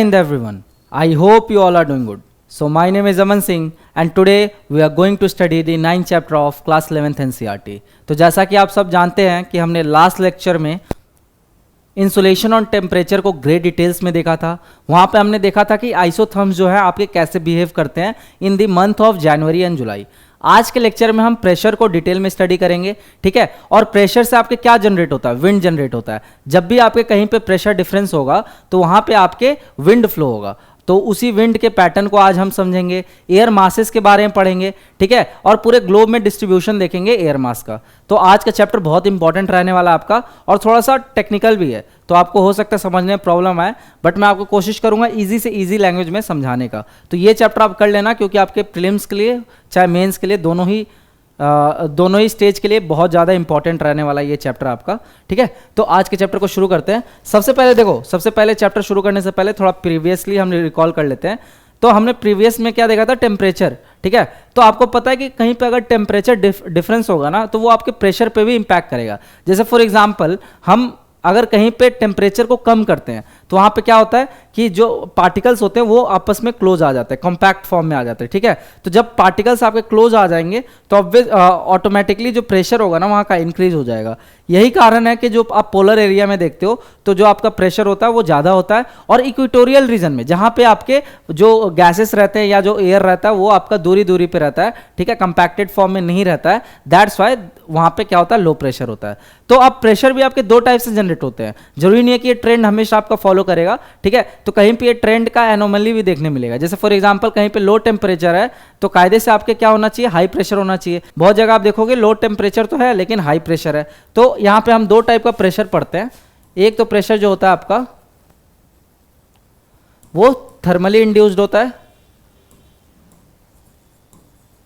Hi everyone, I hope you all are doing good. So my name is Aman Singh and today we are going to study the 9th chapter of class 11th NCERT. तो जैसा कि आप सब जानते हैं कि हमने last lecture में इंसुलेशन और टेम्परेचर को ग्रेट डिटेल्स में देखा था। वहाँ पे हमने देखा था कि आइसोथर्म्स जो है आपके कैसे बिहेव करते हैं in the month of January and July. आज के लेक्चर में हम प्रेशर को डिटेल में स्टडी करेंगे, ठीक है। और प्रेशर से आपके क्या जनरेट होता है, विंड जनरेट होता है। जब भी आपके कहीं पे प्रेशर डिफरेंस होगा तो वहाँ पे आपके विंड फ्लो होगा। तो उसी विंड के पैटर्न को आज हम समझेंगे, एयर मासेस के बारे में पढ़ेंगे, ठीक है। और पूरे ग्लोब में डिस्ट्रीब्यूशन देखेंगे एयर मास का। तो आज का चैप्टर बहुत इंपॉर्टेंट रहने वाला है आपका और थोड़ा सा टेक्निकल भी है, तो आपको हो सकता है समझने में प्रॉब्लम आए, बट मैं आपको कोशिश करूंगा इजी से इजी लैंग्वेज में समझाने का। तो ये चैप्टर आप कर लेना क्योंकि आपके प्रीलिम्स के लिए चाहे मेंस के लिए दोनों ही स्टेज के लिए बहुत ज़्यादा इंपॉर्टेंट रहने वाला ये चैप्टर आपका, ठीक है। तो आज के चैप्टर को शुरू करते हैं। सबसे पहले देखो, सबसे पहले चैप्टर शुरू करने से पहले थोड़ा प्रीवियसली हम रिकॉल कर लेते हैं। तो हमने प्रीवियस में क्या देखा था, टेम्परेचर, ठीक है। तो आपको पता है कि कहीं पे अगर टेम्परेचर डिफरेंस होगा ना तो वो आपके प्रेशर पे भी इंपैक्ट करेगा। जैसे फॉर एग्जांपल हम अगर कहीं पे टेम्परेचर को कम करते हैं तो वहाँ पे क्या होता है कि जो पार्टिकल्स होते हैं वो आपस में क्लोज आ जाते हैं, कॉम्पैक्ट फॉर्म में आ जाते हैं, ठीक है। तो जब पार्टिकल्स आपके क्लोज आ जाएंगे तो ऑटोमेटिकली जो प्रेशर होगा ना वहाँ का इंक्रीज हो जाएगा। यही कारण है कि जो आप पोलर एरिया में देखते हो तो जो आपका प्रेशर होता है वो ज़्यादा होता है, और इक्वेटोरियल रीजन में जहाँ पे आपके जो गैसेस रहते हैं या जो एयर रहता है वो आपका दूरी दूरी पे रहता है, ठीक है, कंपैक्टेड फॉर्म में नहीं रहता है। दैट्स वाई वहाँ पे क्या होता है, लो प्रेशर होता है। तो अब प्रेशर भी आपके दो टाइप से जनरेट होते हैं। जरूरी नहीं है कि ये ट्रेंड हमेशा आपका फॉलो करेगा, ठीक है। तो कहीं पे ये ट्रेंड का एनोमली भी देखने मिलेगा। जैसे फॉर एग्जांपल कहीं पे लो टेम्परेचर है तो कायदे से आपके क्या होना चाहिए, हाई प्रेशर होना चाहिए। बहुत जगह आप देखोगे लो टेम्परेचर तो है लेकिन हाई प्रेशर है। तो यहाँ पे हम दो टाइप का प्रेशर पढ़ते हैं। एक तो प्रेशर जो होता है आपका वो थर्मली इंड्यूस्ड होता है,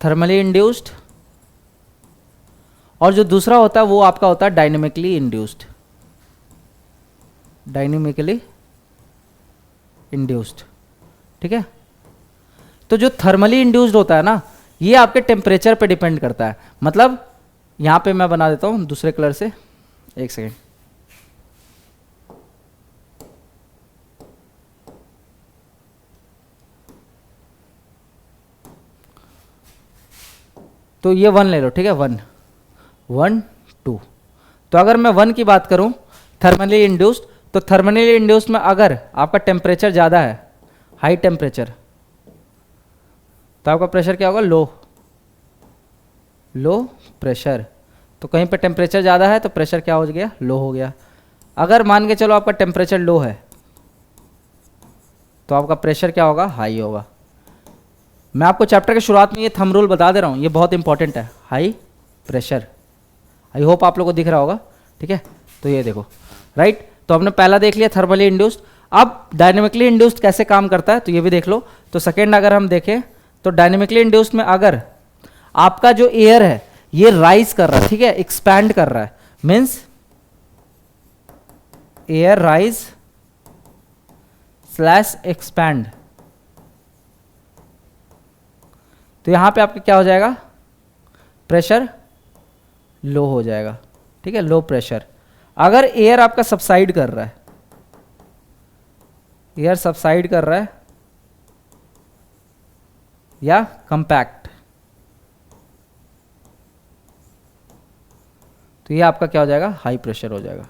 थर्मली इंड्यूस्ड, और जो दूसरा होता है वो आपका होता है डायनेमिकली इंड्यूस्ड, डायनेमिकली इंड्यूस्ड, ठीक है। तो जो थर्मली इंड्यूस्ड होता है ना ये आपके टेम्परेचर पे डिपेंड करता है। मतलब यहां पे मैं बना देता हूं दूसरे कलर से, एक सेकेंड। तो ये 1 ले लो, ठीक है, 1 1 2। तो अगर मैं 1 की बात करूं थर्मली इंड्यूस्ड, तो थर्मली इंड्यूस्ड में अगर आपका टेम्परेचर ज़्यादा है, हाई टेम्परेचर, तो आपका प्रेशर क्या होगा, लो प्रेशर। तो कहीं पे टेम्परेचर ज़्यादा है तो प्रेशर क्या हो गया, लो हो गया। अगर मान के चलो आपका टेम्परेचर लो है तो आपका प्रेशर क्या होगा, हाई होगा। मैं आपको चैप्टर के शुरुआत में ये थंब रूल बता दे रहा हूँ, ये बहुत इंपॉर्टेंट है, हाई प्रेशर। आई होप आप लोगों को दिख रहा होगा, ठीक है। तो ये देखो, राइट। तो हमने पहला देख लिया थर्मली इंड्यूस्ड। अब डायनेमिकली इंड्यूस्ड कैसे काम करता है तो ये भी देख लो। तो सेकेंड अगर हम देखें तो डायनेमिकली इंड्यूस्ड में अगर आपका जो एयर है ये राइज कर रहा है, ठीक है, एक्सपैंड कर रहा है, means air rise slash expand, तो यहां पे आपका क्या हो जाएगा, प्रेशर लो हो जाएगा, ठीक है, लो प्रेशर। अगर एयर आपका सबसाइड कर रहा है, एयर सबसाइड कर रहा है या कंपैक्ट, तो ये आपका क्या हो जाएगा, हाई प्रेशर हो जाएगा।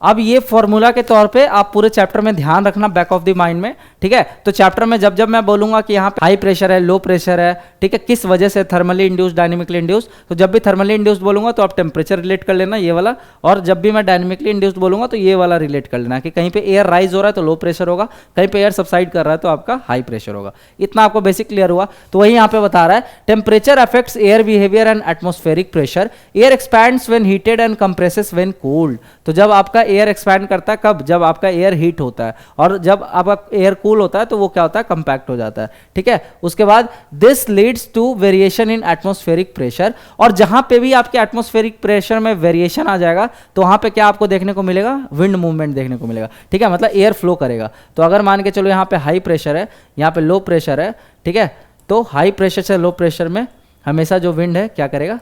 अब ये फॉर्मूला के तौर पे आप पूरे चैप्टर में ध्यान रखना बैक ऑफ द माइंड में, ठीक है। तो चैप्टर में जब जब मैं बोलूंगा कि यहाँ पे हाई प्रेशर है, लो प्रेशर है, ठीक है, किस वजह से, थर्मली इंड्यूस्ड, डायनेमिकली इंड्यूस्ड, तो जब भी थर्मली इंड्यूस्ड बोलूंगा तो आप टेम्परेचर रिलेट कर लेना ये वाला, और जब भी मैं डायनेमिकली इंड्यूस्ड बोलूंगा तो ये वाला रिलेट कर लेना कि कहीं पे एयर राइज हो रहा है तो लो प्रेशर होगा, कहीं पे एयर सबसाइड कर रहा है तो आपका हाई प्रेशर होगा। इतना आपको बेसिक क्लियर हुआ। तो वही यहाँ पे बता रहा है, temperature affects air behaviour and atmospheric pressure, air expands when heated and compresses when cooled. तो जब आपका एयर एक्सपैंड करता है कब, जब आपका एयर हीट होता है, और जब आपका एयर कूल होता है तो वो क्या होता है, कंपैक्ट हो जाता है, ठीक है। उसके बाद this leads to variation in atmospheric pressure, और जहां पे भी आपके एटमॉस्फेरिक प्रेशर में वेरिएशन आ जाएगा तो वहां पे क्या आपको देखने को मिलेगा, विंड मूवमेंट देखने को मिलेगा, ठीक है, मतलब एयर फ्लो करेगा। तो अगर मान के चलो यहाँ पे हाई प्रेशर है, यहाँ पे लो प्रेशर है, ठीक है, तो हाई प्रेशर से लो प्रेशर में हमेशा जो विंड है क्या करेगा,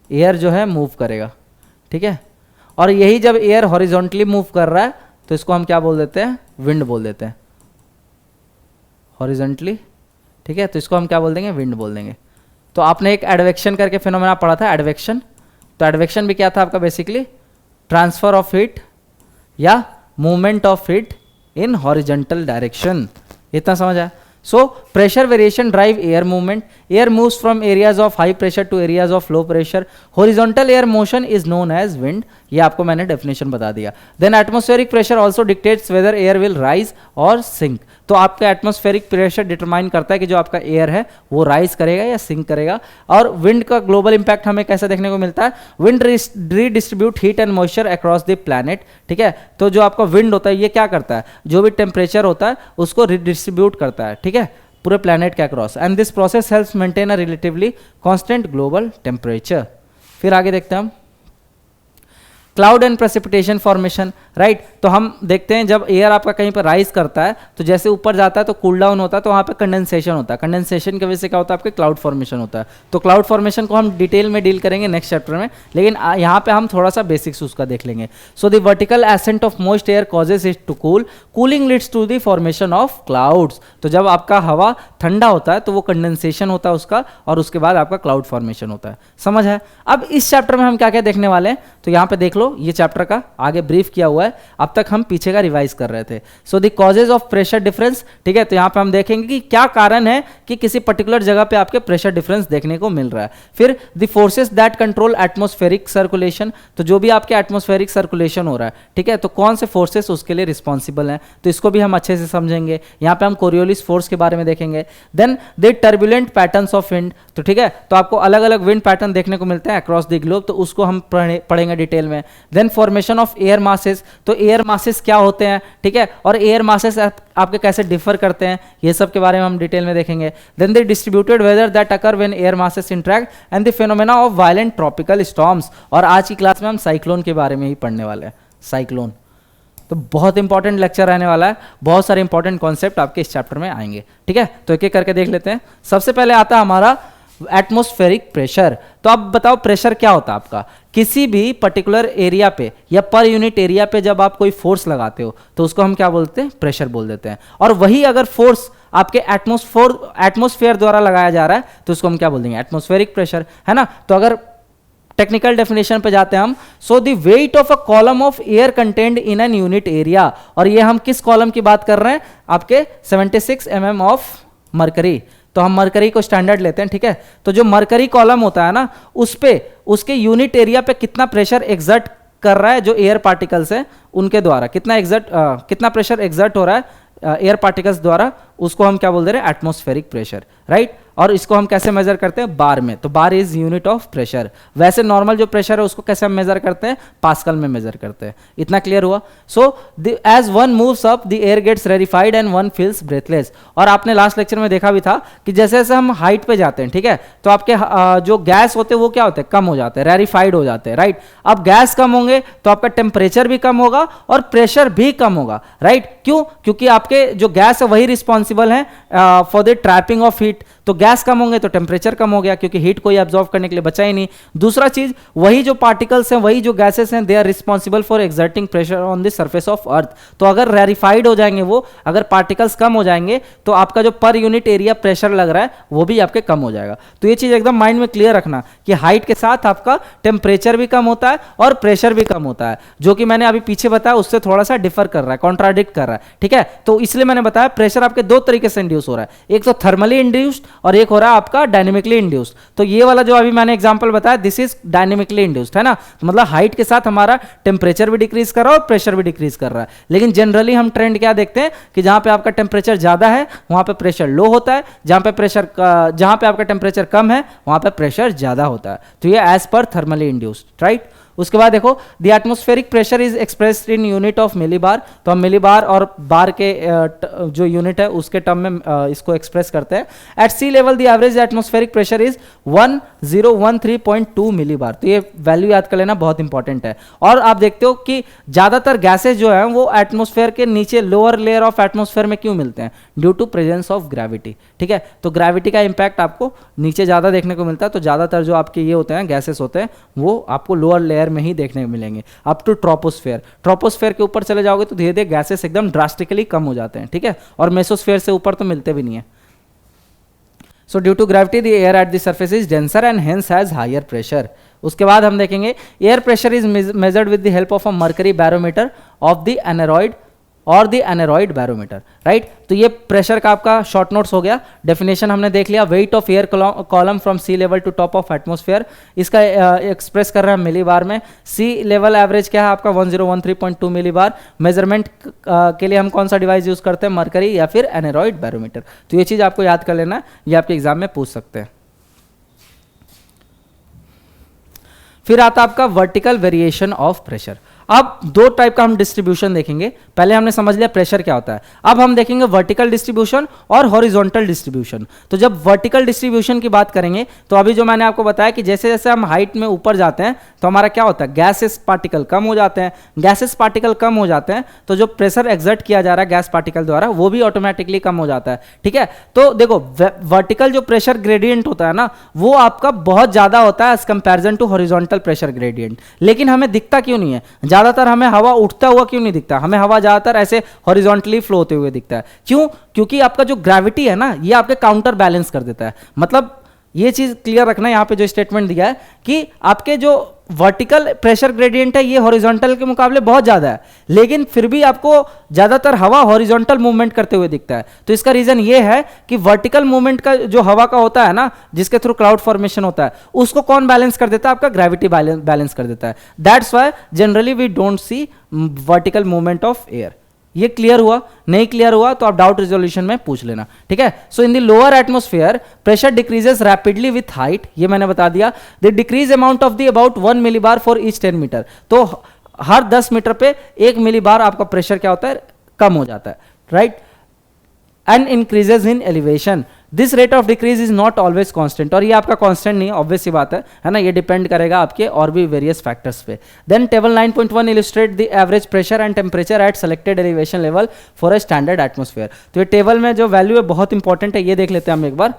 एयर जो है मूव करेगा, ठीक है। और यही जब एयर हॉरिजॉन्टली मूव कर रहा है तो इसको हम क्या बोल देते हैं, विंड बोल देते हैं, हॉरिजॉन्टली, ठीक है, तो इसको हम क्या बोल देंगे, विंड बोल देंगे। तो आपने एक एडवेक्शन करके फिनोमेना पढ़ा था, एडवेक्शन, तो एडवेक्शन भी क्या था आपका, बेसिकली ट्रांसफर ऑफ हीट या movement of heat in horizontal direction, इतना समझ आया। So pressure variation drive air movement. Air moves from areas of high pressure to areas of low pressure. Horizontal air motion is known as wind. ये आपको मैंने definition बता दिया। Then atmospheric pressure also dictates whether air will rise or sink. तो आपका atmospheric pressure determine करता है कि जो आपका एयर है वो राइज करेगा या सिंक करेगा। और विंड का ग्लोबल इंपैक्ट हमें कैसे देखने को मिलता है, wind redistribute heat and moisture across the planet, ठीक है। तो जो आपका विंड होता है ये क्या करता है, जो भी टेम्परेचर होता है उसको रिडिस्ट्रीब्यूट करता है, ठीक है, पूरे प्लैनेट के across. And this process helps maintain a relatively constant global temperature. फिर आगे देखते हैं हम cloud and precipitation formation, right. तो हम देखते हैं जब एयर आपका कहीं पर राइज करता है तो जैसे ऊपर जाता है तो कूल डाउन होता है, तो वहाँ पे कंडेंसेशन होता है, कंडेंसेशन की वजह से क्या होता है, आपके क्लाउड फॉर्मेशन होता है। तो क्लाउड फॉर्मेशन को हम डिटेल में डील करेंगे नेक्स्ट चैप्टर में, लेकिन यहाँ पे हम थोड़ा सा बेसिक्स उसका देख लेंगे। So the vertical ascent of moist air causes it to cool, cooling leads to the formation of clouds. तो जब आपका हवा ठंडा होता है तो वो कंडेंसेशन होता है उसका, और उसके बाद आपका क्लाउड फॉर्मेशन होता है, समझ है। अब इस चैप्टर में हम क्या क्या देखने वाले हैं, तो यहाँ पे देख लो, ये चैप्टर का आगे ब्रीफ किया हुआ है, अब तक हम पीछे का रिवाइज कर रहे थे। So the causes of pressure difference, ठीक है, तो यहाँ पे हम देखेंगे कि क्या कारण है कि किसी पर्टिकुलर जगह पे आपके प्रेशर डिफरेंस देखने को मिल रहा है। फिर the forces that control atmospheric circulation, तो जो भी आपके एटमॉस्फेरिक सर्कुलेशन हो रहा है, ठीक है, तो कौन से फोर्सेस उसके लिए रिस्पॉन्सिबल हैं, तो इसको भी हम अच्छे से समझेंगे। यहाँ पे हम कोरियोलिस फोर्स के बारे में देखेंगे। Then the turbulent patterns of wind, तो ठीक है, तो आपको अलग अलग विंड पैटर्न देखने को मिलते हैं अक्रॉस द ग्लोब, तो उसको हम पढ़ेंगे डिटेल में। Then formation of air masses, तो एयर मासेस क्या होते हैं, ठीक है, और एयर मासेस आपके कैसे डिफर करते हैं, ये सब के बारे में हम डिटेल में देखेंगे। Then the distributed weather that occur when air masses interact and the phenomena of violent tropical storms, और आज की क्लास में हम साइक्लोन के बारे में ही पढ़ने वाले हैं, साइक्लोन। तो बहुत इंपॉर्टेंट लेक्चर रहने वाला है, बहुत सारे इंपॉर्टेंट कॉन्सेप्ट आपके इस चैप्टर में आएंगे, ठीक है। तो एक एक करके देख लेते हैं। सबसे पहले आता है हमारा एटमॉस्फेरिक प्रेशर। तो अब बताओ प्रेशर क्या होता है आपका, किसी भी पर्टिकुलर एरिया पे या पर यूनिट एरिया पे जब आप कोई फोर्स लगाते हो तो उसको हम क्या बोलते हैं, प्रेशर बोल देते हैं। और वही अगर फोर्स आपके एटमॉस्फेयर द्वारा लगाया जा रहा है तो उसको हम क्या बोल देंगे, एटमॉस्फेरिक प्रेशर, है ना। तो अगर टेक्निकल डेफिनेशन पे जाते हैं हम, so the weight of a column of air contained in an unit area, और ये हम किस कॉलम की बात कर रहे हैं, आपके 76 mm ऑफ मरकरी। तो हम मरकरी को स्टैंडर्ड लेते हैं, ठीक है। तो जो मरकरी कॉलम होता है ना, उस पे उसके यूनिट एरिया पे कितना प्रेशर एग्जर्ट कर रहा है, जो एयर पार्टिकल्स हैं उनके द्वारा कितना प्रेशर एग्जर्ट हो रहा है एयर पार्टिकल्स द्वारा, उसको हम क्या बोल दे रहे हैं, एटमॉस्फेरिक प्रेशर, राइट। और इसको हम कैसे मेजर करते हैं, बार में, तो bar is unit of pressure. वैसे नॉर्मल जो प्रेशर है उसको कैसे हम मेजर करते हैं, पास्कल में मेजर करते हैं। इतना क्लियर हुआ। So as one moves up the air gets rarefied and one feels breathless. और आपने लास्ट लेक्चर में देखा भी था कि जैसे जैसे हम हाइट पे जाते हैं, ठीक है, तो आपके जो गैस होते हैं वो क्या होते हैं, कम हो जाते हैं, रेरिफाइड हो जाते हैं, राइट। अब गैस कम होंगे तो आपका टेम्परेचर भी कम होगा और प्रेशर भी कम होगा, राइट। क्यों, क्योंकि आपके जो गैस है वही रिस्पॉन्सिबल है for the trapping of heat. तो गैस कम होंगे तो टेम्परेचर कम हो गया, क्योंकि हीट को एब्जॉर्व करने के लिए बचा ही नहीं। दूसरा चीज, वही जो पार्टिकल्स हैं, वही जो गैसेस हैं, they are responsible for exerting pressure on the surface of earth. तो अगर रेरिफाइड हो जाएंगे वो, अगर पार्टिकल्स कम हो जाएंगे तो आपका जो पर यूनिट एरिया प्रेशर लग रहा है वो भी आपके कम हो जाएगा। तो ये चीज एकदम माइंड में क्लियर रखना कि हाइट के साथ आपका टेम्परेचर भी कम होता है और प्रेशर भी कम होता है, जो कि मैंने अभी पीछे बताया उससे थोड़ा सा डिफर कर रहा है, कॉन्ट्राडिक्ट कर रहा है, ठीक है। तो इसलिए मैंने बताया प्रेशर आपके दो तरीके से इंड्यूस हो रहा है, एक तो थर्मली इंड्यूस्ड और एक हो रहा है आपका डायनेमिकली इंड्यूस्ड। तो ये वाला जो अभी मैंने एग्जांपल बताया, दिस इज डायनेमिकली इंड्यूस्ड, है ना। तो मतलब हाइट के साथ हमारा टेम्परेचर भी डिक्रीज कर रहा है और प्रेशर भी डिक्रीज कर रहा है। लेकिन जनरली हम ट्रेंड क्या देखते हैं कि जहां पे आपका टेम्परेचर ज्यादा है वहां पे प्रेशर लो होता है, जहां पे आपका टेम्परेचर कम है वहां पे प्रेशर ज्यादा होता है। तो ये as per thermally induced, right. उसके बाद देखो the atmospheric pressure is expressed in unit of millibar. तो हम मिलीबार और बार के जो यूनिट है उसके टर्म में इसको एक्सप्रेस करते हैं। At sea level the average atmospheric pressure is 1013.2 millibar. तो ये वैल्यू याद कर लेना, बहुत इंपॉर्टेंट है। और आप देखते हो कि ज्यादातर गैसेज जो है वो एटमॉस्फेयर के नीचे लोअर लेयर ऑफ एटमॉस्फेयर में क्यों मिलते हैं, due to presence of gravity, ठीक है। तो ग्रेविटी का इंपैक्ट आपको नीचे ज्यादा देखने को मिलता है, तो ज्यादातर जो आपके ये होते हैं गैसेस होते हैं वो आपको लोअर लेयर एयर में ही देखने को मिलेंगे अप टू ट्रोपोस्फेयर। ट्रोपोस्फेयर के ऊपर चले जाओगे तो धीरे धीरे गैसेस एकदम ड्रास्टिकली कम हो जाते हैं, ठीक है, और मेसोस्फेयर से ऊपर तो मिलते भी नहीं है। So due to gravity the air at the surface is denser and hence has higher pressure. उसके बाद हम देखेंगे air pressure is measured with the help of a mercury barometer of the aneroid और द एनेरॉइड बैरोमीटर, राइट। तो ये pressure का आपका short notes हो गया। डेफिनेशन हमने देख लिया, weight of air column from sea level to top of atmosphere, इसका एक्सप्रेस कर रहा है मिली बार में। सी लेवल एवरेज क्या है आपका 1013.2 मिली बार। मेजरमेंट के लिए हम कौन सा डिवाइस यूज करते हैं, मर्करी या फिर एनेरॉइड बैरोमीटर। तो ये चीज आपको याद कर लेना है, ये आपके एग्जाम में पूछ सकते हैं। फिर आता आपका वर्टिकल वेरिएशन ऑफ प्रेशर। अब दो टाइप का हम डिस्ट्रीब्यूशन देखेंगे। पहले हमने समझ लिया प्रेशर क्या होता है, अब हम देखेंगे वर्टिकल डिस्ट्रीब्यूशन और हॉरिजॉन्टल डिस्ट्रीब्यूशन। तो जब वर्टिकल डिस्ट्रीब्यूशन की बात करेंगे तो अभी जो मैंने आपको बताया कि जैसे जैसे हम हाइट में ऊपर जाते हैं तो हमारा क्या होता है, गैसेस पार्टिकल कम हो जाते हैं। गैसेस पार्टिकल कम हो जाते हैं तो जो प्रेशर एक्सर्ट किया जा रहा है गैस पार्टिकल द्वारा वो भी ऑटोमेटिकली कम हो जाता है, ठीक है। तो देखो वर्टिकल जो प्रेशर ग्रेडियंट होता है ना वो आपका बहुत ज्यादा होता है as comparison to horizontal pressure gradient, लेकिन हमें दिखता क्यों नहीं है? ज्यादातर हमें हवा उठता हुआ क्यों नहीं दिखता? हमें हवा ज्यादातर ऐसे हॉरिजॉन्टली फ्लो होते हुए दिखता है। क्यों? क्योंकि आपका जो ग्रेविटी है ना ये आपके काउंटर बैलेंस कर देता है। मतलब ये चीज क्लियर रखना, यहाँ पे जो स्टेटमेंट दिया है कि आपके जो वर्टिकल प्रेशर ग्रेडियंट है ये हॉरिजॉन्टल के मुकाबले बहुत ज्यादा है, लेकिन फिर भी आपको ज्यादातर हवा हॉरिजॉन्टल मूवमेंट करते हुए दिखता है। तो इसका रीजन ये है कि वर्टिकल मूवमेंट का जो हवा का होता है ना, जिसके थ्रू क्लाउड फॉर्मेशन होता है, उसको कौन बैलेंस कर देता है? आपका ग्रेविटी बैलेंस कर देता है। That's why generally we don't see vertical movement of air. ये क्लियर हुआ? नहीं क्लियर हुआ तो आप डाउट रिजोल्यूशन में पूछ लेना, ठीक है। So in the lower atmosphere pressure decreases rapidly with height, ये मैंने बता दिया। The decrease amount of the about 1 millibar for each 10 metre. तो हर 10 मीटर पे 1 मिली बार आपका प्रेशर क्या होता है, कम हो जाता है, right. And increases in elevation, this rate of decrease is not always constant. और ये आपका कांस्टेंट नहीं है, ऑब्वियस सी बात है ना, ये डिपेंड करेगा आपके और भी वेरियस फैक्टर्स पे। Then table 9.1 illustrate the average pressure and temperature at selected elevation level for a standard atmosphere. तो ये टेबल में जो वैल्यू है बहुत इंपॉर्टेंट है, ये देख लेते हैं हम एक बार।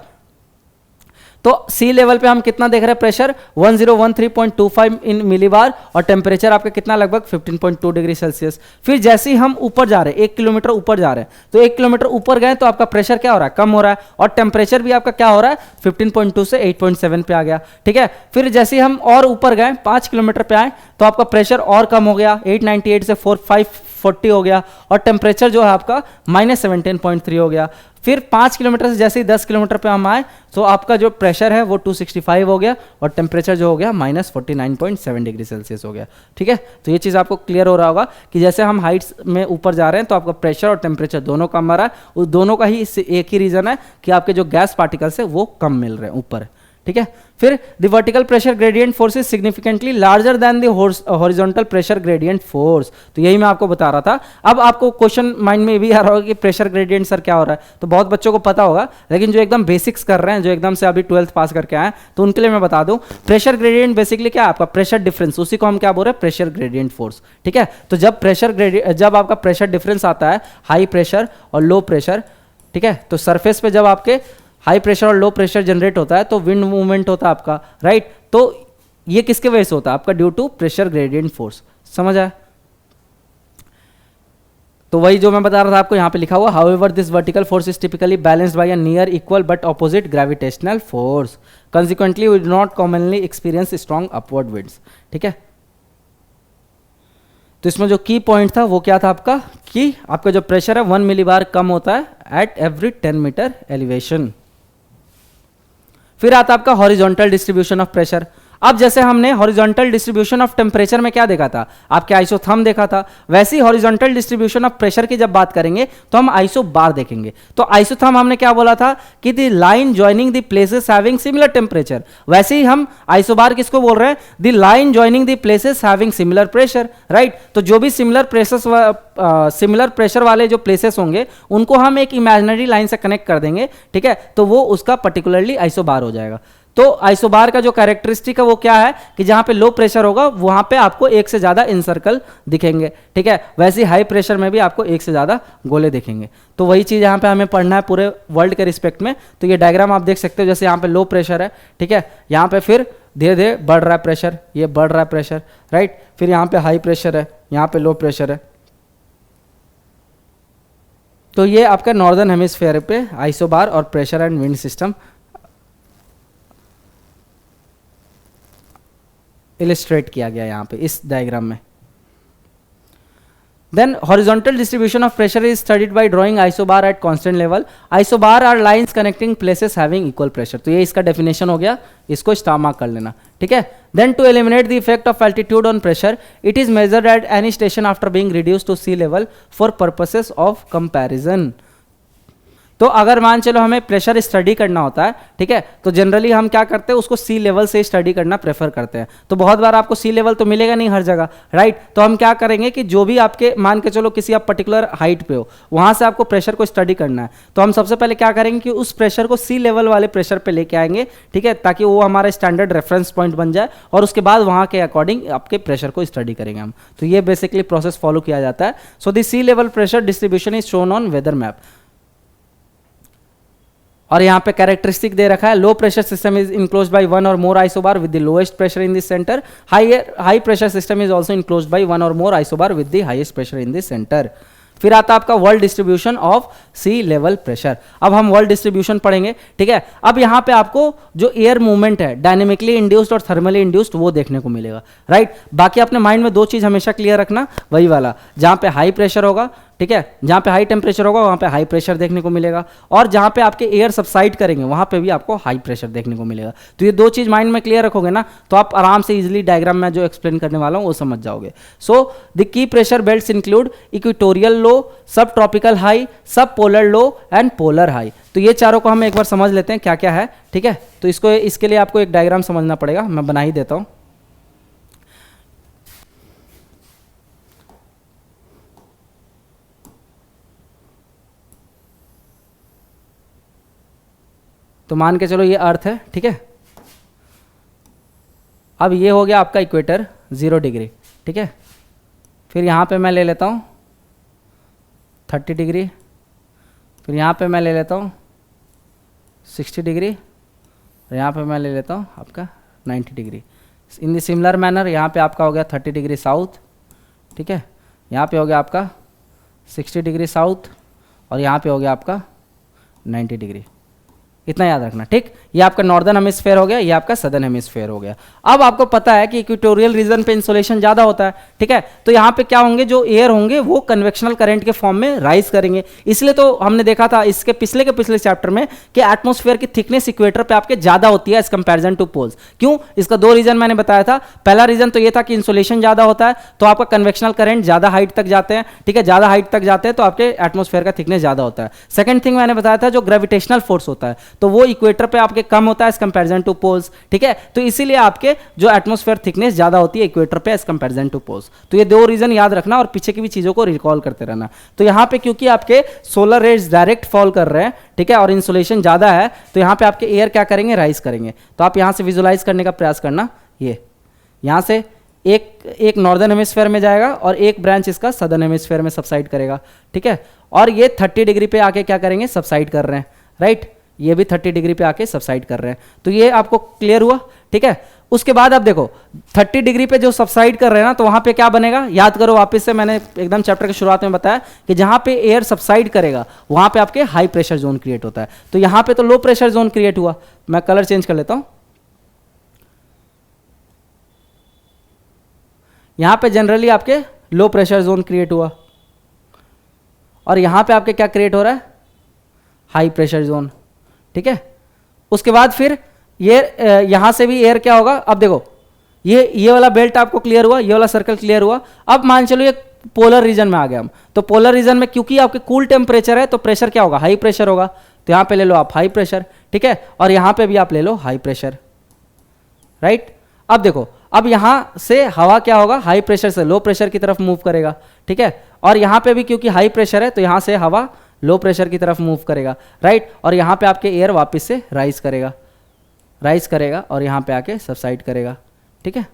तो सी लेवल पे हम कितना देख रहे हैं प्रेशर 1013.25 इन मिलीबार और टेम्परेचर आपका कितना लगभग 15.2 डिग्री सेल्सियस। फिर जैसे ही हम ऊपर जा रहे हैं 1 किलोमीटर ऊपर जा रहे हैं तो 1 किलोमीटर ऊपर गए तो आपका प्रेशर क्या हो रहा है, कम हो रहा है, और टेम्परेचर भी आपका क्या हो रहा है 15.2 से 8.7 पे आ गया, ठीक है। फिर जैसे ही हम और ऊपर गए 5 किलोमीटर पे आए तो आपका प्रेशर और कम हो गया, 898 से 540 हो गया, और टेम्परेचर जो है आपका -17.3 हो गया। फिर 5 किलोमीटर से जैसे ही 10 किलोमीटर पे हम आए तो आपका जो प्रेशर है वो 265 हो गया और टेम्परेचर जो हो गया -49.7 डिग्री सेल्सियस हो गया, ठीक है। तो ये चीज़ आपको क्लियर हो रहा होगा कि जैसे हम हाइट्स में ऊपर जा रहे हैं तो आपका प्रेशर और टेम्परेचर दोनों कम आ रहा है। उस दोनों का ही एक ही रीज़न है कि आपके जो गैस पार्टिकल्स है वो कम मिल रहे हैं ऊपर, ठीक है। फिर the vertical pressure gradient force is significantly larger than the horizontal pressure gradient force. तो यही मैं आपको बता रहा था। अब आपको क्वेश्चन माइंड में भी आ रहा होगा कि प्रेशर ग्रेडियंट सर क्या हो रहा है, तो बहुत बच्चों को पता होगा, लेकिन जो एकदम बेसिक्स कर रहे हैं, जो एकदम से अभी 12th पास करके आए तो उनके लिए मैं बता दूं, प्रेशर ग्रेडियंट बेसिकली क्या है आपका प्रेशर डिफरेंस, उसी को हम क्या बोल रहे हैं प्रेशर ग्रेडियंट फोर्स, ठीक है। तो जब आपका प्रेशर डिफरेंस आता है हाई प्रेशर और लो प्रेशर, ठीक है, तो सरफेस पे जब आपके हाई प्रेशर और लो प्रेशर जनरेट होता है तो विंड मूवमेंट होता है आपका, राइट। तो ये किसके वजह से होता है आपका, due to pressure gradient force. समझ आया? तो वही जो मैं बता रहा था आपको यहाँ पे लिखा हुआ, however this vertical force is typically balanced by a near equal but opposite gravitational force, consequently we do not commonly experience strong upward winds, ठीक है। तो इसमें जो की पॉइंट था वो क्या था आपका, कि आपका जो प्रेशर है 1 मिली बार कम होता है एट एवरी 10 मीटर एलिवेशन। फिर आता आपका हॉरिजॉन्टल डिस्ट्रीब्यूशन ऑफ प्रेशर। अब जैसे हमने हॉरिजॉन्टल डिस्ट्रीब्यूशन ऑफ टेम्परेचर में क्या देखा था, आपके आइसोथर्म देखा था, वैसे ही हॉरिजॉन्टल डिस्ट्रीब्यूशन ऑफ प्रेशर की जब बात करेंगे तो हम आइसोबार देखेंगे। तो आइसोथर्म हमने क्या बोला था कि the line joining the places having similar temperature, वैसे ही हम आइसोबार किसको बोल रहे हैं, the line joining the places having similar pressure, right. तो जो भी सिमिलर प्रेशर वाले जो प्लेसेस होंगे उनको हम एक इमेजिनरी लाइन से कनेक्ट कर देंगे, ठीक है, तो वो उसका पर्टिकुलरली आइसोबार हो जाएगा। तो आइसोबार का जो कैरेक्टरिस्टिक है वो क्या है कि जहां पे लो प्रेशर होगा वहां पे आपको एक से ज्यादा इनसर्कल दिखेंगे, ठीक है। वैसे हाई प्रेशर में भी आपको एक से ज्यादा गोले दिखेंगे। तो वही चीज यहां पे हमें पढ़ना है पूरे वर्ल्ड के रिस्पेक्ट में। तो ये डायग्राम आप देख सकते हो, जैसे यहाँ पे लो प्रेशर है, ठीक है, यहाँ पे फिर धीरे धीरे बढ़ रहा है प्रेशर, ये बढ़ रहा है प्रेशर, राइट। फिर यहाँ पे हाई प्रेशर है, यहाँ पे लो प्रेशर है। तो ये आपका नॉर्दर्न हेमिस्फीयर पे आइसोबार और pressure and wind system illustrate किया गया यहाँ पे इस डायग्राम में। Then horizontal distribution of pressure is studied by drawing isobar at constant level. Isobar are lines connecting places having equal pressure. तो ये इसका definition हो गया, इसको स्टार मार्क कर लेना, ठीक है। Then to eliminate the effect of altitude on pressure, it is measured at any station after being reduced to sea level for purposes of comparison. तो अगर मान चलो हमें प्रेशर स्टडी करना होता है, ठीक है, तो जनरली हम क्या करते हैं, उसको सी लेवल से स्टडी करना प्रेफर करते हैं। तो बहुत बार आपको सी लेवल तो मिलेगा नहीं हर जगह, राइट। तो हम क्या करेंगे कि जो भी आपके मान के चलो किसी आप पर्टिकुलर हाइट पे हो, वहां से आपको प्रेशर को स्टडी करना है, तो हम सबसे पहले क्या करेंगे कि उस प्रेशर को सी लेवल वाले प्रेशर पे लेके आएंगे, ठीक है, ताकि वो हमारा स्टैंडर्ड रेफरेंस पॉइंट बन जाए, और उसके बाद वहां के अकॉर्डिंग आपके प्रेशर को स्टडी करेंगे हम। तो ये बेसिकली प्रोसेस फॉलो किया जाता है। So the sea level pressure distribution is shown on weather map. और यहाँ पे कैरेक्टरिस्टिक दे रखा है, low pressure system is enclosed by one or more isobar with the lowest pressure in the centre. High pressure system is also enclosed by one or more isobar with the highest pressure in the centre. फिर आता है आपका world distribution of sea level pressure. अब हम world distribution पढ़ेंगे, ठीक है। अब यहाँ पे आपको जो एयर मूवमेंट है, डायनेमिकली इंड्यूस्ड और थर्मली इंड्यूस्ड, वो देखने को मिलेगा, राइट। बाकी अपने माइंड में दो चीज हमेशा क्लियर रखना, वही वाला, जहाँ पे हाई प्रेशर होगा, ठीक है, जहाँ पे हाई टेम्परेचर होगा वहाँ पे हाई प्रेशर देखने को मिलेगा, और जहाँ पे आपके एयर सबसाइड करेंगे वहाँ पे भी आपको हाई प्रेशर देखने को मिलेगा। तो ये दो चीज माइंड में क्लियर रखोगे ना, तो आप आराम से इजीली डायग्राम में जो एक्सप्लेन करने वाला हूँ वो समझ जाओगे। So the key pressure belts include equatorial low, सब ट्रॉपिकल हाई, सब polar low and polar high. तो ये चारों को हम एक बार समझ लेते हैं क्या क्या है, ठीक है। तो इसके लिए आपको एक डायग्राम समझना पड़ेगा, मैं बना ही देता हूँ। तो मान के चलो ये अर्थ है, ठीक है। अब ये हो गया आपका इक्वेटर 0 डिग्री, ठीक है। फिर यहाँ पे मैं ले लेता हूँ 30 डिग्री, फिर यहाँ पे मैं ले लेता हूँ 60 डिग्री, और यहाँ पे मैं ले लेता हूँ आपका 90 degree. In the similar manner यहाँ पे आपका हो गया 30 डिग्री साउथ, ठीक है। यहाँ पे हो गया आपका 60 डिग्री साउथ, और यहाँ पे हो गया आपका 90 डिग्री। इतना याद रखना, ठीक। ये आपका नॉर्दर्न हेमिस्फीयर हो गया, ये आपका सदर्न हेमिस्फीयर हो गया। अब आपको पता है कि इक्वेटोरियल रीजन पे इंसोलेशन ज्यादा होता है, ठीक है। तो यहाँ पे क्या होंगे, जो एयर होंगे वो कन्वेक्शनल करंट के फॉर्म में राइज करेंगे। इसलिए तो हमने देखा था इसके पिछले चैप्टर में कि एटमॉस्फेयर की थिकनेस इक्वेटर पे आपके ज्यादा होती है एज कंपेरिजन टू पोल्स। क्यों? इसका दो रीजन मैंने बताया था। पहला रीजन तो ये था कि इंसोलेशन ज्यादा होता है, तो आपका कन्वेक्शनल करंट ज्यादा हाइट तक जाते हैं, ठीक है, ज्यादा हाइट तक जाते हैं, तो आपके एटमॉस्फेयर का थिकनेस ज्यादा होता है। सेकंड थिंग मैंने बताया था, जो ग्रेविटेशनल फोर्स होता है, तो वो इक्वेटर पे आपके कम होता है एज कंपैरिजन टू पोल्स, ठीक है। तो इसीलिए आपके जो एटमॉस्फेयर थिकनेस ज्यादा होती है इक्वेटर पे एज कंपैरिजन टू पोल्स। तो ये दो रीजन याद रखना, और पीछे की भी चीजों को रिकॉल करते रहना। तो यहाँ पे क्योंकि आपके सोलर रेज डायरेक्ट फॉल कर रहे हैं, ठीक है, और इंसुलेशन ज्यादा है, तो यहाँ पे आपके एयर क्या करेंगे, राइज करेंगे। तो आप यहाँ से विजुलाइज करने का प्रयास करना। ये यहाँ से एक नॉर्दर्न हेमिस्फीयर में जाएगा और एक ब्रांच इसका सदर्न हेमिस्फीयर में सबसाइड करेगा, ठीक है। और ये 30 डिग्री पे आके क्या करेंगे, सबसाइड कर रहे हैं, राइट। ये भी 30 डिग्री पे आके सबसाइड कर रहे हैं। तो ये आपको क्लियर हुआ, ठीक है। उसके बाद आप देखो 30 डिग्री पे जो सबसाइड कर रहे हैं ना, तो वहां पे क्या बनेगा, याद करो वापस से, मैंने एकदम चैप्टर की शुरुआत में बताया कि जहां पे एयर सबसाइड करेगा वहां पे आपके हाई प्रेशर जोन क्रिएट होता है। तो यहां पे तो लो प्रेशर जोन क्रिएट हुआ। मैं कलर चेंज कर लेता हूं। यहां पे जनरली आपके लो प्रेशर जोन क्रिएट हुआ, और यहां पे आपके क्या क्रिएट हो रहा है, हाई प्रेशर जोन, ठीक है। उसके बाद फिर ये यहां से भी एयर क्या होगा, अब देखो ये वाला बेल्ट आपको क्लियर हुआ, ये वाला सर्कल क्लियर हुआ। अब मान चलो ये पोलर रीजन में आ गया हम, तो पोलर रीजन में क्योंकि आपके कूल टेम्परेचर है, तो प्रेशर क्या होगा, हाई प्रेशर होगा। तो यहां पे ले लो आप हाई प्रेशर, ठीक है, और यहां पे भी आप ले लो हाई प्रेशर, राइट। अब देखो, अब यहां से हवा क्या होगा, हाई प्रेशर से लो प्रेशर की तरफ मूव करेगा, ठीक है। और यहां पे भी क्योंकि हाई प्रेशर है, तो यहां से हवा लो प्रेशर की तरफ मूव करेगा, राइट। और यहां पे आपके एयर वापस से राइज करेगा और यहां पे आके सबसाइड करेगा, ठीक है।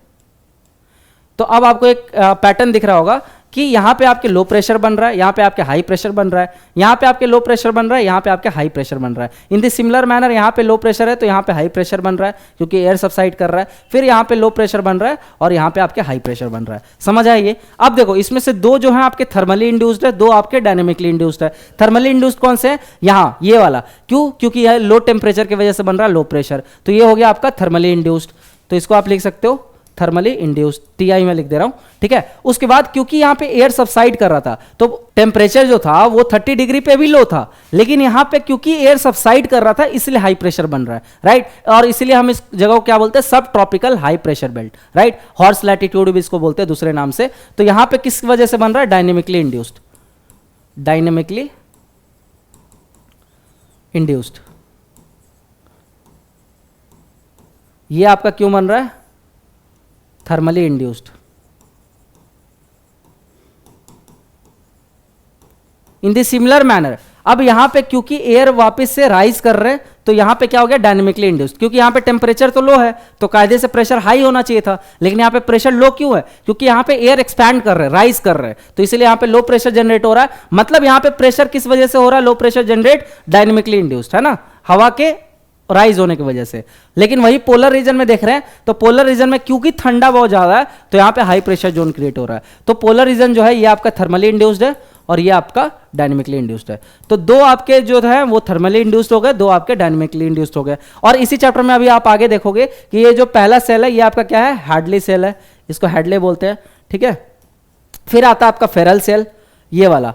तो अब आपको एक पैटर्न दिख रहा होगा कि यहाँ पे आपके लो प्रेशर बन रहा है, यहाँ पे आपके हाई प्रेशर बन रहा है, यहाँ पे आपके लो प्रेशर बन रहा है, यहाँ पे आपके हाई प्रेशर बन रहा है। इन द सिमिलर मैनर यहाँ पे लो प्रेशर है तो यहाँ पे हाई प्रेशर बन रहा है क्योंकि एयर सबसाइड कर रहा है, फिर यहाँ पे लो प्रेशर बन रहा है और यहाँ पे आपके हाई प्रेशर बन रहा है। समझ आइए। अब देखो इसमें से दो जो है आपके थर्मली इंड्यूस्ड है, दो आपके डायनेमिकली इंड्यूस्ड है। थर्मली इंड्यूस्ड कौन से है? यहाँ ये वाला। क्यों? क्योंकि यह लो टेम्परेचर की वजह से बन रहा है लो प्रेशर, तो ये हो गया आपका थर्मली इंड्यूस्ड। तो इसको आप लिख सकते हो थर्मली इंड्यूस्ड, टीआई में लिख दे रहा हूं, ठीक है। उसके बाद क्योंकि यहां पे एयर सबसाइड कर रहा था तो टेम्परेचर जो था वो 30 डिग्री पे भी लो था, लेकिन यहां पे क्योंकि एयर सबसाइड कर रहा था इसलिए हाई प्रेशर बन रहा है, राइट। और इसलिए हम इस जगह को क्या बोलते हैं? सब tropical high pressure belt, right. Horse latitude भी इसको बोलते हैं दूसरे नाम से। तो यहां पे किस वजह से बन रहा है? Dynamically induced, dynamically induced. ये आपका क्यों बन रहा है? Thermally induced. In the similar manner अब यहां पे क्योंकि एयर वापस से राइज कर रहे हैं तो यहां पे क्या हो गया? Dynamically induced. क्योंकि यहां पे टेम्परेचर तो लो है तो कायदे से प्रेशर हाई होना चाहिए था, लेकिन यहां पे प्रेशर लो क्यों है? क्योंकि यहां पे एयर एक्सपैंड कर रहे हैं, राइज कर रहे हैं, तो इसलिए यहां पे लो प्रेशर जनरेट हो रहा है। मतलब यहां पे प्रेशर किस वजह से हो रहा है? Low pressure generate dynamically induced, है ना, हवा के राइज होने की वजह से। लेकिन वही पोलर रीजन में देख रहे हैं तो पोलर रीजन में क्योंकि ठंडा बहुत ज्यादा है तो यहां पे हाई प्रेशर जोन क्रिएट हो रहा है। तो पोलर रीजन जो है ये आपका थर्मली इंड्यूस्ड है और ये आपका डायनेमिकली इंड्यूस्ड है। तो दो आपके जो है वो थर्मली इंड्यूस्ड हो गए, दो आपके डायनेमिकली इंड्यूस्ड हो गए। और इसी चैप्टर में अभी आप आगे देखोगे कि ये जो पहला सेल है ये आपका क्या है? हैडली सेल है, इसको हैडले बोलते हैं, ठीक है। फिर आता है आपका फेरल सेल, ये वाला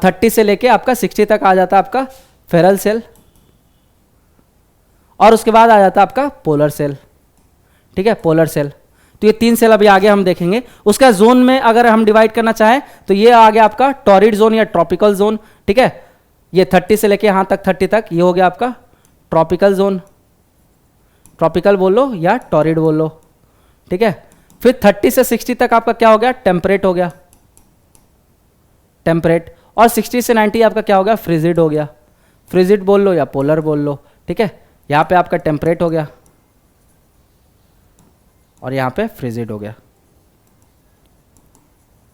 30 से लेके आपका 60 तक आ जाता है आपका फेरल सेल, और उसके बाद आ जाता है आपका पोलर सेल, ठीक है, पोलर सेल। तो ये 3 सेल अभी आगे हम देखेंगे। उसका जोन में अगर हम डिवाइड करना चाहें तो ये आ गया आपका टॉरिड जोन या ट्रॉपिकल जोन, ठीक है। ये 30 से लेके यहां तक 30 तक ये हो गया आपका ट्रॉपिकल जोन, ट्रॉपिकल बोल लो या टॉरिड बोल लो, ठीक है। फिर 30 से 60 तक आपका क्या हो गया? टेम्परेट हो गया, टेम्परेट। और 60 से 90 आपका क्या हो गया? फ्रिजिड हो गया, फ्रिजिड बोल लो या पोलर बोल लो, ठीक है। यहां पे आपका टेम्परेट हो गया और यहां पे फ्रिजिड हो गया।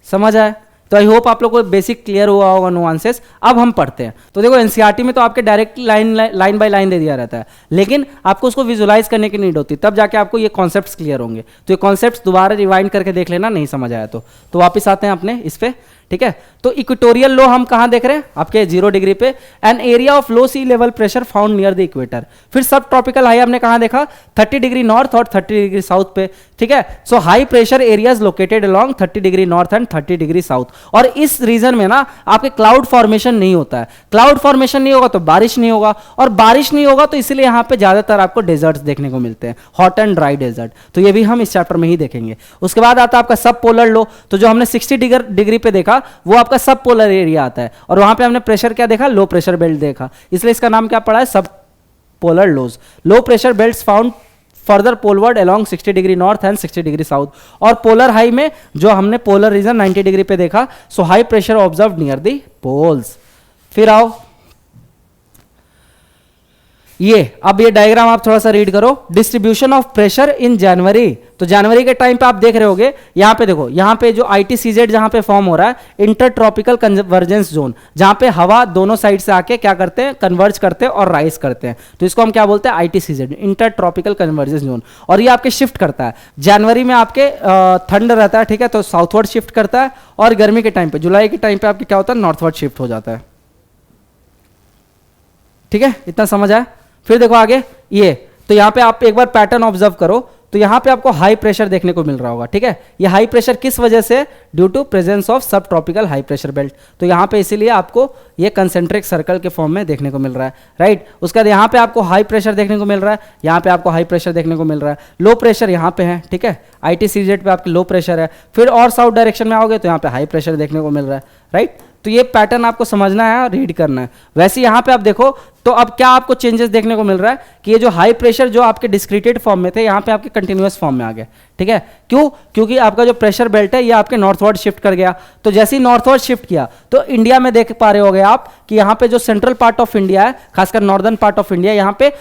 समझ आया? तो आई होप आप लोग को बेसिक क्लियर हुआ होगा नुआंसेस। अब हम पढ़ते हैं। तो देखो एनसीईआरटी में तो आपके डायरेक्ट लाइन बाय लाइन दे दिया रहता है, लेकिन आपको उसको विजुलाइज करने की नीड होती है, तब जाके आपको ये कॉन्सेप्ट्स क्लियर होंगे। तो ये कॉन्सेप्ट्स दोबारा रिवाइंड करके देख लेना, नहीं समझ आया तो वापस आते हैं अपने इस पे, ठीक है। तो इक्वेटोरियल लो हम कहां देख रहे हैं? आपके 0 डिग्री पे। An area of low sea level pressure found near the equator. फिर सब ट्रॉपिकल हाई हमने कहां देखा? 30 डिग्री नॉर्थ और 30 डिग्री साउथ पे, ठीक है। So high pressure areas located along 30 degree north and 30 degree south. और इस रीजन में ना आपके क्लाउड फॉर्मेशन नहीं होता है। क्लाउड फॉर्मेशन नहीं होगा तो बारिश नहीं होगा, और बारिश नहीं होगा तो इसलिए यहां पे ज्यादातर आपको डेजर्ट्स देखने को मिलते हैं, हॉट एंड ड्राई डेजर्ट। तो ये भी हम इस चैप्टर में ही देखेंगे। उसके बाद आता है आपका सब पोलर लो। तो जो हमने 60 डिग्री पे देखा वो आपका सब पोलर एरिया आता है, और वहां पे हमने प्रेशर क्या देखा? लो प्रेशर बेल्ट देखा, इसलिए इसका नाम क्या पड़ा है? Subpolar lows. Low pressure belts found further poleward along 60 degree north and 60 degree south. और पोलर हाई में जो हमने पोलर रीजन 90 डिग्री पे देखा, so high pressure observe near the poles. फिर आओ ये, अब ये डायग्राम आप थोड़ा सा रीड करो। डिस्ट्रीब्यूशन ऑफ प्रेशर इन जनवरी। तो जनवरी के टाइम पे आप देख रहे होगे, यहां पे देखो, यहां पे जो ITCZ जहां पे फॉर्म हो रहा है, इंटर ट्रॉपिकल कन्वर्जेंस जोन, जहां पे हवा दोनों साइड से आके क्या करते हैं? कन्वर्ज करते हैं और राइज करते हैं। तो इसको हम क्या बोलते हैं? ITCZ, inter tropical convergence zone. और ये आपके शिफ्ट करता है। जनवरी में आपके ठंड रहता है, ठीक है, तो साउथवर्ड शिफ्ट करता है, और गर्मी के टाइम पे, जुलाई के टाइम पे आपके क्या होता है? नॉर्थवर्ड शिफ्ट हो जाता है, ठीक है। इतना समझ आया? फिर देखो आगे ये, तो यहां पे आप एक बार पैटर्न ऑब्जर्व करो, तो यहां पे आपको हाई प्रेशर देखने को मिल रहा होगा, ठीक है। ये हाई प्रेशर किस वजह से? ड्यू टू प्रेजेंस ऑफ सब ट्रॉपिकल हाई प्रेशर बेल्ट। तो यहां पे इसीलिए आपको ये कंसेंट्रिक सर्कल के फॉर्म में देखने को मिल रहा है, राइट। उसके बाद यहां पे आपको हाई प्रेशर देखने को मिल रहा है, यहां पे आपको हाई प्रेशर देखने को मिल रहा है, लो प्रेशर यहां पे है, ठीक है। ITCZ पे आपके लो प्रेशर है। फिर और साउथ डायरेक्शन में आओगे तो यहां पे हाई प्रेशर देखने को मिल रहा है, राइट। तो ये पैटर्न आपको समझना है और रीड करना है। वैसे यहां पे आप देखो तो अब क्या आपको चेंजेस देखने को मिल रहा है कि ये जो हाई प्रेशर जो आपके डिस्क्रीटेड फॉर्म में थे यहाँ पे आपके कंटिन्यूअस फॉर्म में आ गए, ठीक है। क्यों? क्योंकि आपका जो प्रेशर बेल्ट है ये आपके नॉर्थवर्ड शिफ्ट कर गया। तो जैसे ही नॉर्थवर्ड शिफ्ट किया तो इंडिया में देख पा रहे होगे आप कि यहाँ पे जो सेंट्रल पार्ट ऑफ इंडिया है, खासकर नॉर्दर्न पार्ट ऑफ इंडिया, यहाँ पे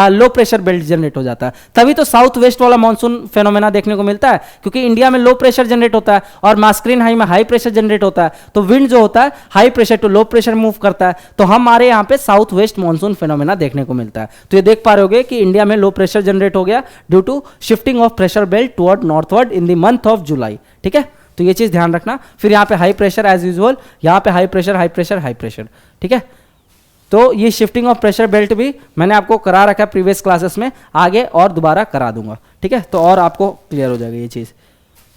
लो प्रेशर बेल्ट जनरेट हो जाता है। तभी तो साउथ वेस्ट वाला मानसून फेनोमेना देखने को मिलता है, क्योंकि इंडिया में लो प्रेशर जनरेट होता है और मास्करीन हाई में हाई प्रेशर जनरेट होता है। तो विंड जो होता है high pressure to low pressure move करता है, तो हमारे यहाँ पे साउथ वेस्ट मानसून फेनोमेना देखने को मिलता है। तो ये देख पा रहे होगे कि इंडिया में लो प्रेशर जनरेट हो गया due to shifting of pressure belt toward northward in the month of July, ठीक है। तो ये चीज ध्यान रखना। फिर यहाँ पे हाई प्रेशर एज यूजुअल, यहाँ पे high pressure high pressure high pressure, ठीक है। तो ये शिफ्टिंग ऑफ प्रेशर बेल्ट भी मैंने आपको करा रखा है प्रीवियस क्लासेस में, आगे और दोबारा करा दूंगा, ठीक है। तो और आपको क्लियर हो जाएगा ये चीज।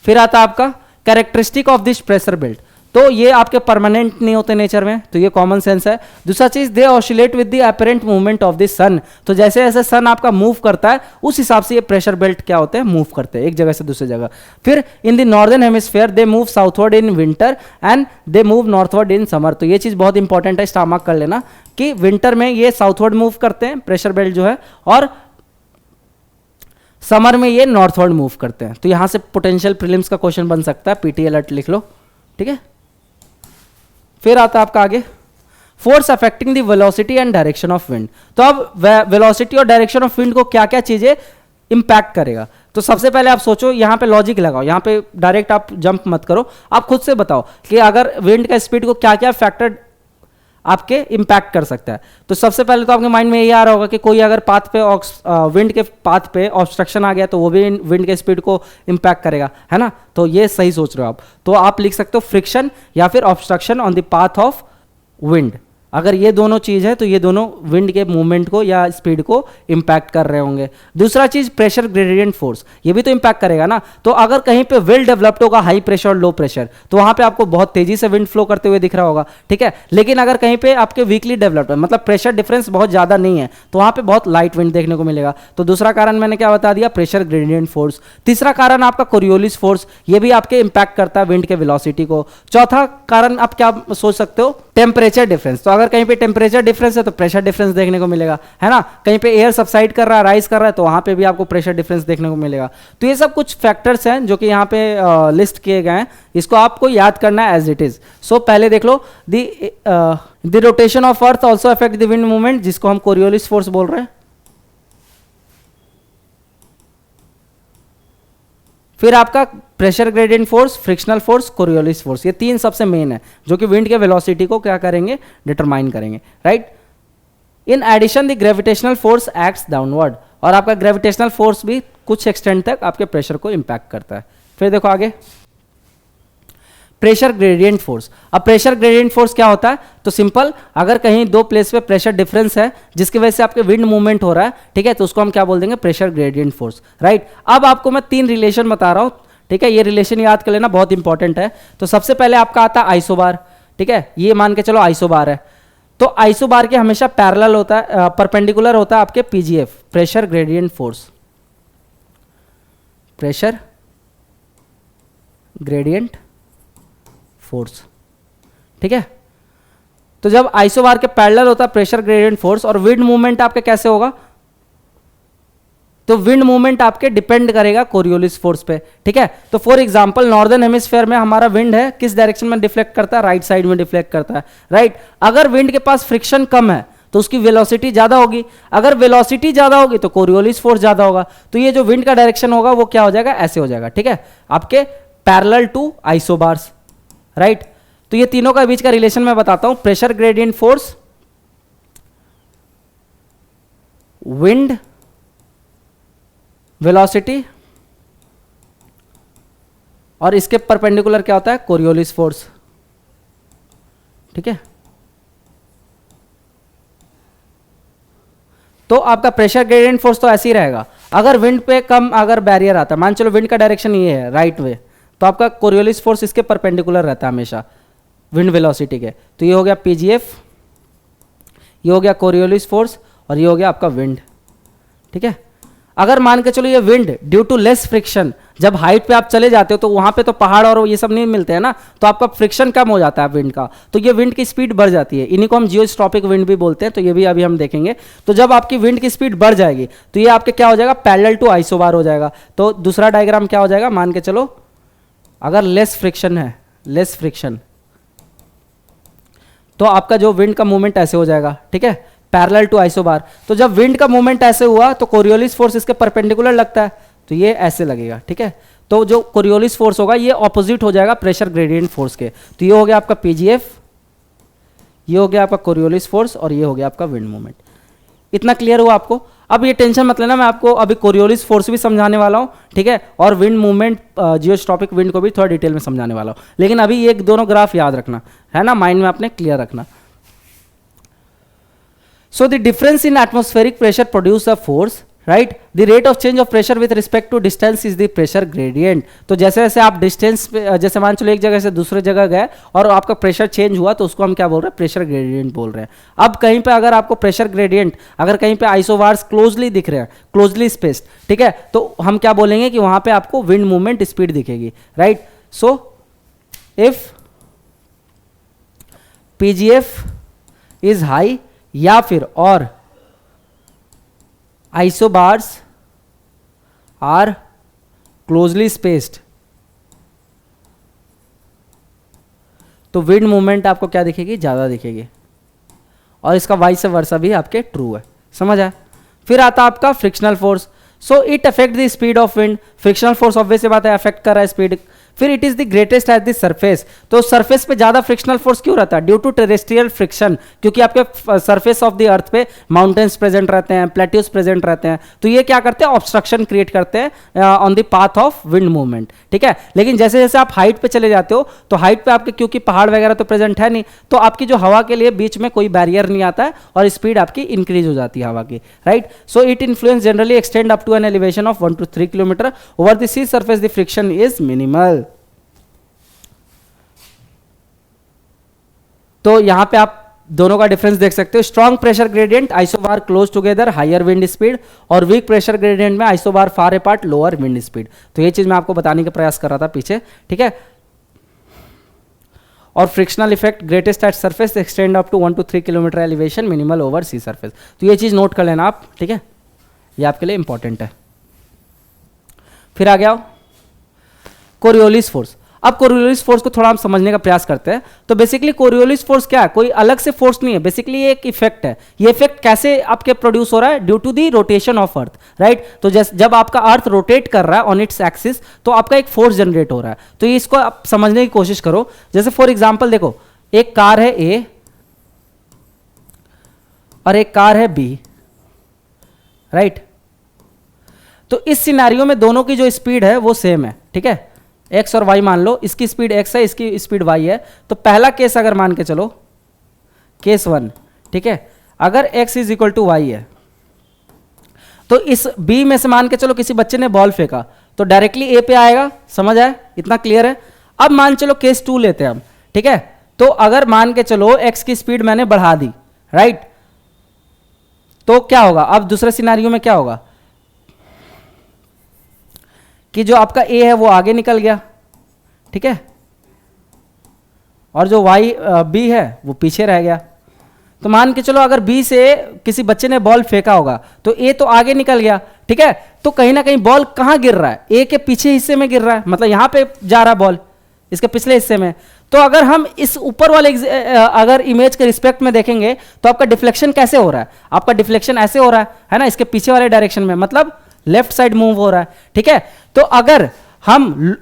फिर आता है आपका characteristic of this pressure belt. तो ये आपके परमानेंट नहीं होते नेचर में, तो ये कॉमन सेंस है। दूसरा चीज, they oscillate with the apparent movement of the sun. तो जैसे जैसे सन आपका मूव करता है उस हिसाब से ये प्रेशर बेल्ट क्या होते हैं, मूव करते हैं एक जगह से दूसरी जगह। फिर इन the northern hemisphere they move southward in winter and they move northward in summer. तो ये चीज बहुत इंपॉर्टेंट है, स्टॉक मार्क कर लेना कि विंटर में ये साउथवर्ड मूव करते हैं प्रेशर बेल्ट जो है, और समर में ये नॉर्थवर्ड मूव करते हैं। तो यहां से पोटेंशियल प्रीलिम्स का क्वेश्चन बन सकता है, पीटी अलर्ट लिख लो, ठीक है। फिर आता है आपका आगे force affecting the velocity and direction of wind. तो अब वेलोसिटी और डायरेक्शन ऑफ विंड को क्या क्या चीजें इंपैक्ट करेगा। तो सबसे पहले आप सोचो, यहां पे लॉजिक लगाओ, यहां पे डायरेक्ट आप जंप मत करो, आप खुद से बताओ कि अगर विंड का स्पीड को क्या क्या फैक्टर आपके इंपैक्ट कर सकता है। तो सबसे पहले तो आपके माइंड में ये आ रहा होगा कि कोई अगर पाथ पे विंड के पाथ पे ऑब्स्ट्रक्शन आ गया तो वो भी विंड के स्पीड को इंपैक्ट करेगा, है ना। तो ये सही सोच रहे हो आप। तो आप लिख सकते हो फ्रिक्शन या फिर obstruction on the path of wind. अगर ये दोनों चीज है तो ये दोनों विंड के मूवमेंट को या स्पीड को इंपैक्ट कर रहे होंगे। दूसरा चीज प्रेशर ग्रेडियंट फोर्स, ये भी तो इंपैक्ट करेगा ना। तो अगर कहीं पे वेल डेवलप्ड होगा हाई प्रेशर और लो प्रेशर तो वहां पे आपको बहुत तेजी से विंड फ्लो करते हुए दिख रहा होगा, ठीक है। लेकिन अगर कहीं पे आपके वीकली डेवलप्ड है, मतलब प्रेशर डिफरेंस बहुत ज्यादा नहीं है, तो वहां पे बहुत लाइट विंड देखने को मिलेगा। तो दूसरा कारण मैंने क्या बता दिया, प्रेशर ग्रेडियंट फोर्स। तीसरा कारण आपका कोरियोलिस फोर्स, ये भी आपके इंपैक्ट करता है विंड के वेलोसिटी को। चौथा कारण आप क्या सोच सकते हो, टेम्परेचर डिफरेंस। तो अगर कहीं पे टेम्परेचर डिफरेंस है तो प्रेशर डिफरेंस देखने को मिलेगा, है ना। कहीं पे एयर सबसाइड कर रहा है, राइज कर रहा है, तो वहां पे भी आपको प्रेशर डिफरेंस देखने को मिलेगा। तो ये सब कुछ फैक्टर्स हैं जो कि यहाँ पे लिस्ट किए गए हैं, इसको आपको याद करना है एज इट इज। सो पहले देख लो, the rotation of earth also affect the wind movement, जिसको हम कोरियोलिस फोर्स बोल रहे हैं। फिर आपका pressure gradient force, frictional force, Coriolis force, ये तीन सबसे मेन है जो कि विंड के वेलोसिटी को क्या करेंगे, डिटरमाइन करेंगे, right. In addition the gravitational force acts downward, और आपका ग्रेविटेशनल फोर्स भी कुछ एक्सटेंट तक आपके प्रेशर को इंपैक्ट करता है। फिर देखो आगे प्रेशर ग्रेडियंट फोर्स। अब प्रेशर ग्रेडियंट फोर्स क्या होता है, तो सिंपल, अगर कहीं दो प्लेस पे प्रेशर डिफरेंस है जिसकी वजह से आपके विंड मूवमेंट हो रहा है, ठीक है, तो उसको हम क्या बोल देंगे, प्रेशर ग्रेडियंट फोर्स, राइट। अब आपको मैं तीन रिलेशन बता रहा हूं, ठीक है, ये रिलेशन याद कर लेना, बहुत इंपॉर्टेंट है। तो सबसे पहले आपका आता है आइसोबार, ठीक है, ये मान के चलो आइसोबार है। तो आइसोबार के हमेशा पैरेलल होता है, परपेंडिकुलर होता है आपके PGF, pressure gradient force, pressure gradient force, ठीक है। तो जब आइसोबार के पैरेलल होता है प्रेशर ग्रेडियंट फोर्स, और विंड मूवमेंट आपके कैसे होगा, तो विंड मूवमेंट आपके डिपेंड करेगा कोरियोलिस फोर्स पे, ठीक है। तो फॉर एग्जांपल नॉर्दर्न हेमिस्फीयर में हमारा विंड है, किस डायरेक्शन में डिफ्लेक्ट करता है, राइट साइड में डिफ्लेक्ट करता है, राइट। अगर विंड के पास फ्रिक्शन कम है तो उसकी वेलोसिटी ज्यादा होगी, अगर वेलोसिटी ज्यादा होगी तो कोरियोलिस फोर्स ज्यादा होगा। तो ये जो विंड का डायरेक्शन होगा वो क्या हो जाएगा, ऐसे हो जाएगा, ठीक है, आपके पैरेलल टू आइसोबार्स, राइट। तो ये तीनों का बीच का रिलेशन मैं बताता हूं, pressure gradient force, wind velocity, और इसके परपेंडिकुलर क्या होता है, कोरियोलिस फोर्स, ठीक है। तो आपका प्रेशर ग्रेडियंट फोर्स तो ऐसे ही रहेगा। अगर विंड पे कम अगर बैरियर आता है, मान चलो विंड का डायरेक्शन ये है राइट वे, तो आपका कोरियोलिस फोर्स इसके परपेंडिकुलर रहता है हमेशा विंड वेलोसिटी के। तो ये हो गया पीजीएफ, ये हो गया कोरियोलिस फोर्स, और ये हो गया आपका विंड, ठीक है। अगर मान के चलो ये wind due to less friction जब हाइट पे आप चले जाते हो तो वहां पे तो पहाड़ और ये सब नहीं मिलते हैं ना, तो आपका फ्रिक्शन कम हो जाता है विंड का, तो ये विंड की स्पीड बढ़ जाती है। इन्हीं को हम जियोस्ट्रॉपिक विंड भी बोलते हैं, तो ये भी अभी हम देखेंगे। तो जब आपकी विंड की स्पीड बढ़ जाएगी तो ये आपके क्या हो जाएगा, पैरेलल टू आइसोबार हो जाएगा। तो दूसरा डायग्राम क्या हो जाएगा, मान के चलो अगर लेस फ्रिक्शन है, लेस फ्रिक्शन, तो आपका जो विंड का मूवमेंट ऐसे हो जाएगा, ठीक है, पैरेलल टू आइसोबार। तो जब विंड का मूवमेंट ऐसे हुआ तो कोरियोलिस फोर्स इसके परपेंडिकुलर लगता है, तो ये ऐसे लगेगा, ठीक है। तो जो कोरियोलिस फोर्स होगा ये ऑपोजिट हो जाएगा प्रेशर ग्रेडियंट फोर्स के। तो ये हो गया आपका पीजीएफ, ये हो गया आपका कोरियोलिस फोर्स, और ये हो गया आपका विंड मूवमेंट। इतना क्लियर हुआ आपको? अब ये टेंशन मत लेना, मैं आपको अभी कोरियोलिस फोर्स भी समझाने वाला हूँ, ठीक है, और विंड मूवमेंट, जियोस्ट्रॉपिक विंड को भी थोड़ा डिटेल में समझाने वाला हूँ। लेकिन अभी ये दोनों ग्राफ याद रखना है ना, माइंड में आपने क्लियर रखना। So the difference in atmospheric pressure produce a force, right? The rate of change of pressure with respect to distance is the pressure gradient. तो जैसे जैसे आप डिस्टेंस पे, जैसे मान चलो एक जगह से दूसरे जगह गए और आपका प्रेशर चेंज हुआ, तो उसको हम क्या बोल रहे हैं, प्रेशर ग्रेडियंट बोल रहे हैं। अब कहीं पे अगर आपको प्रेशर ग्रेडियंट, अगर कहीं पे आइसोबार्स क्लोजली दिख रहे हैं, क्लोजली स्पेस्ड, ठीक है, तो हम क्या बोलेंगे कि वहां पे आपको विंड मूवमेंट स्पीड दिखेगी, right? So if PGF is high, या फिर और आइसोबार्स आर क्लोजली स्पेस्ड, तो विंड मूवमेंट आपको क्या दिखेगी, ज्यादा दिखेगी। और इसका वाइस वर्सा भी आपके ट्रू है, समझ आया? फिर आता आपका frictional force. So it affect the speed of wind. Frictional force obvious सी बात है, अफेक्ट कर रहा है स्पीड। फिर it is the greatest at the surface. तो सरफेस पे ज्यादा फ्रिक्शनल फोर्स क्यों रहता है? ड्यू टू टेरेस्ट्रियल फ्रिक्शन, क्योंकि आपके सरफेस ऑफ द अर्थ पे माउंटेन्स प्रेजेंट रहते हैं, प्लेट्यूज प्रेजेंट रहते हैं, तो ये क्या करते हैं, ऑब्स्ट्रक्शन क्रिएट करते हैं on the path of wind movement, ठीक है। लेकिन जैसे जैसे आप हाइट पे चले जाते हो तो हाइट पे आपके क्योंकि पहाड़ वगैरह तो प्रेजेंट है नहीं, तो आपकी जो हवा के लिए बीच में कोई बैरियर नहीं आता है और स्पीड आपकी इंक्रीज हो जाती है हवा की, right. So it influence generally extend up to an elevation of 1 to 3 kilometre over the sea surface. The friction is minimal. तो यहां पे आप दोनों का डिफरेंस देख सकते हो। Strong pressure gradient isobar close together, higher wind speed, और वीक प्रेशर ग्रेडियंट में isobar far apart, lower wind speed. तो ये चीज मैं आपको बताने का प्रयास कर रहा था पीछे, ठीक है। और frictional effect greatest at surface, extend up to 1 to 3 kilometre elevation, minimal over sea surface. तो ये चीज नोट कर लेना आप, ठीक है, ये आपके लिए इंपॉर्टेंट है। फिर आ गया कोरियोलिस फोर्स। अब कोरियोलिस फोर्स को थोड़ा हम समझने का प्रयास करते हैं। तो बेसिकली कोरियोलिस फोर्स क्या है, कोई अलग से फोर्स नहीं है, बेसिकली ये एक इफेक्ट है। ये इफेक्ट कैसे आपके प्रोड्यूस हो रहा है, due to the rotation of earth, right. तो जब आपका अर्थ रोटेट कर रहा है ऑन इट्स एक्सिस, तो आपका एक फोर्स जनरेट हो रहा है। तो इसको आप समझने की कोशिश करो। जैसे फॉर एग्जाम्पल देखो, एक कार है ए और एक कार है बी, राइट। तो इस सिनेरियो में दोनों की जो स्पीड है वो सेम है, ठीक है, एक्स और वाई मान लो। इसकी स्पीड एक्स है, इसकी स्पीड वाई है। तो पहला केस अगर मान के चलो, केस 1, ठीक है, अगर x is equal to Y है, तो इस b में से मान के चलो किसी बच्चे ने बॉल फेंका तो डायरेक्टली a पे आएगा, समझ आए? इतना क्लियर है। अब मान चलो केस 2 लेते हैं हम, ठीक है। तो अगर मान के चलो x की स्पीड मैंने बढ़ा दी, राइट, तो क्या होगा? अब दूसरे सिनेरियो में क्या होगा कि जो आपका a है वो आगे निकल गया, ठीक है, और जो b है वो पीछे रह गया। तो मान के चलो अगर b से किसी बच्चे ने बॉल फेंका होगा तो a तो आगे निकल गया, ठीक है। तो कहीं ना कहीं बॉल कहां गिर रहा है, a के पीछे हिस्से में गिर रहा है, मतलब यहां पे जा रहा है बॉल, इसके पिछले हिस्से में। तो अगर हम इस ऊपर वाले अगर इमेज के रिस्पेक्ट में देखेंगे तो आपका डिफ्लेक्शन कैसे हो रहा है? आपका डिफ्लेक्शन ऐसे हो रहा है ना, इसके पीछे वाले डायरेक्शन में, मतलब लेफ्ट साइड मूव हो रहा है, ठीक है। तो अगर हम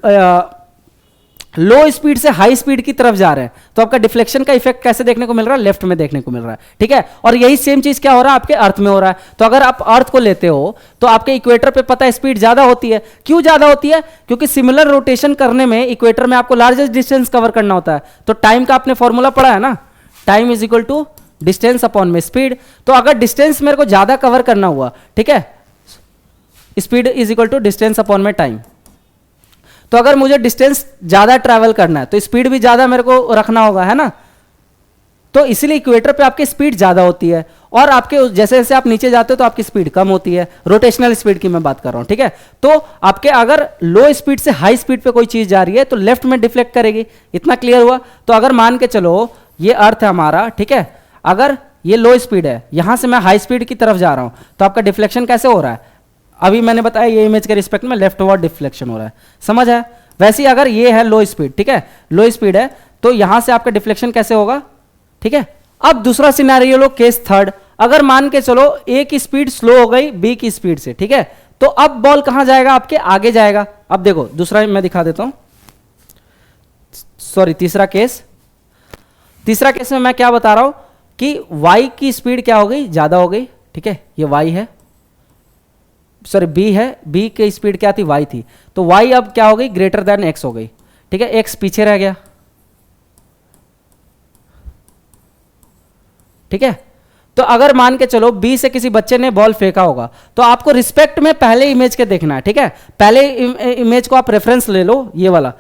लो स्पीड से हाई स्पीड की तरफ जा रहे हैं तो आपका डिफ्लेक्शन का इफेक्ट कैसे देखने को मिल रहा है? लेफ्ट में देखने को मिल रहा है, ठीक है। और यही सेम चीज क्या हो रहा है आपके अर्थ में हो रहा है। तो अगर आप अर्थ को लेते हो तो आपके इक्वेटर पे पता है स्पीड ज्यादा होती है। क्यों ज्यादा होती है? क्योंकि सिमिलर रोटेशन करने में इक्वेटर में आपको लार्जेस्ट डिस्टेंस कवर करना होता है। तो टाइम का आपने फॉर्मूला पढ़ा है ना, time is equal to distance upon में स्पीड। तो अगर डिस्टेंस मेरे को ज्यादा कवर करना हुआ, ठीक है, speed is equal to distance upon में टाइम। तो अगर मुझे डिस्टेंस ज्यादा ट्रैवल करना है तो स्पीड भी ज्यादा मेरे को रखना होगा, है ना। तो इसीलिए इक्वेटर पे आपकी स्पीड ज़्यादा होती है, और आपके जैसे जैसे आप नीचे जाते हो तो आपकी स्पीड कम होती है। रोटेशनल स्पीड की मैं बात कर रहा हूँ, ठीक है। तो आपके अगर लो स्पीड से हाई स्पीड पे कोई चीज़ जा रही है तो लेफ्ट में डिफ्लेक्ट करेगी। इतना क्लियर हुआ। तो अगर मान के चलो ये अर्थ है हमारा, ठीक है, अगर ये लो स्पीड है, यहां से मैं हाई स्पीड की तरफ जा रहा हूं, तो आपका डिफ्लेक्शन कैसे हो रहा है? अभी मैंने बताया ये इमेज के रिस्पेक्ट में लेफ्टवर्ड डिफ्लेक्शन हो रहा है, समझ है। वैसे ही अगर ये है लो स्पीड, ठीक है, लो स्पीड है, तो यहां से आपका डिफ्लेक्शन कैसे होगा, ठीक है। अब दूसरा सिनेरियो लो, केस थर्ड। अगर मान के चलो ए की स्पीड स्लो हो गई बी की स्पीड से, ठीक है, तो अब बॉल कहां जाएगा, आपके आगे जाएगा। अब देखो दूसरा मैं दिखा देता हूं, सॉरी तीसरा केस में मैं क्या बता रहा हूं कि y की स्पीड क्या हो गई, ज्यादा हो गई, ठीक है, ये y है, सॉरी b है, b की स्पीड क्या थी, y थी, तो y अब क्या हो गई, ग्रेटर देन x हो गई, ठीक है, x पीछे रह गया, ठीक है। तो अगर मान के चलो b से किसी बच्चे ने बॉल फेंका होगा, तो आपको रिस्पेक्ट में पहले इमेज के देखना है, ठीक है। पहले इमेज को आप रेफरेंस ले लो, ये वाला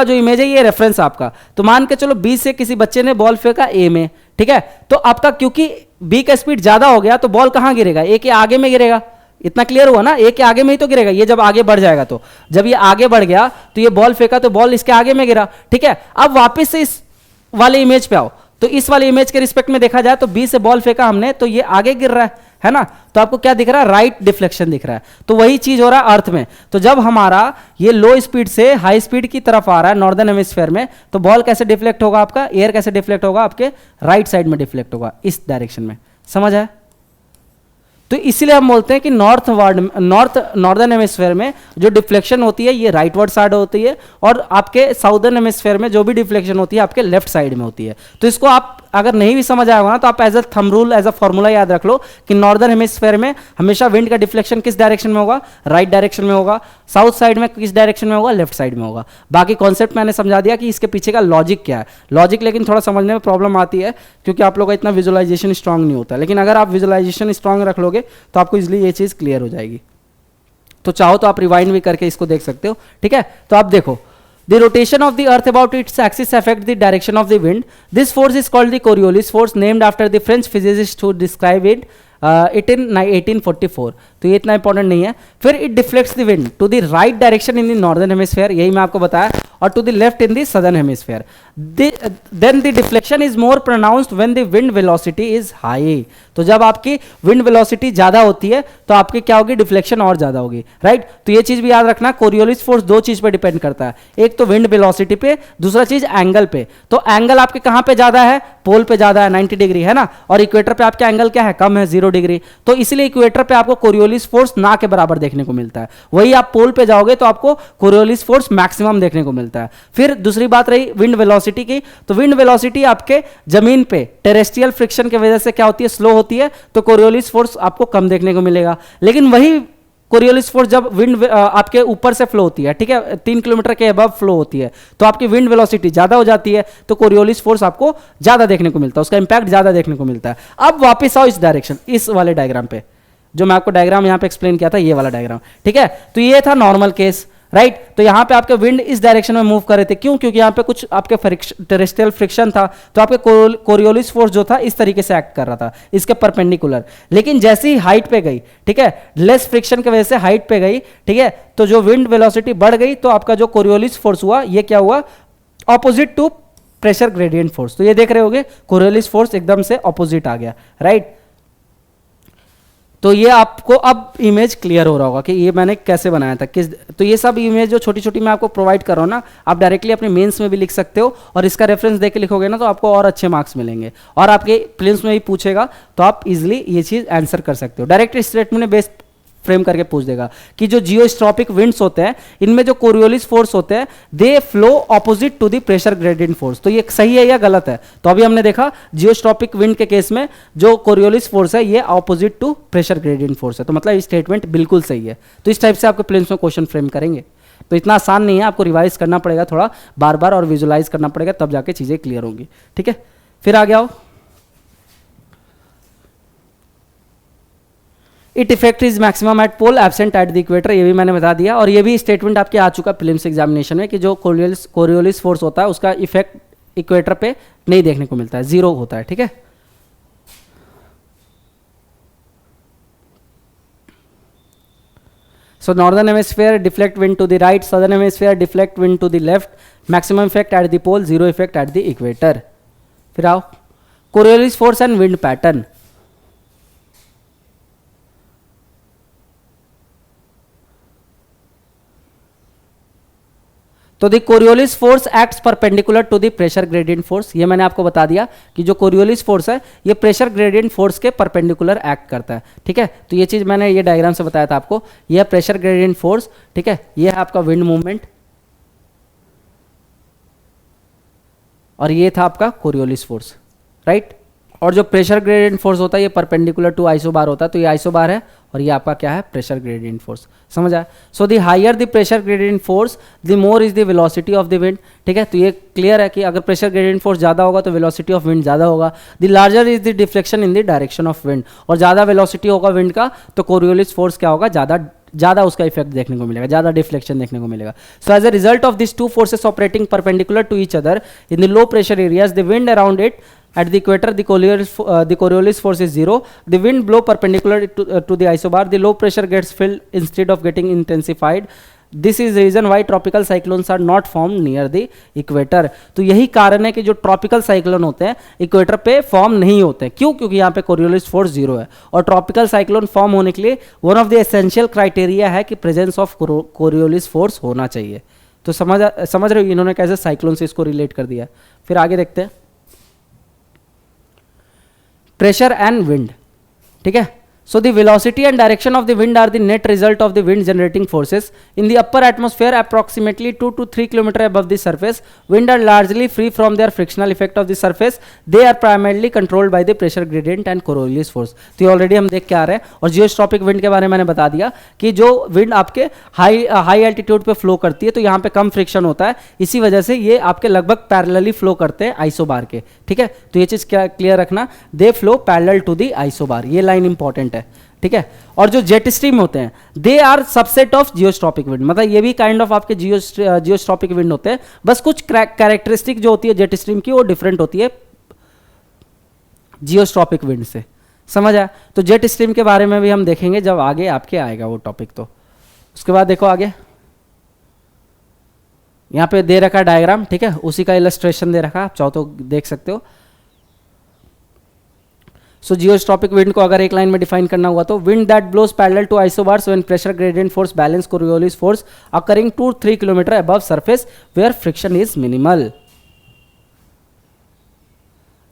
जो इमेज है ये रेफरेंस आपका। तो मान के चलो b से किसी बच्चे ने बॉल फेंका a में, ठीक है, तो आपका क्योंकि b का स्पीड ज्यादा हो गया तो बॉल कहां गिरेगा, a के आगे में गिरेगा। इतना क्लियर हुआ ना, a के आगे में ही तो गिरेगा, ये जब आगे बढ़ जाएगा, तो जब ये आगे बढ़ गया तो ये बॉल फेंका तो बॉल इसके आगे में गिरा, ठीक है। अब वापिस से इस वाले इमेज पे आओ, तो इस वाले इमेज के रिस्पेक्ट में देखा जाए तो बी से बॉल फेंका हमने तो ये आगे गिर रहा है ना, तो आपको क्या दिख रहा है, राइट डिफ्लेक्शन दिख रहा है। तो वही चीज हो रहा है अर्थ में। तो जब हमारा ये लो स्पीड से हाई स्पीड की तरफ आ रहा है नॉर्दर्न हेमिस्फीयर में, तो बॉल कैसे डिफ्लेक्ट होगा, आपका एयर कैसे डिफ्लेक्ट होगा, आपके राइट साइड में डिफ्लेक्ट होगा, इस डायरेक्शन में, समझ है। तो इसीलिए हम बोलते हैं कि नॉर्दर्न हेमिस्फीयर में जो डिफ्लेक्शन होती है ये राइटवर्ड साइड होती है, और आपके साउदर्न हेमिस्फीयर में जो भी डिफ्लेक्शन होती है आपके लेफ्ट साइड में होती है। तो इसको आप अगर नहीं भी समझ आया होगा ना, तो आप as a thumb rule, as a formula याद रख लो कि नॉर्दर्न हेमिस्फीयर में हमेशा विंड का डिफ्लेक्शन किस डायरेक्शन में होगा, राइट डायरेक्शन में होगा। साउथ साइड में किस डायरेक्शन में होगा, लेफ्ट साइड में होगा। बाकी कॉन्सेप्ट मैंने समझा दिया कि इसके पीछे का लॉजिक क्या है। लॉजिक लेकिन थोड़ा समझने में प्रॉब्लम आती है क्योंकि आप लोग का इतना विजुअलाइजेशन स्ट्रांग नहीं होता, लेकिन अगर आप विजुअलाइजेशन स्ट्रांग रख लोगे तो आपको इजिली ये चीज़ क्लियर हो जाएगी। तो चाहो तो आप रिवाइंड भी करके इसको देख सकते हो, ठीक है। तो आप देखो, the rotation of the earth about its axis affects the direction of the wind. This force is called the Coriolis force, named after the French physicist who described it in 1844. तो ये इतना इंपॉर्टेंट नहीं है। फिर it deflects the wind to the right direction in the northern hemisphere, यही मैं आपको बताया, और to the left in the southern hemisphere. Then the deflection is more pronounced when the wind velocity is high. तो जब आपकी wind velocity ज्यादा होती है तो आपकी क्या होगी, डिफ्लेक्शन और ज्यादा होगी, राइट। तो ये चीज भी याद रखना, कोरियोलिस फोर्स दो चीज पे डिपेंड करता है, एक तो विंड वेलोसिटी पे, दूसरा चीज एंगल पे। तो एंगल आपके कहां पे ज्यादा है, पोल पे ज्यादा है, 90 डिग्री है ना, और इक्वेटर पे आपका एंगल क्या है, कम है, 0 डिग्री। तो इसलिए इक्वेटर पे आपको कोरियोलिस फोर्स ना के बराबर देखने को मिलता है। वही आप पोल पे जाओगे तो आपको कोरियोलिस फोर्स मैक्सिमम देखने को मिलता है। फिर दूसरी बात रही विंड वेलोसिटी की, तो विंड वेलोसिटी आपके जमीन पे टेरेस्ट्रियल फ्रिक्शन की वजह से क्या होती है, स्लो होती है, तो कोरियोलिस फोर्स आपको कम देखने को मिलेगा। लेकिन वही कोरियोलिस फोर्स जब विंड आपके ऊपर से फ्लो होती है, ठीक है, 3 किलोमीटर के अबव फ्लो होती है, तो आपकी विंड वेलोसिटी ज्यादा हो जाती है, तो कोरियोलिस फोर्स आपको ज्यादा देखने को मिलता है, उसका इंपैक्ट ज्यादा देखने को मिलता है। अब वापस आओ इस डायरेक्शन, इस वाले डायग्राम पे, जो मैं आपको डायग्राम यहां पे एक्सप्लेन किया था, ये वाला डायग्राम, ठीक है। तो ये था नॉर्मल केस, राइट। तो यहां पे आपके विंड इस डायरेक्शन में मूव कर रहे थे, क्यों, क्योंकि यहां पे कुछ आपके टेरेस्ट्रियल फ्रिक्शन था, तो आपके कोरियोलिस फोर्स जो था इस तरीके से एक्ट कर रहा था, इसके परपेंडिकुलर। लेकिन जैसे ही हाइट पे गई, ठीक है, लेस फ्रिक्शन की वजह से हाइट पे गई, ठीक है, तो जो विंड वेलोसिटी बढ़ गई, तो आपका जो कोरियोलिस फोर्स हुआ ये क्या हुआ, opposite to pressure gradient force. तो ये देख रहे होगे कोरियोलिस फोर्स एकदम से ऑपोजिट आ गया, राइट। तो ये आपको अब इमेज क्लियर हो रहा होगा कि ये मैंने कैसे बनाया था, किस। तो ये सब इमेज जो छोटी छोटी मैं आपको प्रोवाइड कर रहा हूँ ना, आप डायरेक्टली अपने मेंस में भी लिख सकते हो, और इसका रेफरेंस देके लिखोगे ना तो आपको और अच्छे मार्क्स मिलेंगे, और आपके प्रीलिम्स में भी पूछेगा तो आप इजिली ये चीज़ आंसर कर सकते हो। डायरेक्ट स्टेटमेंट बेस्ड फ्रेम करके पूछ देगा कि जो जियोस्ट्रॉपिक विंड्स होते हैं इनमें जो कोरियोलिस फोर्स होते हैं they flow opposite to the pressure gradient force. तो ये सही है या गलत है? तो अभी हमने देखा जियोस्ट्रॉपिक विंड के केस में जो कोरियोलिस फोर्स है ये opposite to pressure gradient force है, तो मतलब ये स्टेटमेंट बिल्कुल सही है। तो इस टाइप से आपके प्रीलिम्स में क्वेश्चन फ्रेम करेंगे। तो इतना आसान नहीं है, आपको रिवाइज करना पड़ेगा थोड़ा बार बार और विजुलाइज करना पड़ेगा, तब जाके चीजें क्लियर होंगी। ठीक है, फिर आ गया it effect is maximum at pole absent at the equator, ये भी मैंने बता दिया। और ये भी स्टेटमेंट आपके आ चुका प्रीलिम्स एग्जामिनेशन में कि जो कोरियोलिस फोर्स होता है उसका इफेक्ट इक्वेटर पे नहीं देखने को मिलता है, जीरो होता है, ठीक है। So northern hemisphere deflect wind to the right, southern hemisphere deflect wind to the left, maximum effect at the pole, zero effect at the equator. फिर आओ Coriolis force and wind pattern. तो the Coriolis force acts perpendicular to the pressure gradient force, ये मैंने आपको बता दिया कि जो कोरियोलिस फोर्स है ये प्रेशर ग्रेडियंट फोर्स के परपेंडिकुलर एक्ट करता है, ठीक है। तो ये चीज मैंने ये डायग्राम से बताया था आपको, ये प्रेशर ग्रेडियंट फोर्स, ठीक है, ये है आपका विंड मूवमेंट और ये था आपका कोरियोलिस फोर्स, राइट। और जो प्रेशर ग्रेडियंट फोर्स होता है ये परपेंडिकुलर टू आइसोबार होता है, तो ये आइसोबार है और ये आपका क्या है, प्रेशर ग्रेडियंट फोर्स, समझ आया। So the higher the pressure gradient force the more is the velocity of the wind, ठीक है। तो ये क्लियर है कि अगर प्रेशर ग्रेडियंट फोर्स ज़्यादा होगा तो वेलोसिटी ऑफ विंड ज़्यादा होगा। The larger is the deflection in the direction of wind, और ज़्यादा वेलोसिटी होगा विंड का तो कोरियोलिस फोर्स क्या होगा, ज़्यादा उसका इफेक्ट देखने को मिलेगा, ज़्यादा डिफ्लेक्शन देखने को मिलेगा। So as a result of this two forces operating perpendicular to each other in the low pressure areas, the wind around it at the equator the Coriolis force is zero, the wind blow perpendicular to the isobar, the low pressure gets filled instead of getting intensified. This is the reason why tropical cyclones are not formed near the equator. तो यही कारण है कि जो tropical cyclone होते हैं equator पे form नहीं होते हैं, क्यों, क्योंकि यहाँ पे कोरियोलिस फोर्स जीरो है। और ट्रॉपिकल साइक्लोन फॉर्म होने के लिए one of the essential criteria है कि प्रेजेंस ऑफ कोरियोलिस फोर्स होना चाहिए। तो समझ रहे हो इन्होंने कैसे साइक्लोन से इसको रिलेट कर दिया। फिर आगे देखते हैं प्रेशर एंड विंड, ठीक है। So the velocity and direction of the wind are the net result of the wind generating forces in the upper atmosphere approximately 2 to 3 kilometre above the surface, wind are largely free from their frictional effect of the surface, they are primarily controlled by the pressure gradient and Coriolis force. तो already हम देख के आ रहे हैं। और जियोस्ट्रॉपिक wind के बारे में मैंने बता दिया कि जो विंड आपके हाई एल्टीट्यूड पे फ्लो करती है तो यहाँ पे कम फ्रिक्शन होता है, इसी वजह से ये आपके लगभग पैरेलली फ्लो करते हैं आइसोबार के, ठीक है। तो ये चीज क्या क्लियर रखना, they flow parallel to the isobar, ये लाइन इंपॉर्टेंट है, ठीक है। और जो जेट स्ट्रीम होते हैं they are subset of geostrophic wind, मतलब ये भी काइंड ऑफ आपके जियोस्ट्रॉपिक विंड होते हैं, बस कुछ कैरेक्टरिस्टिक जो होती है जेट स्ट्रीम की वो डिफरेंट होती है जियोस्ट्रॉपिक विंड से, समझ आया। तो जेट स्ट्रीम के बारे में भी हम देखेंगे जब आगे आपके आएगा वो टॉपिक। तो उसके बाद देखो आगे यहां पे दे रखा डायग्राम, ठीक है, उसी का इलस्ट्रेशन दे रखा, आप चाहो तो देख सकते हो। सो जियोस्ट्रॉपिक विंड को अगर एक लाइन में डिफाइन करना हुआ तो wind that blows parallel to isobars when pressure gradient force balance Coriolis force occurring 2-3 kilometre above surface where friction is minimal.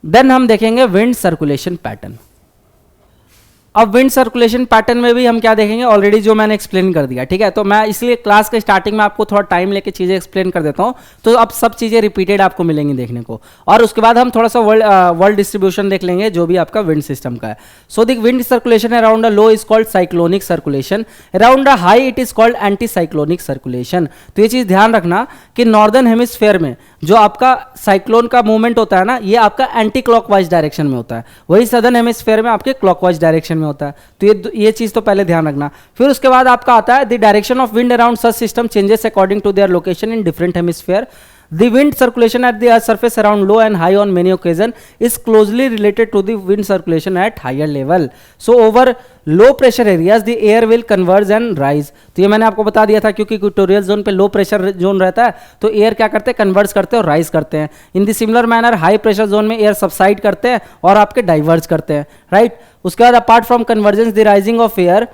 Then हम देखेंगे विंड सर्कुलेशन पैटर्न। अब विंड सर्कुलेशन पैटर्न में भी हम क्या देखेंगे, ऑलरेडी जो मैंने एक्सप्लेन कर दिया, ठीक है। तो मैं इसलिए क्लास के स्टार्टिंग में आपको थोड़ा टाइम लेके चीजें एक्सप्लेन कर देता हूं, तो अब सब चीजें रिपीटेड आपको मिलेंगी देखने को। और उसके बाद हम थोड़ा सा वर्ल्ड डिस्ट्रीब्यूशन देख लेंगे जो भी आपका विंड सिस्टम का है। So the wind circulation around a low is called cyclonic circulation, around a high it is called anti cyclonic circulation. तो ये चीज ध्यान रखना कि नॉर्दर्न हेमिस्फेयर में जो आपका साइक्लोन का मूवमेंट होता है ना, ये आपका एंटी क्लॉकवाइज डायरेक्शन में होता है, वही सदर्न हेमिस्फेयर में आपके क्लॉकवाइज डायरेक्शन में होता है। तो ये चीज तो पहले ध्यान रखना। फिर उसके बाद आपका आता है the direction of wind around such system changes according to their location in different hemisphere. The wind circulation at the earth surface around low and high on many occasions is closely related to the wind circulation at higher level. So over low pressure areas the air will converge and rise. तो ये मैंने आपको बता दिया था क्योंकि equatorial zone पे low pressure zone रहता है तो एयर क्या करते हैं, कन्वर्ज करते हैं और राइज करते हैं। In the similar manner high pressure zone में एयर सबसाइड करते हैं और आपके डाइवर्ज करते हैं, राइट। उसके बाद apart from convergence the rising of air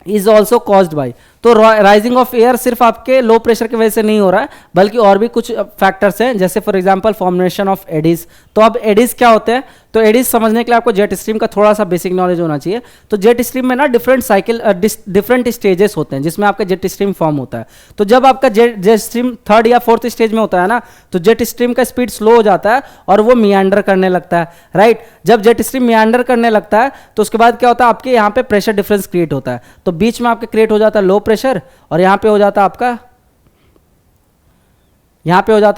is also caused by, तो राइजिंग ऑफ एयर सिर्फ आपके लो प्रेशर की वजह से नहीं हो रहा है बल्कि और भी कुछ फैक्टर्स हैं, जैसे for example formation of eddies. तो अब एडीज क्या होते हैं, तो एडीज समझने के लिए आपको जेट स्ट्रीम का थोड़ा सा बेसिक नॉलेज होना चाहिए। तो जेट स्ट्रीम में ना डिफरेंट स्टेजेस होते हैं जिसमें आपका जेट स्ट्रीम फॉर्म होता है। तो जब आपका जेट स्ट्रीम 3rd या 4th स्टेज में होता है ना, तो जेट स्ट्रीम का स्पीड स्लो हो जाता है और वो मियांडर करने लगता है, राइट। जब जेट स्ट्रीम मियांडर करने लगता है तो उसके बाद क्या होता है, आपके यहाँ पे प्रेशर डिफरेंस क्रिएट होता है। तो बीच में आपके क्रिएट हो जाता है लो प्रेशर और यहां पे हो जाता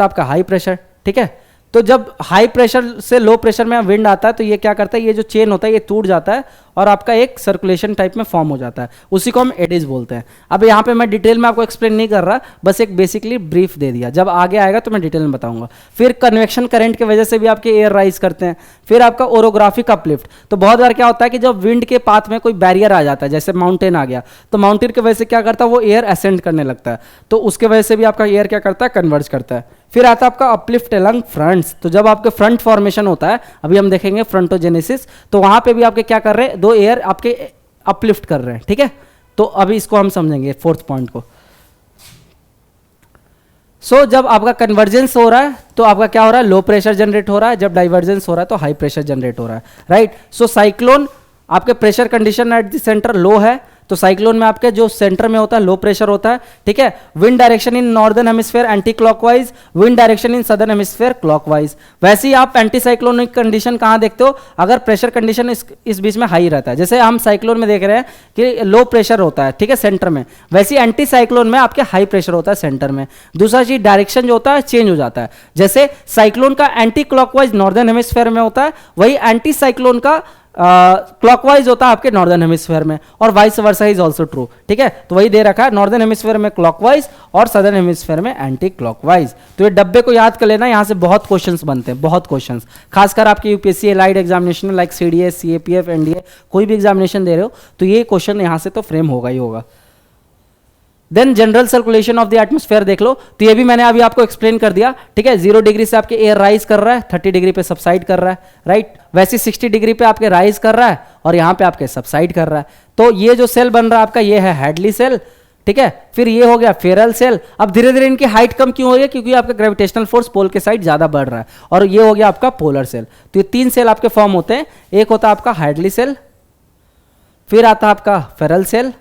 आपका हाई प्रेशर, ठीक है। तो जब हाई प्रेशर से लो प्रेशर में विंड आता है तो ये क्या करता है, ये जो चेन होता है ये टूट जाता है और आपका एक सर्कुलेशन टाइप में फॉर्म हो जाता है, उसी को हम एडिज बोलते हैं। अब यहाँ पे मैं डिटेल में आपको एक्सप्लेन नहीं कर रहा, बस एक बेसिकली ब्रीफ दे दिया, जब आगे आएगा तो मैं डिटेल में बताऊंगा। फिर कन्वेक्शन करंट की वजह से भी आपके एयर राइज करते हैं। फिर आपका ओरोग्राफिक अपलिफ्ट, तो बहुत बार क्या होता है कि जब विंड के पाथ में कोई बैरियर आ जाता है, जैसे माउंटेन आ गया, तो माउंटेन की वजह से क्या करता है, वो एयर असेंड करने लगता है, तो उसके वजह से भी आपका एयर क्या करता है, कन्वर्ज करता है। फिर आता है आपका अपलिफ्ट अलंग फ्रंट्स, तो जब आपके फ्रंट फॉर्मेशन होता है, अभी हम देखेंगे फ्रंटोजेनेसिस, तो वहां पे भी आपके क्या कर रहे हैं, दो एयर आपके अपलिफ्ट कर रहे हैं, ठीक है। तो अभी इसको हम समझेंगे फोर्थ पॉइंट को। जब आपका कन्वर्जेंस हो रहा है तो आपका क्या हो रहा है, लो प्रेशर जनरेट हो रहा है, जब डाइवर्जेंस हो रहा है तो हाई प्रेशर जनरेट हो रहा है, राइट। साइक्लोन आपके pressure condition at the centre low है, तो साइक्लोन में आपके जो सेंटर में होता है लो प्रेशर होता है, ठीक है। Wind direction in northern hemisphere anti clockwise, wind direction in southern hemisphere clockwise. वैसे ही आप एंटी साइक्लोनिक कंडीशन कहां देखते हो, अगर प्रेशर कंडीशन इस बीच में हाई रहता है, जैसे हम साइक्लोन में देख रहे हैं कि लो प्रेशर होता है, ठीक है, सेंटर में, वैसे एंटी साइक्लोन में आपके हाई प्रेशर होता है सेंटर में। दूसरा चीज डायरेक्शन जो होता है चेंज हो जाता है, जैसे साइक्लोन का एंटी क्लॉकवाइज नॉर्दर्न हेमिस्फीयर में होता है, वही एंटी साइक्लोन का क्लॉकवाइज होता है आपके नॉर्दर्न हेमिस्फीयर में, और vice versa is also true, ठीक है। तो वही दे रखा है, नॉर्दर्न हेमिस्फीयर में क्लॉकवाइज और सदर्न हेमिस्फीयर में एंटी क्लॉकवाइज। तो ये डब्बे को याद कर लेना, यहां से बहुत क्वेश्चंस बनते हैं, बहुत क्वेश्चंस, खासकर आपके UPSC allied examination like CDS, CAPF, NDA, कोई भी एग्जामिनेशन दे रहे हो तो ये क्वेश्चन यहां से तो फ्रेम होगा ही होगा। Then general circulation of the atmosphere देख लो, तो ये भी मैंने अभी आपको एक्सप्लेन कर दिया, ठीक है। 0 डिग्री से आपके एयर राइज कर रहा है, 30 डिग्री पे सबसाइड कर रहा है, राइट। वैसे 60 डिग्री पे आपके राइज कर रहा है और यहाँ पे आपके सबसाइड कर रहा है। तो ये जो सेल बन रहा है आपका, ये है हैडली सेल, ठीक है। फिर ये हो गया फेरल सेल। अब धीरे धीरे इनकी हाइट कम क्यों हो रही है, क्योंकि आपका ग्रेविटेशनल फोर्स पोल के साइड ज्यादा बढ़ रहा है। और ये हो गया आपका पोलर सेल। तो ये 3 सेल आपके फॉर्म होते हैं, एक होता है आपका हैडली सेल, फिर आता है आपका फेरल सेल,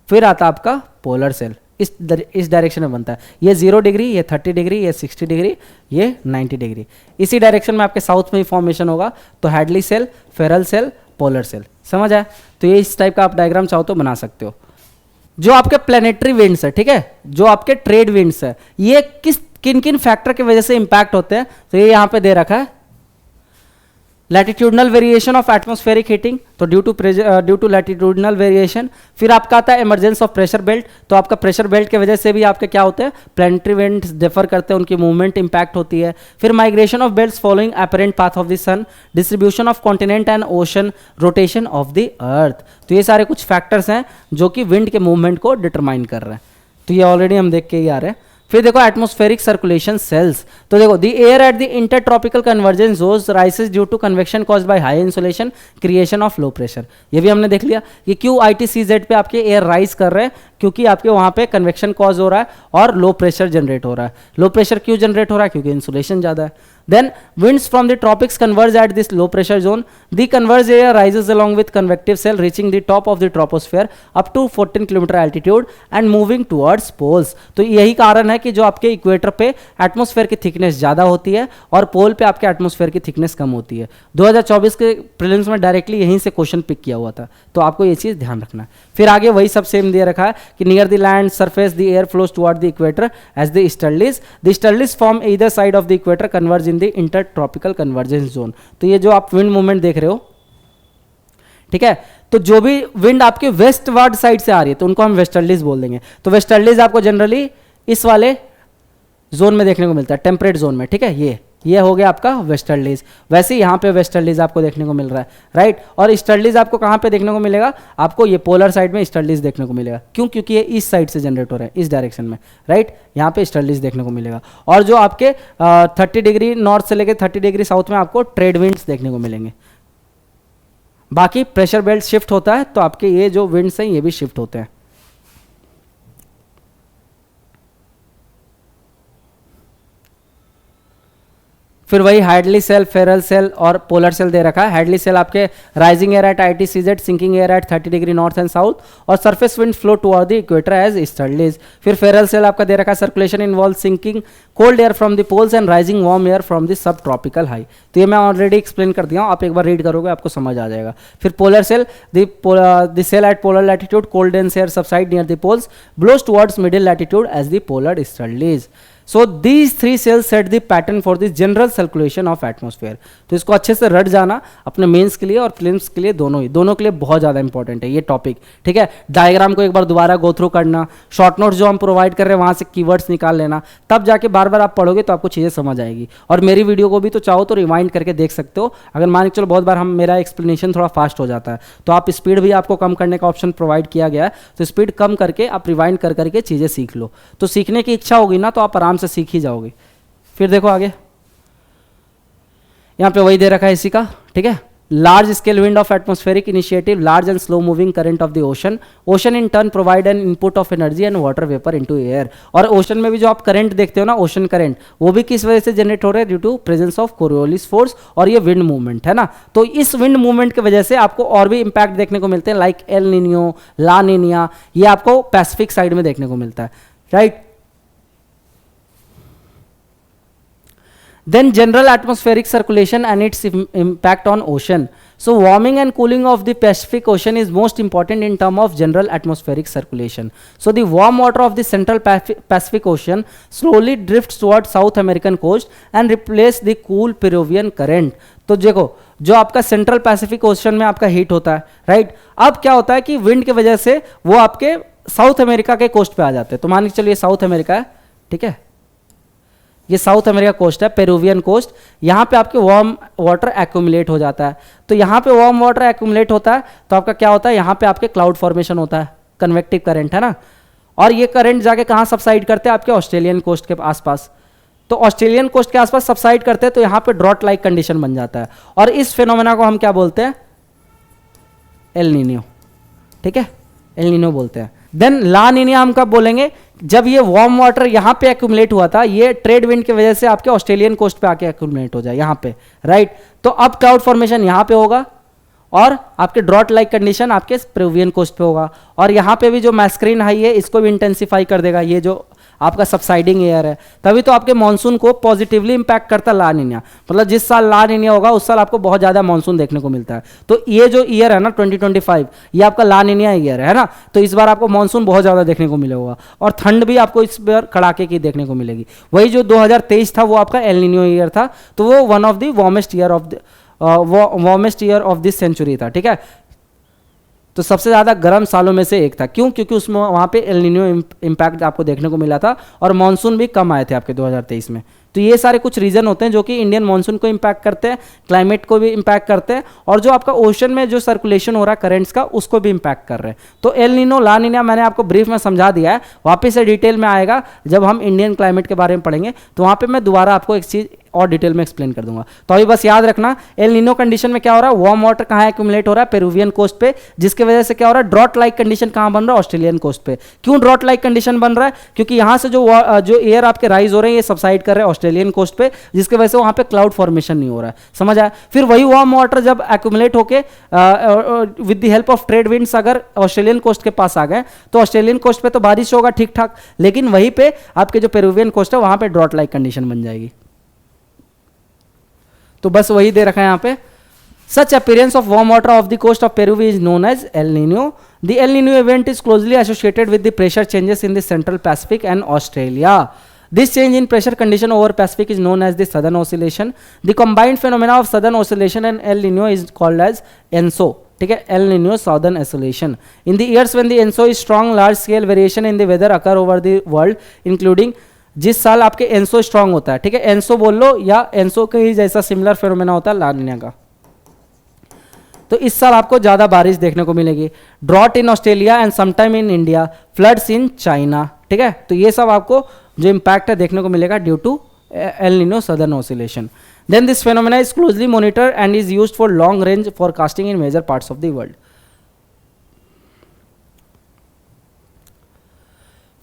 फिर आता है आपका पोलर सेल। इस डायरेक्शन में बनता है, ये 0 डिग्री, ये 30 डिग्री, ये 60 डिग्री, ये 90 डिग्री। इसी डायरेक्शन में आपके साउथ में ही फॉर्मेशन होगा। तो Hadley cell, Ferrel cell, polar cell, समझ आया। तो ये इस टाइप का आप डायग्राम चाहो तो बना सकते हो। जो आपके प्लेनेटरी विंड्स है, ठीक है, जो आपके ट्रेड विंड्स है, ये किन किन फैक्टर की वजह से इंपैक्ट होते हैं, तो ये यहां पे दे रखा है। Latitudinal variation of atmospheric heating, तो ड्यू टू लैटिट्यूडनल वेरिएशन। फिर आपका आता है इमरजेंस ऑफ प्रेशर बेल्ट, तो आपका प्रेशर बेल्ट की वजह से भी आपके क्या होते हैं, प्लैनेटरी विंड्स डिफर करते हैं, उनकी मूवमेंट इंपैक्ट होती है। फिर migration of belts following apparent path of the sun, distribution of continent and ocean, rotation of the earth. तो ये सारे कुछ फैक्टर्स हैं जो कि विंड के मूवमेंट को डिटरमाइन कर रहे हैं। तो ये ऑलरेडी हम देख के ही आ रहे हैं। फिर देखो एटमॉस्फेरिक सर्कुलेशन सेल्स, तो देखो the air at the intertropical convergence zones rises due to convection caused by high insulation, creation of low pressure. ये भी हमने देख लिया कि क्यों ITCZ पे आपके एयर राइज कर रहे हैं, क्योंकि आपके वहां पे कन्वेक्शन कॉज हो रहा है और लो प्रेशर जनरेट हो रहा है। लो प्रेशर क्यों जनरेट हो रहा है, क्योंकि इंसुलेशन ज्यादा है। Then winds from the tropics converge at this low pressure zone. The converged air rises along with convective cell reaching the top of the troposphere up to 14 km altitude and moving towards poles. तो यही कारण है कि जो आपके equator पे atmosphere की thickness ज़्यादा होती है और पोल पे आपके एटमॉस्फेयर की थिकनेस कम होती है। 2024 के प्रीलिम्स में डायरेक्टली यहीं से क्वेश्चन पिक किया हुआ था, तो आपको ये चीज़ ध्यान रखना है। फिर आगे वही सब सेम दे रखा है कि near the land surface the air flows toward the equator as the easterlies. The easterlies from either side of the equator converge in the intertropical convergence zone. तो ये जो आप विंड मूवमेंट देख रहे हो, ठीक है, तो जो भी विंड आपके वेस्टवर्ड साइड से आ रही है तो उनको हम वेस्टर्लीज बोल देंगे। तो वेस्टर्लीज आपको जनरली इस वाले जोन में देखने को मिलता है, टेम्परेट जोन में, ठीक है। ये हो गया आपका वेस्टर्लीज। वैसे ही यहाँ पे वेस्टर्लीज आपको देखने को मिल रहा है, राइट। और ईस्टर्लीज आपको कहाँ पे देखने को मिलेगा, आपको ये पोलर साइड में ईस्टर्लीज देखने को मिलेगा। क्यों, क्योंकि ये इस साइड से जनरेट हो रहा है, इस डायरेक्शन में, राइट। यहाँ पे ईस्टर्लीज देखने को मिलेगा। और जो आपके 30 डिग्री नॉर्थ से लेकर 30 डिग्री साउथ में आपको ट्रेड विंड्स देखने को मिलेंगे। बाकी प्रेशर बेल्ट शिफ्ट होता है तो आपके ये जो विंड्स हैं ये भी शिफ्ट होते हैं। फिर वही हाइडली सेल, फेरल सेल और पोलर सेल दे रखा है। हाइडली सेल आपके rising air at ITCZ, sinking air at 30 degree north and south, और surface wind flow toward the equator as easterlies. फिर फेरल सेल आपका दे रखा है circulation involve sinking cold air from the poles and rising warm air from the subtropical high. तो ये मैं already explain कर दिया हूँ, आप एक बार रीड करोगे आपको समझ आ जाएगा। फिर polar cell, the cell at polar latitude cold dense air subside near the poles, blows towards middle latitude as the polar easterlies. So these 3 cells set the pattern for the general circulation of atmosphere. तो इसको अच्छे से रट जाना अपने mains के लिए और प्रीलिम्स के लिए, दोनों के लिए बहुत ज़्यादा इंपॉर्टेंट है ये टॉपिक, ठीक है। डायग्राम को एक बार दोबारा गो थ्रू करना, शॉर्ट नोट्स जो हम प्रोवाइड कर रहे हैं वहाँ से कीवर्ड्स निकाल लेना, तब जाके बार बार आप पढ़ोगे तो आपको चीज़ें समझ आएगी। और मेरी वीडियो को भी तो चाहो तो रिवाइंड करके देख सकते हो। अगर मान के चलो बहुत बार मेरा एक्सप्लेनेशन थोड़ा फास्ट हो जाता है तो आप स्पीड भी आपको कम करने का ऑप्शन प्रोवाइड किया गया है, तो स्पीड कम करके आप रिवाइंड कर करके चीज़ें सीख लो। तो सीखने की इच्छा होगी ना तो आप आराम से सीख ही जाओगे। फिर देखो आगे, यहाँ पे वही दे रखा है इसी का, ठीक है। Large scale wind of atmospheric initiative, large and slow moving current of the ocean, ocean in turn provide an input of energy and water vapour into air. और ओशन में भी जो आप करंट देखते हो ना, ओशन करंट, वो भी किस वजह से जनरेट हो रहे हैं? Due to presence of Coriolis force और ये विंड मूवमेंट है ना। तो इस विंड मूवमेंट की वजह से आपको और भी इंपैक्ट देखने को मिलते हैं, लाइक एल निनियो, ला निनिया, ये आपको पैसिफिक साइड में देखने को मिलता है, right. Then general atmospheric circulation and its impact on ocean. So warming and cooling of the Pacific Ocean is most important in terms of general atmospheric circulation. So the warm water of the central Pacific Ocean slowly drifts towards South American coast and replace the cool Peruvian current. तो देखो जो आपका central Pacific ocean में आपका heat होता है, right. अब क्या होता है कि विंड की वजह से वो आपके साउथ अमेरिका के कोस्ट पे आ जाते हैं। तो मान के चलिए साउथ अमेरिका है, ठीक है, ये साउथ अमेरिका कोस्ट है, पेरुवियन कोस्ट। यहाँ पे आपके वार्म वाटर एक्यूमुलेट हो जाता है। तो यहाँ पे वार्म वाटर एक्यूमुलेट होता है तो आपका क्या होता है, यहाँ पे आपके क्लाउड फॉर्मेशन होता है, कन्वेक्टिव करंट है ना। और ये करंट जाके कहाँ सबसाइड करते हैं? आपके ऑस्ट्रेलियन कोस्ट के आसपास। तो ऑस्ट्रेलियन कोस्ट के आसपास सबसाइड करते हैं तो यहाँ पे ड्रॉट लाइक कंडीशन बन जाता है। और इस फिनोमेना को हम क्या बोलते हैं? एल नीनो, ठीक है, एल नीनो बोलते हैं। देन ला निनिया हम कब बोलेंगे? जब ये वार्म वाटर यहाँ पे एक्यूमुलेट हुआ था, ये ट्रेड विंड की वजह से आपके ऑस्ट्रेलियन कोस्ट पे आके एक्यूमुलेट हो जाए यहाँ पे, राइट। तो अब क्लाउड फॉर्मेशन यहाँ पे होगा और आपके ड्रॉट लाइक कंडीशन आपके पेरुवियन कोस्ट पे होगा। और यहाँ पे भी जो मैस्क्रीन हाई है इसको भी इंटेंसिफाई कर देगा, ये जो आपका सबसाइडिंग एयर है। तभी तो आपके मानसून को पॉजिटिवली इंपैक्ट करता है ला निनिया। मतलब जिस साल ला निनिया होगा उस साल आपको बहुत ज़्यादा मानसून देखने को मिलता है। तो ये जो ईयर है ना 2025, ये आपका ला निनिया ईयर है ना। तो इस बार आपको मानसून बहुत ज़्यादा देखने को मिलेगा और ठंड भी आपको इस बार कड़ाके की देखने को मिलेगी। वही जो 2023 था वो आपका एल निनियो ईयर था, तो वो one of the warmest year of this century था, ठीक है। तो सबसे ज़्यादा गर्म सालों में से एक था। क्यों? क्योंकि उसमें वहाँ पे एल निनियो इम्पैक्ट आपको देखने को मिला था और मानसून भी कम आए थे आपके 2023 में। तो ये सारे कुछ रीज़न होते हैं जो कि इंडियन मानसून को इम्पैक्ट करते हैं, क्लाइमेट को भी इम्पैक्ट करते हैं और जो आपका ओशन में जो सर्कुलेशन हो रहा है करेंट्स का उसको भी इम्पैक्ट कर रहे हैं। तो एल निनो ला निनिया मैंने आपको ब्रीफ में समझा दिया है, वापस से डिटेल में आएगा जब हम इंडियन क्लाइमेट के बारे में पढ़ेंगे, तो वहाँ पर मैं दोबारा आपको एक चीज़ और डिटेल में एक्सप्लेन कर दूंगा। तो अभी बस याद रखना एल निनो कंडीशन में क्या हो रहा है, वार्म वाटर कहाँ एक्यूमुलेट हो रहा है? पेरुवियन कोस्ट पे, जिसकी वजह से क्या हो रहा है, ड्रॉट लाइक कंडीशन कहाँ बन रहा है? ऑस्ट्रेलियन कोस्ट पे। क्यों ड्रॉट लाइक कंडीशन बन रहा है? क्योंकि यहाँ से जो एयर आपके राइज हो रहे हैं ये सबसाइड कर रहे हैं ऑस्ट्रेलियन कोस्ट पे, जिसकी वजह से वहाँ पे क्लाउड फॉर्मेशन नहीं हो रहा है। समझ आया? फिर वही वार्म वाटर जब एक्यूमुलेट होके with the help of trade winds अगर ऑस्ट्रेलियन कोस्ट के पास आ गए तो ऑस्ट्रेलियन कोस्ट पे तो बारिश होगा ठीक ठाक, लेकिन वहीं पे आपके जो पेरुवियन कोस्ट है वहाँ पे ड्रॉट लाइक कंडीशन बन जाएगी। तो बस वही दे रखा है यहाँ पे। Such appearance of warm water off the coast of Peru is known as El Nino. The El Nino event is closely associated with the pressure changes in the Central Pacific and Australia. This change in pressure condition over Pacific is known as the Southern Oscillation. The combined phenomena of Southern Oscillation and El Nino is called as ENSO. ठीक है, El Nino Southern Oscillation. In the years when the ENSO is strong, large scale variation in the weather occur over the world, including जिस साल आपके ENSO strong होता है, ठीक है, ENSO बोल लो या एनसो के ही जैसा सिमिलर फेनोमेना होता है ला निनिया का, तो इस साल आपको ज्यादा बारिश देखने को मिलेगी। Drought in Australia and sometime in India, floods in China, ठीक है। तो ये सब आपको जो इंपैक्ट है देखने को मिलेगा due to El Nino southern oscillation. Then this phenomena is closely monitored and is used for long range forecasting in major parts of the world.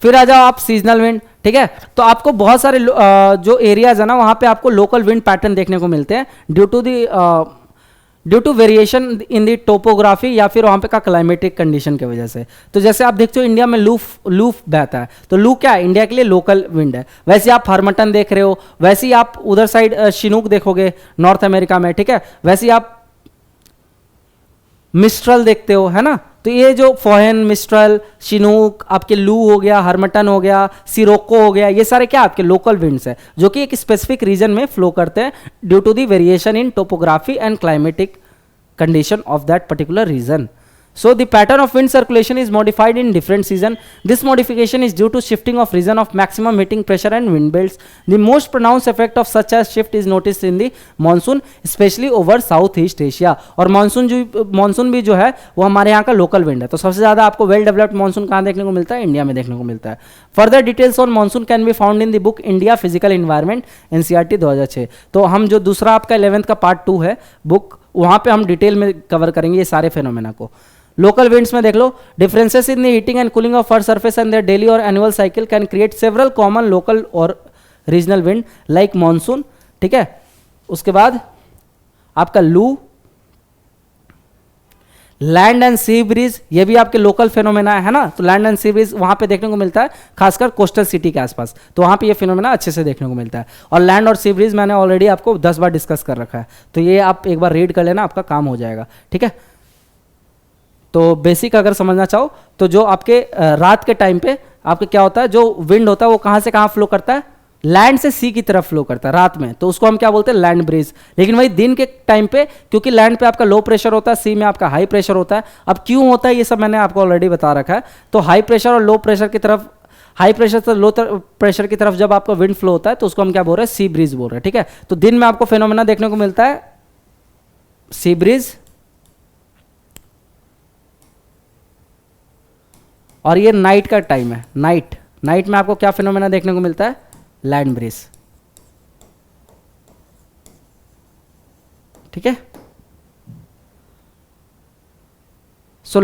फिर आ जाओ आप सीजनल विंड, ठीक है। तो आपको बहुत सारे जो एरियाज है ना वहां पे आपको लोकल विंड पैटर्न देखने को मिलते हैं due to variation in the topography या फिर वहां पे का क्लाइमेटिक कंडीशन की वजह से। तो जैसे आप देखते हो इंडिया में लूफ बहता है, तो लू क्या है? इंडिया के लिए लोकल विंड है। वैसे आप हरमटन देख रहे हो, वैसे ही आप उधर साइड शिनूक देखोगे नॉर्थ अमेरिका में, ठीक है। वैसे ही आप मिस्ट्रल देखते हो, है ना। तो ये जो फोहन, मिस्ट्रल, शिनूक, आपके लू हो गया, हरमटन हो गया, सिरोको हो गया, ये सारे क्या आपके लोकल विंड्स है जो कि एक स्पेसिफिक रीजन में फ्लो करते हैं due to the variation in topography and climatic condition of that particular region. So the pattern of wind circulation is modified in different season. This modification is due to shifting of region of maximum heating pressure and wind belts. The most pronounced effect of such a shift is noticed in the monsoon, especially over Southeast Asia. और monsoon भी जो है वो हमारे यहाँ का local wind है, तो सबसे ज़्यादा आपको वेल डेवलप्ड मानसून कहाँ देखने को मिलता है? इंडिया में देखने को मिलता है. Further details on monsoon can be found in the book India physical environment NCERT 2006. तो हम जो दूसरा आपका 11th का पार्ट 2 है बुक, वहाँ पे हम डिटेल में कवर करेंगे ये सारे फेनोमेना को. लोकल विंड्स में देख लो, differences in the heating and cooling of earth surface and their daily और annual cycle can create several common local और रीजनल विंड लाइक मॉनसून. ठीक है, उसके बाद आपका लू, लैंड एंड सी ब्रीज, ये भी आपके लोकल फेनोमेना है ना. तो लैंड एंड सी ब्रीज वहां पे देखने को मिलता है, खासकर कोस्टल सिटी के आसपास, तो वहां पे ये फेनोमेना अच्छे से देखने को मिलता है. और लैंड और सी ब्रीज मैंने ऑलरेडी आपको 10 बार डिस्कस कर रखा है, तो ये आप एक बार रीड कर लेना, आपका काम हो जाएगा. ठीक है, तो बेसिक अगर समझना चाहो तो जो आपके रात के टाइम पे आपके क्या होता है, जो विंड होता है वो कहाँ से कहाँ फ्लो करता है? लैंड से सी की तरफ फ्लो करता है रात में, तो उसको हम क्या बोलते हैं? Land breeze. लेकिन वही दिन के टाइम पे, क्योंकि लैंड पे आपका लो प्रेशर होता है, सी में आपका हाई प्रेशर होता है. अब क्यों होता है ये सब मैंने आपको ऑलरेडी बता रखा है. तो हाई प्रेशर और लो प्रेशर की तरफ, हाई प्रेशर से लो प्रेशर की तरफ जब आपका विंड फ्लो होता है तो उसको हम क्या बोल रहे हैं? सी ब्रीज बोल रहे हैं. ठीक है, तो दिन में आपको फेनोमेना देखने को मिलता है सी ब्रीज, और ये नाइट का टाइम है. नाइट में आपको क्या फेनोमेना देखने को मिलता है? Land breeze. ठीक है, so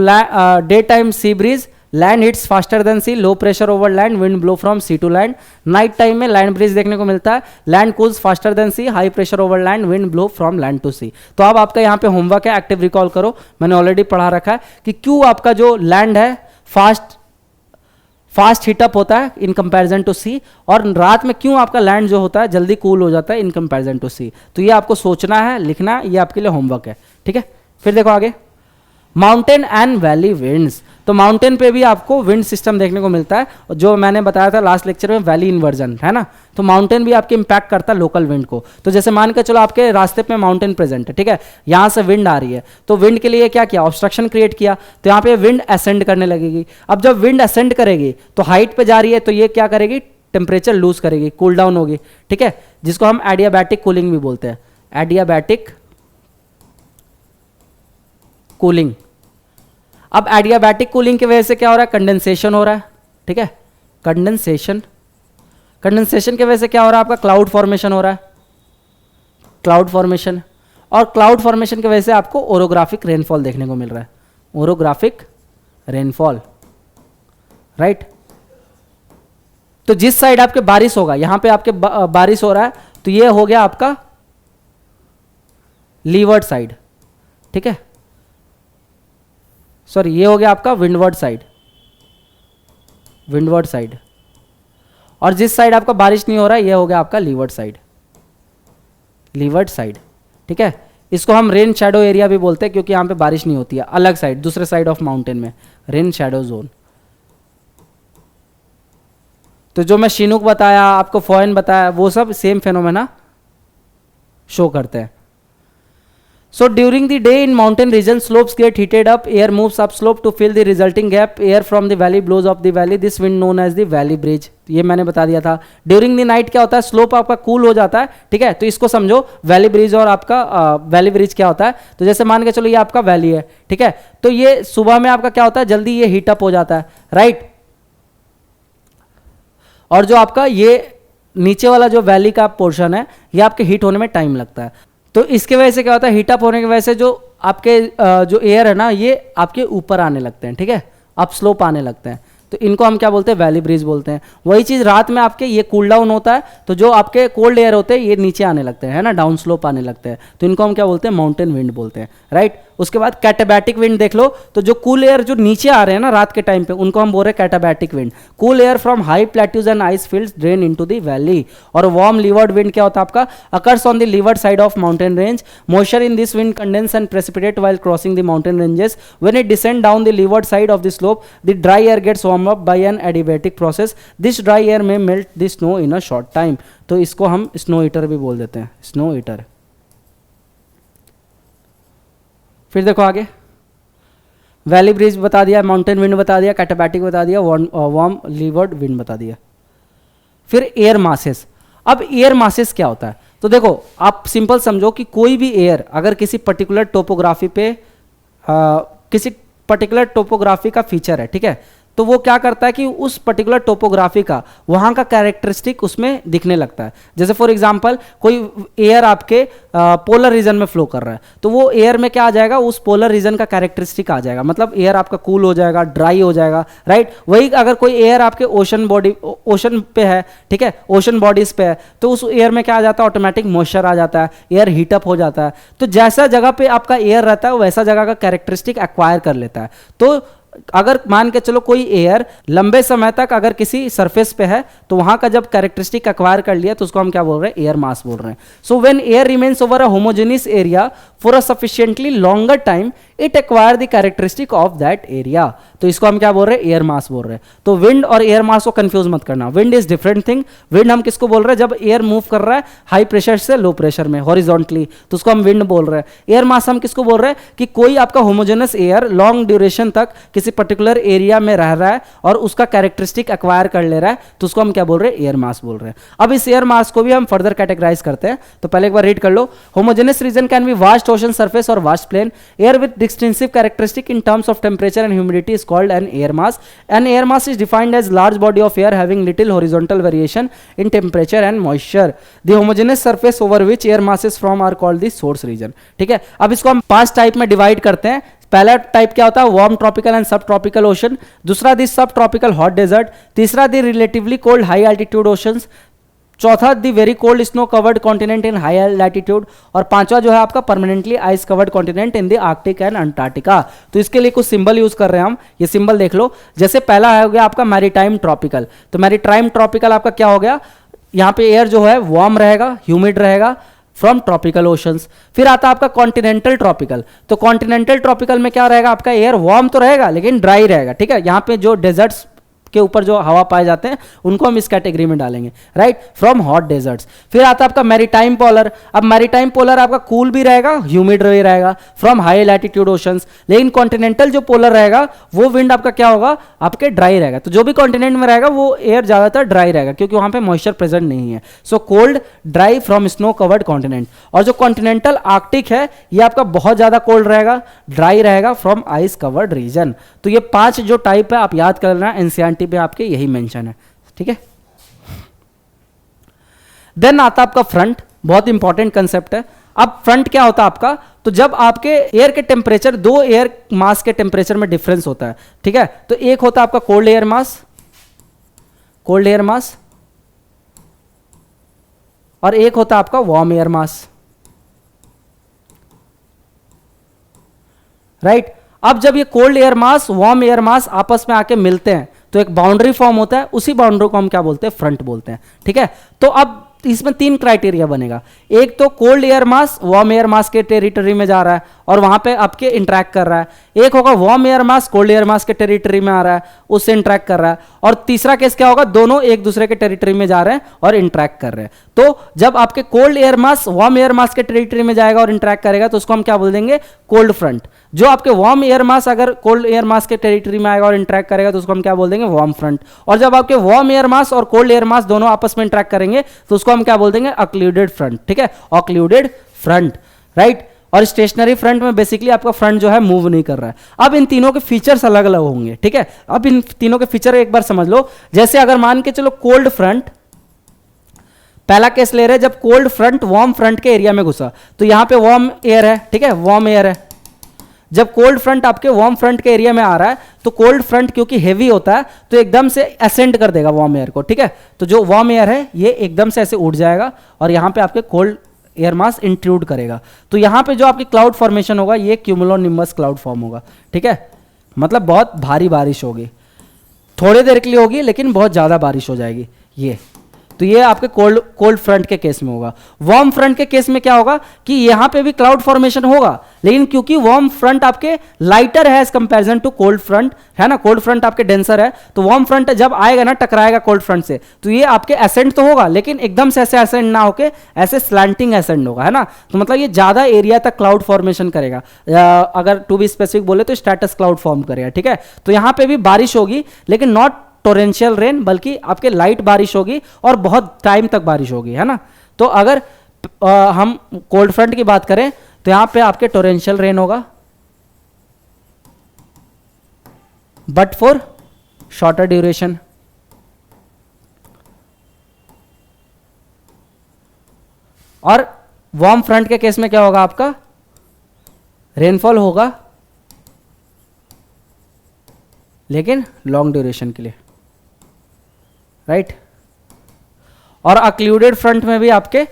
day time sea breeze, land heats faster than sea, low pressure over land, wind blow from sea to land. Night time में लैंड ब्रीज देखने को मिलता है, land cools faster than sea, high pressure over land, wind blow from land to sea. तो अब आपका यहाँ पे होमवर्क है, एक्टिव रिकॉल करो. मैंने ऑलरेडी पढ़ा रखा है कि क्यों आपका जो लैंड है फास्ट हीटअप होता है इन कंपैरिजन टू सी, और रात में क्यों आपका लैंड जो होता है जल्दी कूल हो जाता है इन कंपैरिजन टू सी. तो ये आपको सोचना है, लिखना है, ये आपके लिए होमवर्क है. ठीक है, फिर देखो आगे, माउंटेन एंड वैली विंड्स. तो माउंटेन पे भी आपको विंड सिस्टम देखने को मिलता है, जो मैंने बताया था लास्ट लेक्चर में, वैली इन्वर्जन है ना. तो माउंटेन भी आपके इंपैक्ट करता है लोकल विंड को. तो जैसे मान के चलो आपके रास्ते पे माउंटेन प्रेजेंट है, ठीक है, यहाँ से विंड आ रही है, तो विंड के लिए क्या किया? ऑब्स्ट्रक्शन क्रिएट किया, तो यहाँ पे विंड असेंड करने लगेगी. अब जब विंड असेंड करेगी तो हाइट पे जा रही है, तो ये क्या करेगी? टेम्परेचर लूज करेगी, कूल डाउन होगी. ठीक है, जिसको हम एडियाबैटिक कूलिंग भी बोलते हैं, एडियाबैटिक कूलिंग. अब एडियाबैटिक कूलिंग की वजह से क्या हो रहा है? कंडेंसेशन हो रहा है. ठीक है, कंडेंसेशन की वजह से क्या हो रहा है? आपका क्लाउड फॉर्मेशन हो रहा है, क्लाउड फॉर्मेशन. और क्लाउड फॉर्मेशन की वजह से आपको ओरोग्राफिक रेनफॉल देखने को मिल रहा है, ओरोग्राफिक रेनफॉल, राइट. तो जिस साइड आपके बारिश होगा, यहां पे आपके बारिश हो रहा है, तो ये हो गया आपका लीवर्ड साइड. ठीक है, सॉरी, ये हो गया आपका विंडवर्ड साइड. और जिस साइड आपका बारिश नहीं हो रहा है, ये हो गया आपका लीवर्ड साइड. ठीक है, इसको हम रेन शैडो एरिया भी बोलते हैं, क्योंकि यहाँ पे बारिश नहीं होती है. अलग साइड, दूसरे साइड ऑफ माउंटेन में रेन शैडो जोन. तो जो मैं शिनूक बताया, आपको फोहन बताया, वो सब सेम फेनोमेना शो करते हैं. So during the day in mountain region, slopes get heated up, air moves up slope to fill the resulting gap, air from the valley blows up the valley, this wind known as the valley breeze. ये मैंने बता दिया था. During the night क्या होता है? Slope आपका cool हो जाता है. ठीक है, तो इसको समझो वैली ब्रिज. और आपका वैली ब्रिज क्या होता है? तो जैसे मान के चलो ये आपका वैली है, ठीक है, तो ये सुबह में आपका क्या होता है? जल्दी ये हीटअप हो जाता है, राइट. और जो आपका ये नीचे वाला जो वैली का पोर्शन है, ये आपके हीट होने में टाइम लगता है. तो इसके वजह से क्या होता है? हीटअप होने की वजह से जो आपके जो एयर है ना, ये आपके ऊपर आने लगते हैं. ठीक है, अप स्लोप आने लगते हैं. तो इनको हम क्या बोलते हैं, वैली ब्रीज बोलते हैं। वही चीज़ रात में आपके ये कूल डाउन होता है, तो जो आपके कोल्ड एयर होते हैं ये नीचे आने लगते हैं, है ना, डाउन स्लोप आने लगते हैं, तो इनको हम क्या बोलते हैं, माउंटेन विंड बोलते हैं, राइट। उसके बाद कैटाबैटिक विंड देख लो, तो जो कूल एयर जो नीचे आ रहे हैं ना रात के टाइम पे, उनको हम बोल रहे हैं katabatic wind. Cool air from high plateaus and ice fields drain into the valley. और वार्म लीवर्ड विंड क्या होता है आपका, occurs on the leeward side of mountain range. Moisture in this wind condense and precipitate while crossing the mountain ranges. When it descend down the leeward side of the slope, the dry air gets warmed up by an adiabatic process. This dry air may melt the snow in a short time. तो इसको हम snow eater भी बोल देते हैं, snow eater. फिर देखो आगे, वैली ब्रीज बता दिया, माउंटेन विंड बता दिया, कैटाबैटिक बता दिया, वार्म लीवर्ड विंड बता दिया। फिर एयर मासेस। अब एयर मासेस क्या होता है, तो देखो आप सिंपल समझो कि कोई भी एयर अगर किसी पर्टिकुलर टोपोग्राफी पे किसी पर्टिकुलर टोपोग्राफी का फीचर है, ठीक है, तो वो क्या करता है कि उस पर्टिकुलर टोपोग्राफी का वहाँ का कैरेक्टरिस्टिक उसमें दिखने लगता है। जैसे फॉर एग्जांपल कोई एयर आपके पोलर रीजन में फ्लो कर रहा है, तो वो एयर में क्या आ जाएगा, उस पोलर रीजन का कैरेक्टरिस्टिक आ जाएगा, मतलब एयर आपका कूल हो जाएगा, ड्राई हो जाएगा, राइट। वही अगर कोई एयर आपके ओशन पे है, ठीक है, ओशन बॉडीज पे है, तो उस एयर में क्या आ जाता है, ऑटोमेटिक मॉइस्चर आ जाता है, एयर हीटअप हो जाता है। तो जैसा जगह पे आपका एयर रहता है वैसा जगह का कैरेक्टरिस्टिक एक्वायर कर लेता है। तो अगर मान के चलो कोई एयर लंबे समय तक अगर किसी सरफेस पे है, तो वहां का जब कैरेक्टरिस्टिक एक्वायर कर लिया तो उसको हम क्या बोल रहे हैं, एयर मास बोल रहे हैं। So when air remains over a homogeneous area for a sufficiently longer time it acquire the characteristic of that area, तो इसको हम क्या बोल रहे हैं, एयर मास बोल रहे हैं। तो विंड और एयर मास को कंफ्यूज मत करना, wind is different thing. Wind हम किसको बोल रहे हैं, जब एयर मूव कर रहा है हाई प्रेशर से लो प्रेशर में हॉरिजॉन्टली, तो उसको हम विंड बोल रहे हैं। एयर मास हम किसको बोल रहे हैं, कि कोई आपका होमोजेनस एयर लॉन्ग ड्यूरेशन तक किसी पर्टिकुलर एरिया में रह रहा है और उसका कैरेक्टरिस्टिक एक्वायर कर ले रहा है, तो उसको हम क्या बोल रहे हैं, एयर मास बोल रहे हैं। अब इस एयर मास को भी हम फर्दर कैटेगराइज करते हैं, तो पहले एक बार रीड कर लो। Homogeneous region can be vast ocean surface और vast plain. Air with distinctive characteristic in terms of temperature and humidity is called an air mass. An air mass is defined as large body of air having little horizontal variation in temperature and moisture. The homogeneous surface over which air masses from are called the source region. ठीक है, अब इसको हम 5 type में divide करते हैं। पहला type क्या होता है, warm tropical and subtropical ocean. दूसरा the subtropical hot desert. तीसरा the relatively cold high altitude oceans. चौथा the very cold snow covered continent in high latitude. और पांचवा जो है आपका permanently ice covered continent in the Arctic and Antarctica. तो इसके लिए कुछ सिंबल यूज कर रहे हैं हम, ये सिंबल देख लो। जैसे पहला हो गया आपका मैरीटाइम ट्रॉपिकल, तो मैरीटाइम ट्रॉपिकल आपका क्या हो गया, यहाँ पे एयर जो है वार्म रहेगा, ह्यूमिड रहेगा फ्रॉम ट्रॉपिकल ओशंस। फिर आता है आपका कॉन्टिनेंटल ट्रॉपिकल, तो कॉन्टिनेंटल ट्रॉपिकल में क्या रहेगा, आपका एयर वार्म तो रहेगा लेकिन ड्राई रहेगा, ठीक है। यहाँ पे जो डेजर्ट्स के ऊपर जो हवा पाए जाते हैं उनको हम इस कैटेगरी में डालेंगे, राइट, फ्रॉम हॉट डेजर्ट्स। फिर आता है आपका मैरीटाइम पोलर। अब मैरीटाइम पोलर आपका कूल भी रहेगा, ह्यूमिड भी रहेगा, फ्रॉम हाई लैटिट्यूड ओशंस। लेकिन कॉन्टिनेंटल जो पोलर रहेगा वो विंड आपका क्या होगा, आपके ड्राई रहेगा। तो जो भी कॉन्टिनेंट में रहेगा वो एयर ज्यादातर ड्राई रहेगा क्योंकि वहां पे मॉइस्चर प्रेजेंट नहीं है। So cold dry from snow covered continent. और जो कॉन्टिनेंटल आर्कटिक है ये आपका बहुत ज्यादा कोल्ड रहेगा, ड्राई रहेगा फ्रॉम आइस कवर्ड रीजन। तो ये 5 जो टाइप है आप याद कर लेना, एनसीईआरटी पे आपके यही मेंशन है, ठीक है। देन आता आपका फ्रंट, बहुत इंपॉर्टेंट कंसेप्ट है। अब फ्रंट क्या होता है आपका, तो जब आपके एयर के टेम्परेचर, 2 एयर मास के टेम्परेचर में डिफरेंस होता है, ठीक है। तो एक होता है आपका कोल्ड एयर मास, कोल्ड एयर मास, और एक होता है आपका वार्म एयर मास, राइट। अब जब ये cold air mass warm air मास आपस में आके मिलते हैं तो एक बाउंड्री फॉर्म होता है, उसी बाउंड्री को हम क्या बोलते हैं, फ्रंट बोलते हैं, ठीक है। तो अब इसमें 3 क्राइटेरिया बनेगा। एक तो cold air mass warm air मास के टेरिटरी में जा रहा है और वहां पे आपके इंटरेक्ट कर रहा है। एक होगा वार्म एयर मास कोल्ड एयर मास के टेरिटरी में आ रहा है, उससे इंटरेक्ट कर रहा है। और तीसरा केस क्या होगा, दोनों एक दूसरे के टेरिटरी में जा रहे हैं और इंटरेक्ट कर रहे हैं। तो जब आपके cold air mass warm air मास के टेरिटरी में जाएगा और इंटरेक्ट करेगा तो उसको हम क्या बोल देंगे, कोल्ड फ्रंट। जो आपके वार्म एयर मास अगर कोल्ड एयर मास के टेरिटरी में आएगा और इंटरेक्ट करेगा तो उसको हम क्या बोल देंगे, वार्म फ्रंट। और जब आपके वार्म एयर मास और कोल्ड एयर मास दोनों आपस में इंटरेक्ट करेंगे तो उसको हम क्या बोल देंगे, ऑक्लूडेड फ्रंट, ठीक है, ऑक्लूडेड फ्रंट, राइट। और स्टेशनरी फ्रंट में बेसिकली आपका फ्रंट जो है मूव नहीं कर रहा है। अब इन तीनों के फीचर्स अलग अलग होंगे, ठीक है। अब इन तीनों के फीचर एक बार समझ लो। जैसे अगर मान के चलो कोल्ड फ्रंट, पहला केस ले रहे हैं जब कोल्ड फ्रंट वार्म फ्रंट के एरिया में घुसा, तो यहां पे वार्म एयर है, ठीक है, वार्म एयर है। जब कोल्ड फ्रंट आपके वार्म फ्रंट के एरिया में आ रहा है तो कोल्ड फ्रंट क्योंकि हेवी होता है तो एकदम से असेंड कर देगा वार्म एयर को, ठीक है। तो जो वार्म एयर है ये एकदम से ऐसे उड़ जाएगा और यहाँ पे आपके कोल्ड एयर मास इंट्रूड करेगा। तो यहाँ पे जो आपकी क्लाउड फॉर्मेशन होगा ये क्यूमुलोनिम्बस क्लाउड फॉर्म होगा, ठीक है। मतलब बहुत भारी बारिश होगी, थोड़ी देर के लिए होगी लेकिन बहुत ज़्यादा बारिश हो जाएगी ये। तो ये आपके कोल्ड फ्रंट के केस में होगा। वार्म फ्रंट के केस में क्या होगा कि यहाँ पे भी क्लाउड फॉर्मेशन होगा, लेकिन क्योंकि वार्म फ्रंट आपके लाइटर है as comparison to cold front, है ना, कोल्ड फ्रंट आपके डेंसर है, तो वार्म फ्रंट जब आएगा ना टकराएगा कोल्ड फ्रंट से, तो ये आपके एसेंड तो होगा लेकिन एकदम से ऐसे एसेंड ना होके ऐसे स्लैंटिंग एसेंड होगा, है ना। तो मतलब ये ज्यादा एरिया तक क्लाउड फॉर्मेशन करेगा, अगर टू बी स्पेसिफिक बोले तो स्ट्रेटस क्लाउड फॉर्म करेगा, ठीक है। तो यहाँ पे भी बारिश होगी लेकिन नॉट टोरेंशियल रेन, बल्कि आपके लाइट बारिश होगी और बहुत टाइम तक बारिश होगी, है ना। तो अगर हम कोल्ड फ्रंट की बात करें तो यहां पे आपके टोरेंशियल रेन होगा बट फॉर शॉर्टर ड्यूरेशन। और वार्म फ्रंट के केस में क्या होगा, आपका रेनफॉल होगा लेकिन लॉन्ग ड्यूरेशन के लिए, राइट। और अक्लूडेड फ्रंट में भी आपके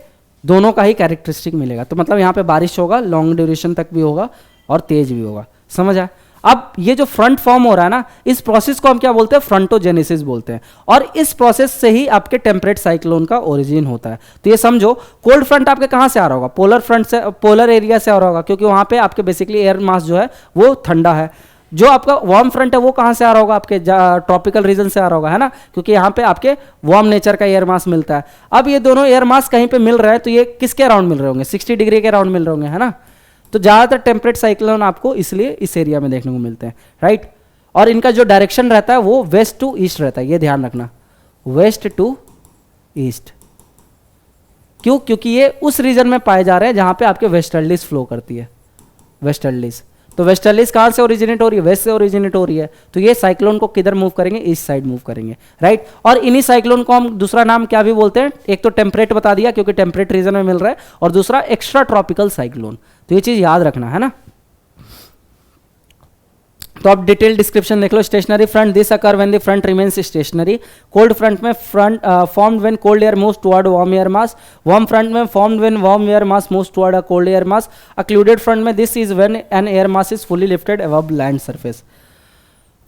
दोनों का ही कैरेक्टरिस्टिक मिलेगा। तो मतलब यहाँ पे बारिश होगा, लॉन्ग ड्यूरेशन तक भी होगा और तेज भी होगा, समझ आया। अब ये जो फ्रंट फॉर्म हो रहा है ना, इस प्रोसेस को हम क्या बोलते हैं, फ्रंटोजेनेसिस बोलते हैं। और इस प्रोसेस से ही आपके टेम्परेट साइक्लोन का ओरिजिन होता है। तो ये समझो कोल्ड फ्रंट आपके कहाँ से आ रहा होगा, पोलर फ्रंट से, पोलर एरिया से आ रहा होगा, क्योंकि वहाँ पे आपके बेसिकली एयर मास जो है वो ठंडा है। जो आपका वार्म फ्रंट है वो कहाँ से आ रहा होगा, आपके ट्रॉपिकल रीजन से आ रहा होगा, है ना, क्योंकि यहाँ पे आपके वार्म नेचर का एयर मास मिलता है। अब ये दोनों एयर मास कहीं पे मिल रहे हैं तो ये किसके अराउंड मिल रहे होंगे, 60 डिग्री के अराउंड मिल रहे होंगे, है ना। तो ज़्यादातर टेम्परेट साइक्लोन आपको इसलिए इस एरिया में देखने को मिलते हैं, राइट। और इनका जो डायरेक्शन रहता है वो वेस्ट टू ईस्ट रहता है, ये ध्यान रखना, वेस्ट टू ईस्ट। क्यों, क्योंकि ये उस रीजन में पाए जा रहे हैं जहाँ पे आपके वेस्टर्लीज फ्लो करती है, वेस्टर्लीज। तो वेस्टर्लीज कहाँ से ओरिजिनेट हो रही है, वेस्ट से ओरिजिनेट हो रही है। तो ये साइक्लोन को किधर मूव करेंगे, ईस्ट साइड मूव करेंगे, राइट। और इन्हीं साइक्लोन को हम दूसरा नाम क्या भी बोलते हैं, एक तो टेम्परेट बता दिया क्योंकि टेम्परेट रीजन में मिल रहा है, और दूसरा एक्स्ट्रा ट्रॉपिकल साइक्लोन। तो ये चीज याद रखना, है ना। तो आप डिटेल डिस्क्रिप्शन देख लो। Stationary front, this occur when the front remains stationary. Cold front में front formed when cold air moves toward warm air mass. Warm front में formed when warm air mass moves toward a cold air mass. Occluded front में this is when an air mass is fully lifted above land surface.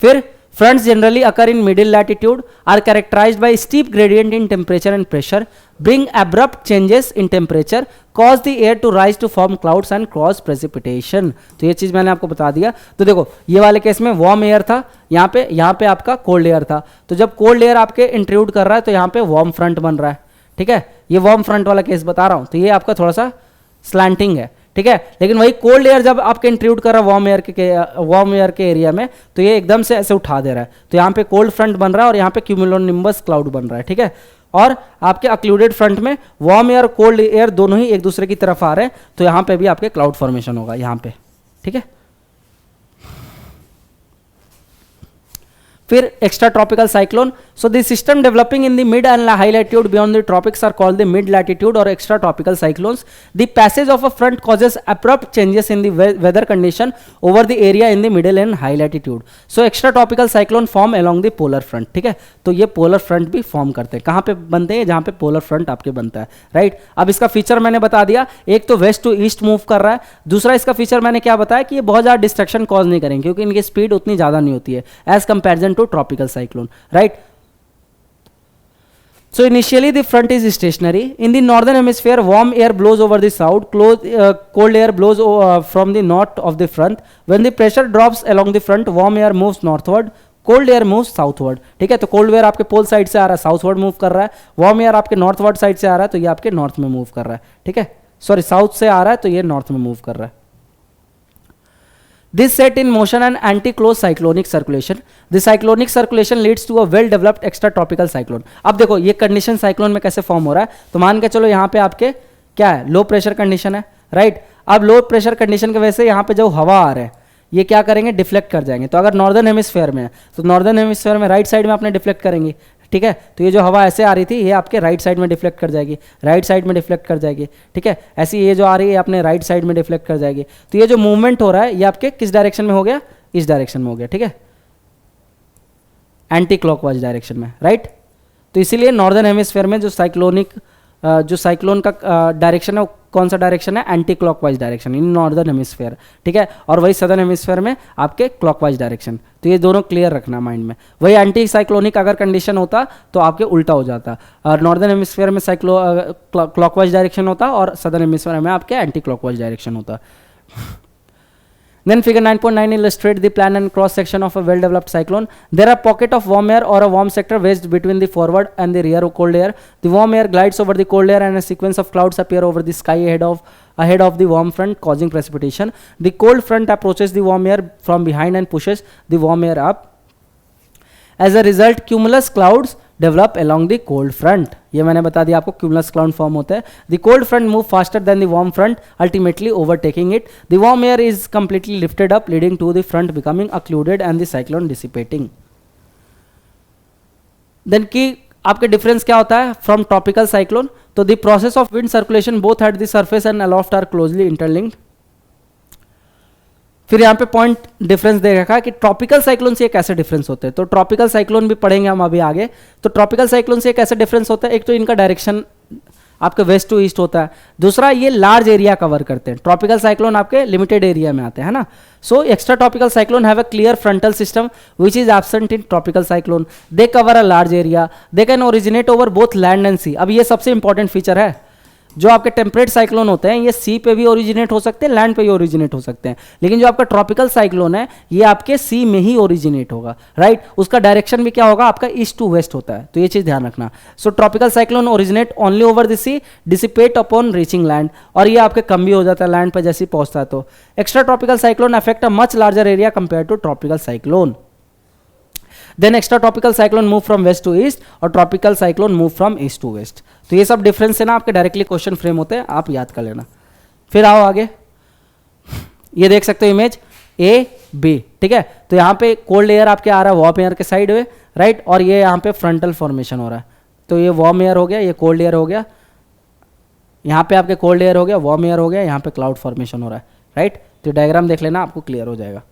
फिर fronts generally occur in middle latitude, are characterized by steep gradient in temperature and pressure, bring abrupt changes in temperature, cause the air to rise to form clouds and cause precipitation। तो ये चीज मैंने आपको बता दिया। तो देखो ये वाले केस में वार्म एयर था, यहाँ पे आपका कोल्ड एयर था। तो जब कोल्ड एयर आपके इंट्रूड कर रहा है तो यहाँ पे वार्म फ्रंट बन रहा है, ठीक है। ये वार्म फ्रंट वाला केस बता रहा हूँ। तो ये आपका थोड़ा सा स्लैंटिंग है, ठीक है। लेकिन वही कोल्ड एयर जब आपके इंट्रूड कर रहा है वार्म एयर के एरिया में, तो ये एकदम से ऐसे उठा दे रहा है। तो यहाँ पे कोल्ड फ्रंट बन रहा है और यहाँ पे क्यूमुलोनिम्बस क्लाउड बन रहा है, ठीक है। और आपके अक्लूडेड फ्रंट में वार्म एयर कोल्ड एयर दोनों ही एक दूसरे की तरफ आ रहे हैं, तो यहाँ पे भी आपके क्लाउड फॉर्मेशन होगा यहाँ पे, ठीक है। फिर extratropical cyclone. So the system developing in the mid and high latitude beyond the tropics are called the mid latitude और extratropical cyclones. The passage of a front causes abrupt changes in the weather condition over the area in the middle and high latitude. So extratropical cyclone form along the polar front, ठीक है। तो ये polar front भी form करते हैं। कहाँ पे बनते हैं, जहाँ पे पोलर फ्रंट आपके बनता है, राइट। अब इसका फीचर मैंने बता दिया, एक तो वेस्ट टू ईस्ट मूव कर रहा है, दूसरा इसका फीचर मैंने क्या बताया कि ये बहुत ज़्यादा डिस्ट्रक्शन कॉज नहीं करेंगे क्योंकि इनकी स्पीड उतनी ज़्यादा नहीं होती है as comparison to tropical cyclone, right? So initially the front is stationary. In the northern hemisphere, warm air blows over the south, cold air blows from the north of the front. When the pressure drops along the front, warm air moves northward, cold air move southward, ठीक है। तो cold air आपके pole side से आ रहा है, southward move कर रहा है। वार्म एयर आपके नॉर्थवर्ड साइड से आ रहा है, तो ये आपके नॉर्थ में मूव कर रहा है, ठीक है। सॉरी, साउथ से आ रहा है तो ये नॉर्थ में मूव कर रहा है। This set in motion an anti-close cyclonic circulation. The cyclonic circulation leads to a well-developed extratropical cyclone. अब देखो ये कंडीशन साइक्लोन में कैसे फॉर्म हो रहा है। तो मान के चलो यहाँ पे आपके क्या है, लो प्रेशर कंडीशन है, राइट। अब लो प्रेशर कंडीशन की वजह से यहाँ पे जो हवा आ रहा है ये क्या करेंगे, डिफ्लेक्ट कर जाएंगे। तो अगर नॉर्दर्न हेमिस्फीयर में है तो नॉर्दर्न हेमिस्फीयर में राइट साइड में आपने डिफ्लेक्ट करेंगे, ठीक है। तो ये जो हवा ऐसे आ रही थी ये आपके राइट साइड में डिफ्लेक्ट कर जाएगी, राइट साइड में डिफ्लेक्ट कर जाएगी, ठीक है। ऐसी ये जो आ रही है अपने राइट साइड में डिफ्लेक्ट कर जाएगी। तो ये जो मूवमेंट हो रहा है ये आपके किस डायरेक्शन में हो गया, इस डायरेक्शन में हो गया, ठीक है। एंटी क्लॉकवाइज डायरेक्शन में, राइट। तो इसीलिए नॉर्दर्न हेमिस्फेयर में जो साइक्लोन का डायरेक्शन है वो कौन सा डायरेक्शन है, anti clockwise direction in northern hemisphere, ठीक है। और वही सदर्न हेमिस्फेयर में आपके क्लॉकवाइज डायरेक्शन। तो ये दोनों क्लियर रखना माइंड में। वही एंटी साइक्लोनिक अगर कंडीशन होता तो आपके उल्टा हो जाता, और नॉर्दर्न हेमिस्फेयर में क्लॉकवाइज डायरेक्शन होता और सदर्न हेमिस्फेयर में आपके एंटी क्लॉकवाइज डायरेक्शन होता। Then figure 9.9 illustrate the plan and cross section of a well developed cyclone. There are pocket of warm air or a warm sector wedged between the forward and the rear of cold air. The warm air glides over the cold air and a sequence of clouds appear over the sky ahead of the warm front, causing precipitation. The cold front approaches the warm air from behind and pushes the warm air up. As a result, cumulus clouds develop along the cold front. ये मैंने बता दिया आपको, cumulus cloud form होता है. The cold front move faster than the warm front, ultimately overtaking it. The warm air is completely lifted up, leading to the front becoming occluded and the cyclone dissipating. Then की आपके difference क्या होता है from tropical cyclone? तो the process of wind circulation both at the surface and aloft are closely interlinked. फिर यहाँ पे point difference दे रखा है कि ट्रॉपिकल साइक्लोन से कैसे डिफरेंस होते हैं. तो ट्रॉपिकल साइक्लोन भी पढ़ेंगे हम अभी आगे. तो ट्रॉपिकल साइक्लोन से कैसे डिफरेंस होता है? एक तो इनका डायरेक्शन आपके वेस्ट टू ईस्ट होता है, दूसरा ये लार्ज एरिया कवर करते हैं. ट्रॉपिकल साइक्लोन आपके लिमिटेड एरिया में आते हैं, है ना. So extratropical cyclone have a clear frontal system which is absent in tropical cyclone. They cover a large area, they can originate over both land and sea. अब ये सबसे important feature है. जो आपके टेम्परेट साइक्लोन होते हैं ये सी पे भी ओरिजिनेट हो सकते हैं, लैंड पे भी ओरिजिनेट हो सकते हैं, लेकिन जो आपका ट्रॉपिकल साइक्लोन है ये आपके सी में ही ओरिजिनेट होगा, राइट. उसका डायरेक्शन भी क्या होगा आपका ईस्ट टू वेस्ट होता है. तो ये चीज ध्यान रखना. So tropical cyclone originate only over the sea, dissipate upon reaching land, और ये आपके कम भी हो जाता है लैंड पर जैसे ही पहुंचता है. तो extratropical cyclone affect a much larger area compare to tropical cyclone. Then extratropical cyclone move from west to east और tropical cyclone move from east to west. तो ये सब डिफरेंस है ना आपके डायरेक्टली क्वेश्चन फ्रेम होते हैं, आप याद कर लेना. फिर आओ आगे, ये देख सकते हो इमेज ए बी, ठीक है. तो यहाँ पे कोल्ड एयर आपके आ रहा है वार्म एयर के साइड में, राइट, और ये यहाँ पे फ्रंटल फॉर्मेशन हो रहा है. तो ये वार्म एयर हो गया, ये कोल्ड एयर हो गया, यहाँ पे आपके कोल्ड एयर हो गया, वार्म एयर हो गया, यहाँ पे क्लाउड फॉर्मेशन हो रहा है, राइट. तो डायग्राम देख लेना, आपको क्लियर हो जाएगा.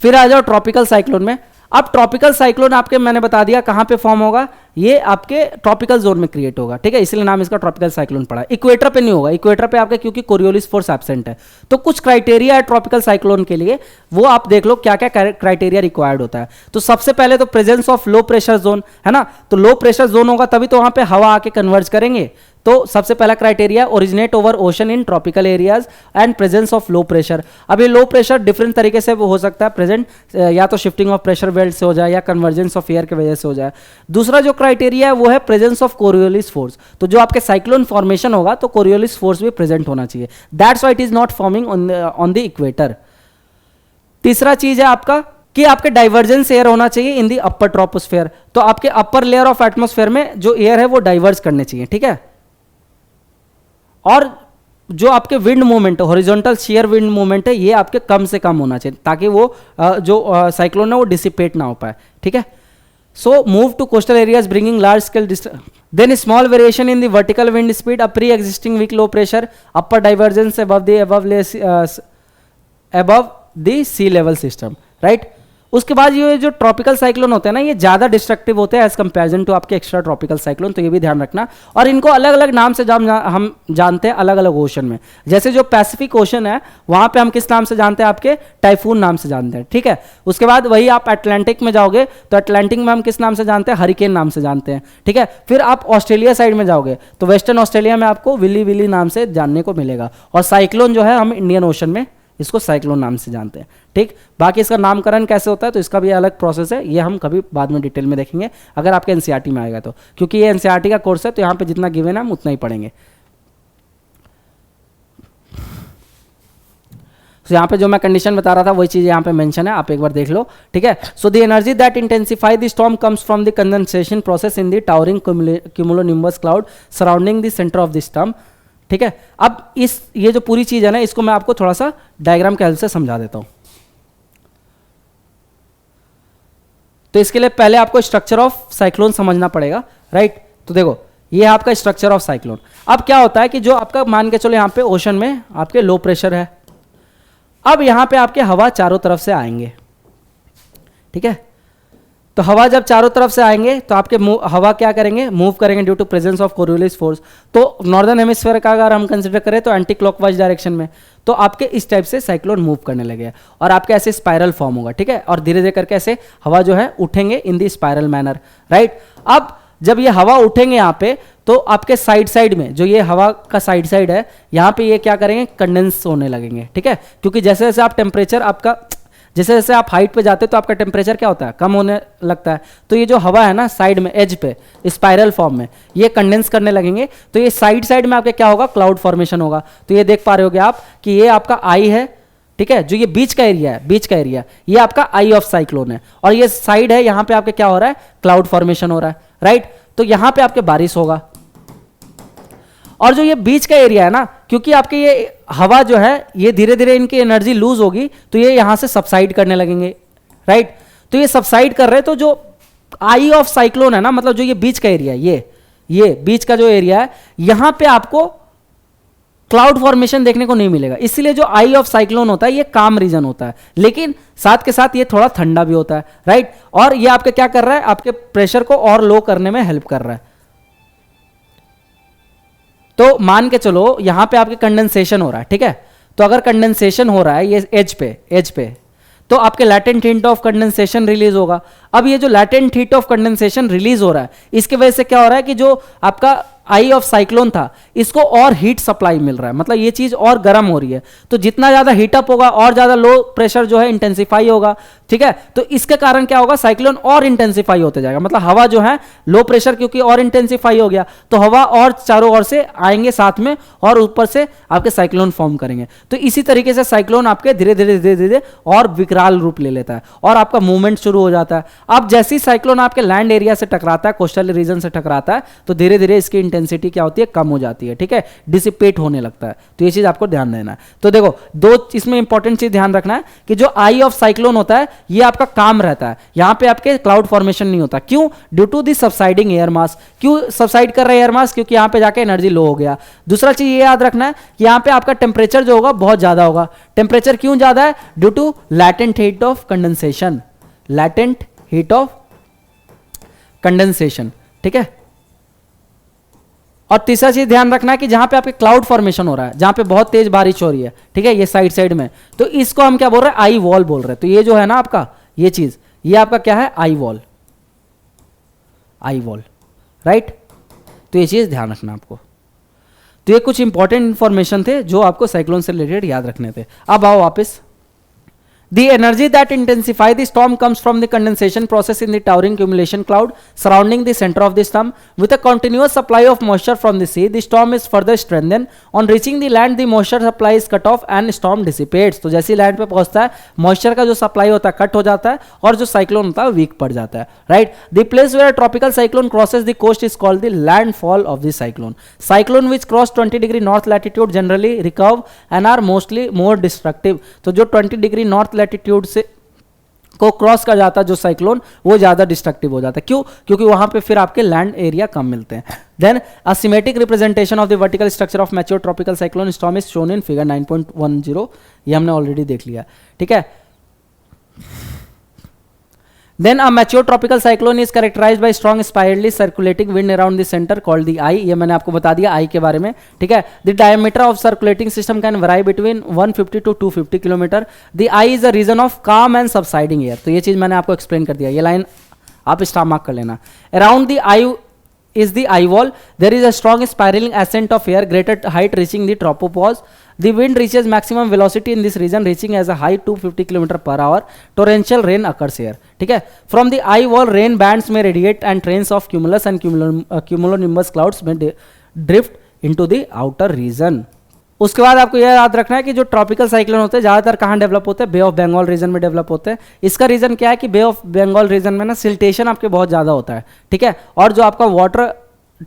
फिर आ जाओ ट्रॉपिकल साइक्लोन में. अब ट्रॉपिकल साइक्लोन आपके मैंने बता दिया कहां पे फॉर्म होगा, ये आपके ट्रॉपिकल जोन में क्रिएट होगा, ठीक है, इसलिए नाम इसका ट्रॉपिकल साइक्लोन पड़ा है. इक्वेटर पे नहीं होगा, इक्वेटर पे आपके क्योंकि कोरियोलिस फोर्स एब्सेंट है. तो कुछ क्राइटेरिया है ट्रॉपिकल साइक्लोन के लिए, वो आप देख लो क्या क्या क्राइटेरिया रिक्वायर्ड होता है. तो सबसे पहले तो presence of low pressure zone, है ना. तो लो प्रेशर जोन होगा तभी तो वहां पे हवा आके कन्वर्ज करेंगे. तो सबसे पहला criteria originate over ocean in tropical areas and presence of low pressure. अब ये लो प्रेशर डिफरेंट तरीके से हो सकता है प्रेजेंट, या तो शिफ्टिंग ऑफ प्रेशर बेल्ट से हो जाए या कन्वर्जेंस ऑफ एयर की वजह से हो जाए. दूसरा जो क्राइटेरिया है वो है प्रेजेंस ऑफ कोरियोलिस फोर्स. तो जो आपके साइक्लोन फॉर्मेशन होगा तो कोरियोलिस फोर्स भी प्रेजेंट होना चाहिए. That's why it is not forming on the equator. तीसरा चीज है आपका कि आपके डाइवर्जेंस एयर होना चाहिए इन द अपर ट्रोपोस्फेयर. तो आपके अपर लेयर ऑफ एटमोस्फेयर में जो एयर है वो डाइवर्ज करने चाहिए, ठीक है. और जो आपके विंड मूवमेंट है, हॉरिजॉन्टल शेयर विंड मूवमेंट है, ये आपके कम से कम होना चाहिए ताकि वो जो साइक्लोन है वो डिसिपेट ना हो पाए, ठीक है. So move to coastal areas bringing large scale then small variation in the vertical wind speed, a pre existing weak low pressure, upper divergence above the sea level system, right. उसके बाद ये जो tropical cyclone होते हैं ना ये ज़्यादा destructive होते हैं एज कंपेरिजन टू आपके एक्स्ट्रा ट्रॉपिकल साइक्लोन. तो ये भी ध्यान रखना. और इनको अलग अलग नाम से हम जानते हैं अलग अलग ओशन में. जैसे जो पैसिफिक ओशन है वहाँ पे हम किस नाम से जानते हैं, आपके टाइफून नाम से जानते हैं, ठीक है. उसके बाद वही आप अटलांटिक में जाओगे तो अटलांटिक में हम किस नाम से जानते हैं, हरिकेन नाम से जानते हैं, ठीक है. फिर आप ऑस्ट्रेलिया साइड में जाओगे तो वेस्टर्न ऑस्ट्रेलिया में आपको विली विली नाम से जानने को मिलेगा. और साइक्लोन जो है हम इंडियन ओशन में इसको साइक्लोन नाम से जानते हैं, ठीक. बाकी इसका नामकरण कैसे होता है तो इसका भी अलग प्रोसेस है, ये हम कभी बाद में डिटेल में देखेंगे अगर आपके एनसीईआरटी में आएगा तो, क्योंकि ये एनसीईआरटी का कोर्स है तो यहाँ पे जितना गिवन है हम उतना ही पढ़ेंगे. तो यहाँ पे जो मैं कंडीशन बता रहा था वही चीज़ यहाँ पे मेंशन है, आप एक बार देख लो, ठीक है. So the energy that intensify the storm comes from the condensation process in the towering cumulonimbus cloud surrounding the centre of the storm, ठीक है. अब ये जो पूरी चीज है ना इसको मैं आपको थोड़ा सा डायग्राम के हेल्प से समझा देता हूं. तो इसके लिए पहले आपको स्ट्रक्चर ऑफ साइक्लोन समझना पड़ेगा, राइट. तो देखो ये है आपका स्ट्रक्चर ऑफ साइक्लोन. अब क्या होता है कि जो आपका मान के चलो यहाँ पे ओशन में आपके लो प्रेशर है, अब यहाँ पे आपके हवा चारों तरफ से आएंगे, ठीक है। तो हवा जब चारों तरफ से आएंगे तो आपके हवा क्या करेंगे, मूव करेंगे due to presence of Coriolis force. तो नॉर्दर्न हेमिस्फीयर का अगर हम कंसिडर करें तो एंटी क्लॉकवाइज डायरेक्शन में, तो आपके इस टाइप से साइक्लोन मूव करने लगे और आपके ऐसे स्पाइरल फॉर्म होगा, ठीक है। और धीरे धीरे करके ऐसे हवा जो है उठेंगे इन दी स्पाइरल मैनर, राइट। अब जब ये हवा उठेंगे यहाँ पे, तो आपके साइड साइड में जो ये हवा का साइड साइड है, यहाँ पे ये क्या करेंगे, कंडेंस होने लगेंगे, ठीक है। क्योंकि जैसे जैसे आप टेम्परेचर आपका, जैसे जैसे आप हाइट पे जाते हैं तो आपका टेम्परेचर क्या होता है, कम होने लगता है। तो ये जो हवा है ना साइड में, एज पे, स्पाइरल फॉर्म में, ये कंडेंस करने लगेंगे। तो ये साइड साइड में आपके क्या होगा, क्लाउड फॉर्मेशन होगा। तो ये देख पा रहे होगे आप कि ये आपका आई है, ठीक है। जो ये बीच का एरिया है, बीच का एरिया, ये आपका आई ऑफ साइक्लोन है। और ये साइड है, यहाँ पे आपके क्या हो रहा है, क्लाउड फॉर्मेशन हो रहा है, राइट। तो यहाँ पे आपके बारिश होगा। और जो ये बीच का एरिया है ना, क्योंकि आपके ये हवा जो है ये धीरे धीरे इनकी एनर्जी लूज होगी, तो ये यहां से सबसाइड करने लगेंगे, राइट। तो ये सबसाइड कर रहे हैं, तो जो आई ऑफ साइक्लोन है ना, मतलब जो ये बीच का एरिया है, ये बीच का जो एरिया है, यहां पे आपको क्लाउड फॉर्मेशन देखने को नहीं मिलेगा। इसलिए जो आई ऑफ साइक्लोन होता है ये काम रीजन होता है, लेकिन साथ के साथ ये थोड़ा ठंडा भी होता है, राइट। और ये आपके क्या कर रहा है, आपके प्रेशर को और लो करने में हेल्प कर रहा है। तो मान के चलो यहां पे आपके कंडेंसेशन हो रहा है, ठीक है। तो अगर कंडेंसेशन हो रहा है ये एज पे, तो आपके latent heat of condensation release होगा। अब ये जो latent heat of condensation release हो रहा है, इसकी वजह से क्या हो रहा है कि जो आपका आई ऑफ साइक्लोन था, इसको और हीट सप्लाई मिल रहा है, मतलब ये चीज और गर्म हो रही है। तो जितना ज्यादा हीटअप होगा और ज्यादा लो प्रेशर जो है इंटेंसिफाई होगा, ठीक है। तो इसके कारण क्या होगा, साइक्लोन और इंटेंसिफाई होते जाएगा। मतलब हवा जो है लो प्रेशर क्योंकि और इंटेंसिफाई हो गया, तो हवा और चारों ओर से आएंगे साथ में और ऊपर से आपके साइक्लोन फॉर्म करेंगे। तो इसी तरीके से साइक्लोन आपके धीरे धीरे धीरे धीरे और विकराल रूप ले लेता है और आपका मूवमेंट शुरू हो जाता है। अब जैसे ही साइक्लोन आपके लैंड एरिया से टकराता है, कोस्टल रीजन से टकराता है, तो धीरे धीरे इसकी इंटेंसिटी क्या होती है, कम हो जाती है, ठीक है, डिसिपेट होने लगता है। तो ये चीज आपको ध्यान देना है। तो देखो दो इसमें इंपॉर्टेंट चीज ध्यान रखना है कि जो आई ऑफ साइक्लोन होता है ये आपका काम रहता है, यहां पे आपके क्लाउड फॉर्मेशन नहीं होता। क्यों? Due to the subsiding air mass. क्यों सबसाइड कर रहा है एयर मास? क्योंकि यहां पे जाके एनर्जी लो हो गया। दूसरा चीज ये याद रखना है कि यहां पे आपका टेम्परेचर जो होगा बहुत ज्यादा होगा। टेम्परेचर क्यों ज्यादा है? Due to latent heat of condensation, latent heat of condensation, ठीक है। और तीसरा चीज ध्यान रखना है कि जहां पे आपके क्लाउड फॉर्मेशन हो रहा है, जहां पे बहुत तेज बारिश हो रही है, ठीक है, ये साइड साइड में, तो इसको हम क्या बोल रहे हैं, आई वॉल बोल रहे हैं। तो ये जो है ना आपका ये चीज, ये आपका क्या है, eye wall, eye wall, right. तो ये चीज ध्यान रखना आपको। तो ये कुछ इंपॉर्टेंट इंफॉर्मेशन थे जो आपको साइक्लोन से रिलेटेड याद रखने थे। अब आओ वापस। The energy that intensify the storm comes from the condensation process in the towering accumulation cloud surrounding the center of the storm. With a continuous supply of moisture from the sea, the storm is further strengthened. On reaching the land, the moisture supply is cut off and storm dissipates. तो जैसे land पे पहुंचता है, moisture का जो supply होता है cut हो जाता है और जो साइक्लोन होता है वीक पड़ जाता है, right. The place where tropical cyclone crosses the coast is called the landfall of the cyclone. Cyclone which cross 20 degree north latitude generally recurve and are mostly more destructive. तो जो 20 degree north latitude से को cross कर जाता है जो cyclone, वो ज्यादा डिस्ट्रक्टिव हो जाता है। क्यों? क्योंकि वहां पे फिर आपके लैंड एरिया कम मिलते हैं। Then a symmetric representation of the vertical structure of mature tropical cyclone storm is shown in figure 9.10। ये हमने ऑलरेडी देख लिया, ठीक है। Then a mature tropical cyclone is characterized by strong spirally circulating wind around the center called the eye. ये मैंने आपको बता दिया eye के बारे में, ठीक है। The diameter of circulating system can vary between 150 to 250 kilometre. The eye is a region of calm and subsiding air. तो ये चीज मैंने आपको एक्सप्लेन कर दिया, ये लाइन आप स्टार मार्क कर लेना। Around the eye is the eye wall. There is a strong spiraling ascent of air, greater height reaching the tropopause. The wind reaches maximum velocity in this region, reaching as a high 250 km per hour. Torrential rain occurs here, ठीक है। From the eye wall, rain bands may radiate and trains of cumulus and cumulonimbus clouds may drift into the outer region. उसके बाद आपको यह याद रखना है कि जो ट्रॉपिकल साइक्लोन होते हैं ज़्यादातर कहाँ डेवलप होते हैं, बे ऑफ बंगाल रीजन में डेवलप होते हैं। इसका रीजन क्या है कि बे ऑफ बंगाल रीजन में ना सिल्टेशन आपके बहुत ज़्यादा होता है, ठीक है, और जो आपका वाटर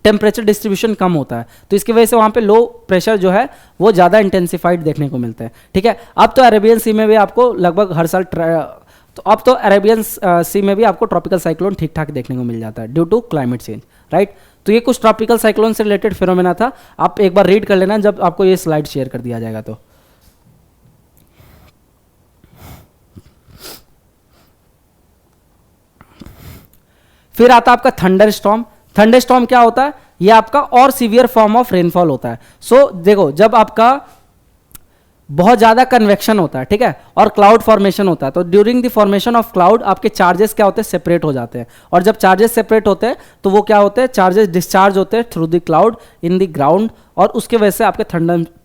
टेम्परेचर डिस्ट्रीब्यूशन कम होता है, तो इसकी वजह से वहाँ पे लो प्रेशर जो है वो ज़्यादा इंटेंसिफाइड देखने को मिलते हैं, ठीक है। अब तो अरेबियन सी में भी आपको लगभग हर साल तो अब तो अरेबियन सी में भी आपको ट्रॉपिकल साइक्लोन ठीक ठाक देखने को मिल जाता है due to climate change, right. तो ये कुछ ट्रॉपिकल साइक्लोन से रिलेटेड फिनोमेना था, आप एक बार रीड कर लेना जब आपको ये स्लाइड शेयर कर दिया जाएगा। तो फिर आता है आपका थंडर स्टॉर्म। थंडर स्टॉर्म क्या होता है? ये आपका और सीवियर फॉर्म ऑफ रेनफॉल होता है। सो देखो, जब आपका बहुत ज़्यादा कन्वेक्शन होता है, ठीक है, और क्लाउड फॉर्मेशन होता है, तो during the formation of cloud आपके चार्जेस क्या होते हैं? सेपरेट हो जाते हैं। और जब चार्जेस सेपरेट होते हैं तो वो क्या होते हैं? चार्जेस डिस्चार्ज होते हैं through the cloud in the ground, और उसके वजह से आपके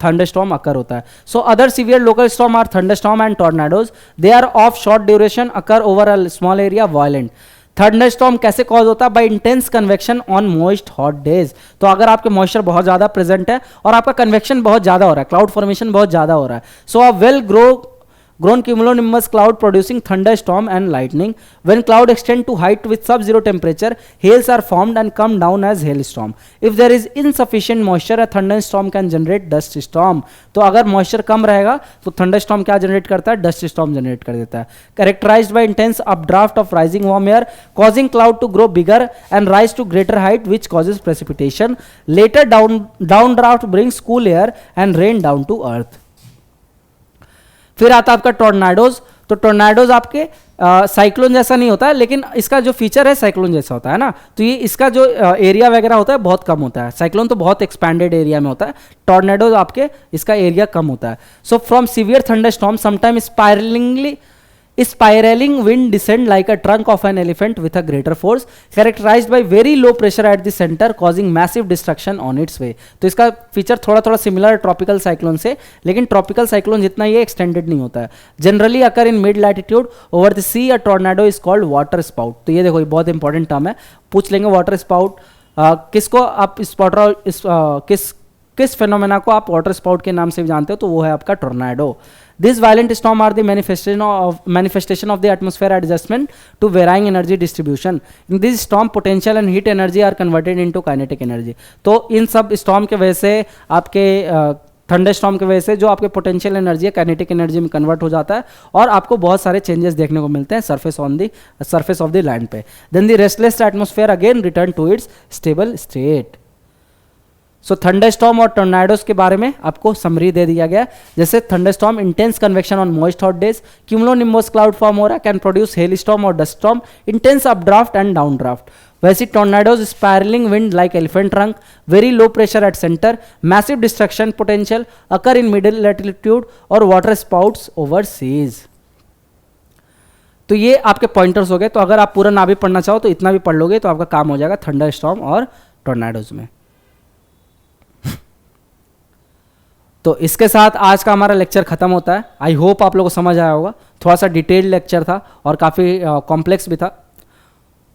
थंडर स्टॉर्म अकर होता है। So other severe local storm are thunderstorm and tornadoes. They are of short duration, occur over a small area, violent. Thunderstorm कैसे cause होता है? By intense convection on moist hot days. तो अगर आपके moisture बहुत ज्यादा present है और आपका कन्वेक्शन बहुत ज्यादा हो रहा है, क्लाउड फॉर्मेशन बहुत ज्यादा हो रहा है, so a well grown cumulonimbus cloud producing thunderstorm and lightning. When cloud extend to height with sub-zero temperature, hails are formed and come down as hailstorm. If there is insufficient moisture, a thunderstorm can generate dust storm. तो अगर moisture कम रहेगा तो thunderstorm क्या generate करता है? Dust storm generate कर देता है. Characterized by intense updraft of rising warm air, causing cloud to grow bigger and rise to greater height, which causes precipitation. Later downdraft brings cool air and rain down to earth. फिर आता है आपका टॉर्नाडोज। तो टॉर्नाडोज आपके cyclone जैसा नहीं होता है, लेकिन इसका जो फीचर है साइक्लोन जैसा होता है ना, तो ये इसका जो एरिया वगैरह होता है बहुत कम होता है। साइक्लोन तो बहुत एक्सपैंडेड एरिया में होता है, टॉर्नाडोज आपके इसका एरिया कम होता है। So from severe thunderstorm sometime spiraling wind descend like a trunk of an elephant with a greater force, characterized by very low pressure at the center, causing massive destruction on its way. तो इसका feature थोड़ा थोड़ा similar tropical cyclone से, लेकिन tropical cyclone जितना ये extended नहीं होता है। Generally occur in mid latitude over the sea, a tornado is called waterspout. तो ये देखो, ये बहुत इंपॉर्टेंट टर्म है, पूछ लेंगे वाटर स्पाउट किसको आप किस फेनोमेना को आप वाटर स्पाउट के नाम से भी जानते हो, तो वो है आपका tornado. These violent storm are the manifestation of the atmosphere adjustment to varying energy distribution. In this storm, potential and heat energy are converted into kinetic energy. तो इन सब storm के वजह से आपके थंडर स्टॉर्म की वजह से जो आपके पोटेंशियल एनर्जी है काइनेटिक एनर्जी में कन्वर्ट हो जाता है, और आपको बहुत सारे चेंजेस देखने को मिलते हैं सरफेस ऑफ द लैंड पे। Then the restless atmosphere again return to its stable state. So thunderstorm और टॉर्नाडोज के बारे में आपको समरी दे दिया गया। जैसे thunderstorm intense convection on moist hot days, cumulonimbus cloud form हो रहा है, कैन प्रोड्यूस हेलस्टॉर्म और dust storm, intense updraft and downdraft. वैसे tornadoes spiralling wind like elephant trunk, very low pressure at centre, massive destruction potential, occur in middle latitude, और waterspouts over seas. तो ये आपके pointers हो गए। तो अगर आप पूरा ना भी पढ़ना चाहो तो इतना भी पढ़ लोगे तो आपका काम हो जाएगा थंडरस्टॉर्म और टॉर्नाडोज में। तो इसके साथ आज का हमारा लेक्चर खत्म होता है। आई होप आप लोगों को समझ आया होगा। थोड़ा सा डिटेल्ड लेक्चर था और काफ़ी कॉम्प्लेक्स भी था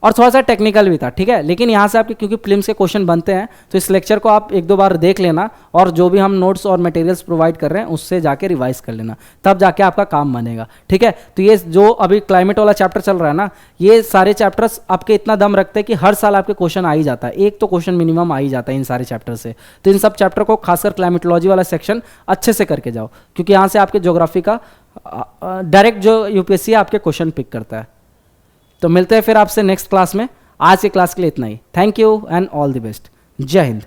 और थोड़ा सा टेक्निकल भी था, ठीक है। लेकिन यहाँ से आपके क्योंकि प्रीलिम्स के क्वेश्चन बनते हैं तो इस लेक्चर को आप एक दो बार देख लेना, और जो भी हम नोट्स और मटेरियल्स प्रोवाइड कर रहे हैं उससे जाके रिवाइज कर लेना, तब जाके आपका काम बनेगा, ठीक है। तो ये जो अभी क्लाइमेट वाला चैप्टर चल रहा है ना, ये सारे चैप्टर्स आपके इतना दम रखते हैं कि हर साल आपके क्वेश्चन आ ही जाता है, एक तो क्वेश्चन मिनिमम आ ही जाता है इन सारे चैप्टर से। तो इन सब चैप्टर को खासकर क्लाइमेटोलॉजी वाला सेक्शन अच्छे से करके जाओ, क्योंकि यहाँ से आपके ज्योग्राफी का डायरेक्ट जो यूपीएससी आपके क्वेश्चन पिक करता है। तो मिलते हैं फिर आपसे नेक्स्ट क्लास में। आज की क्लास के लिए इतना ही। Thank you and all the best. जय हिंद।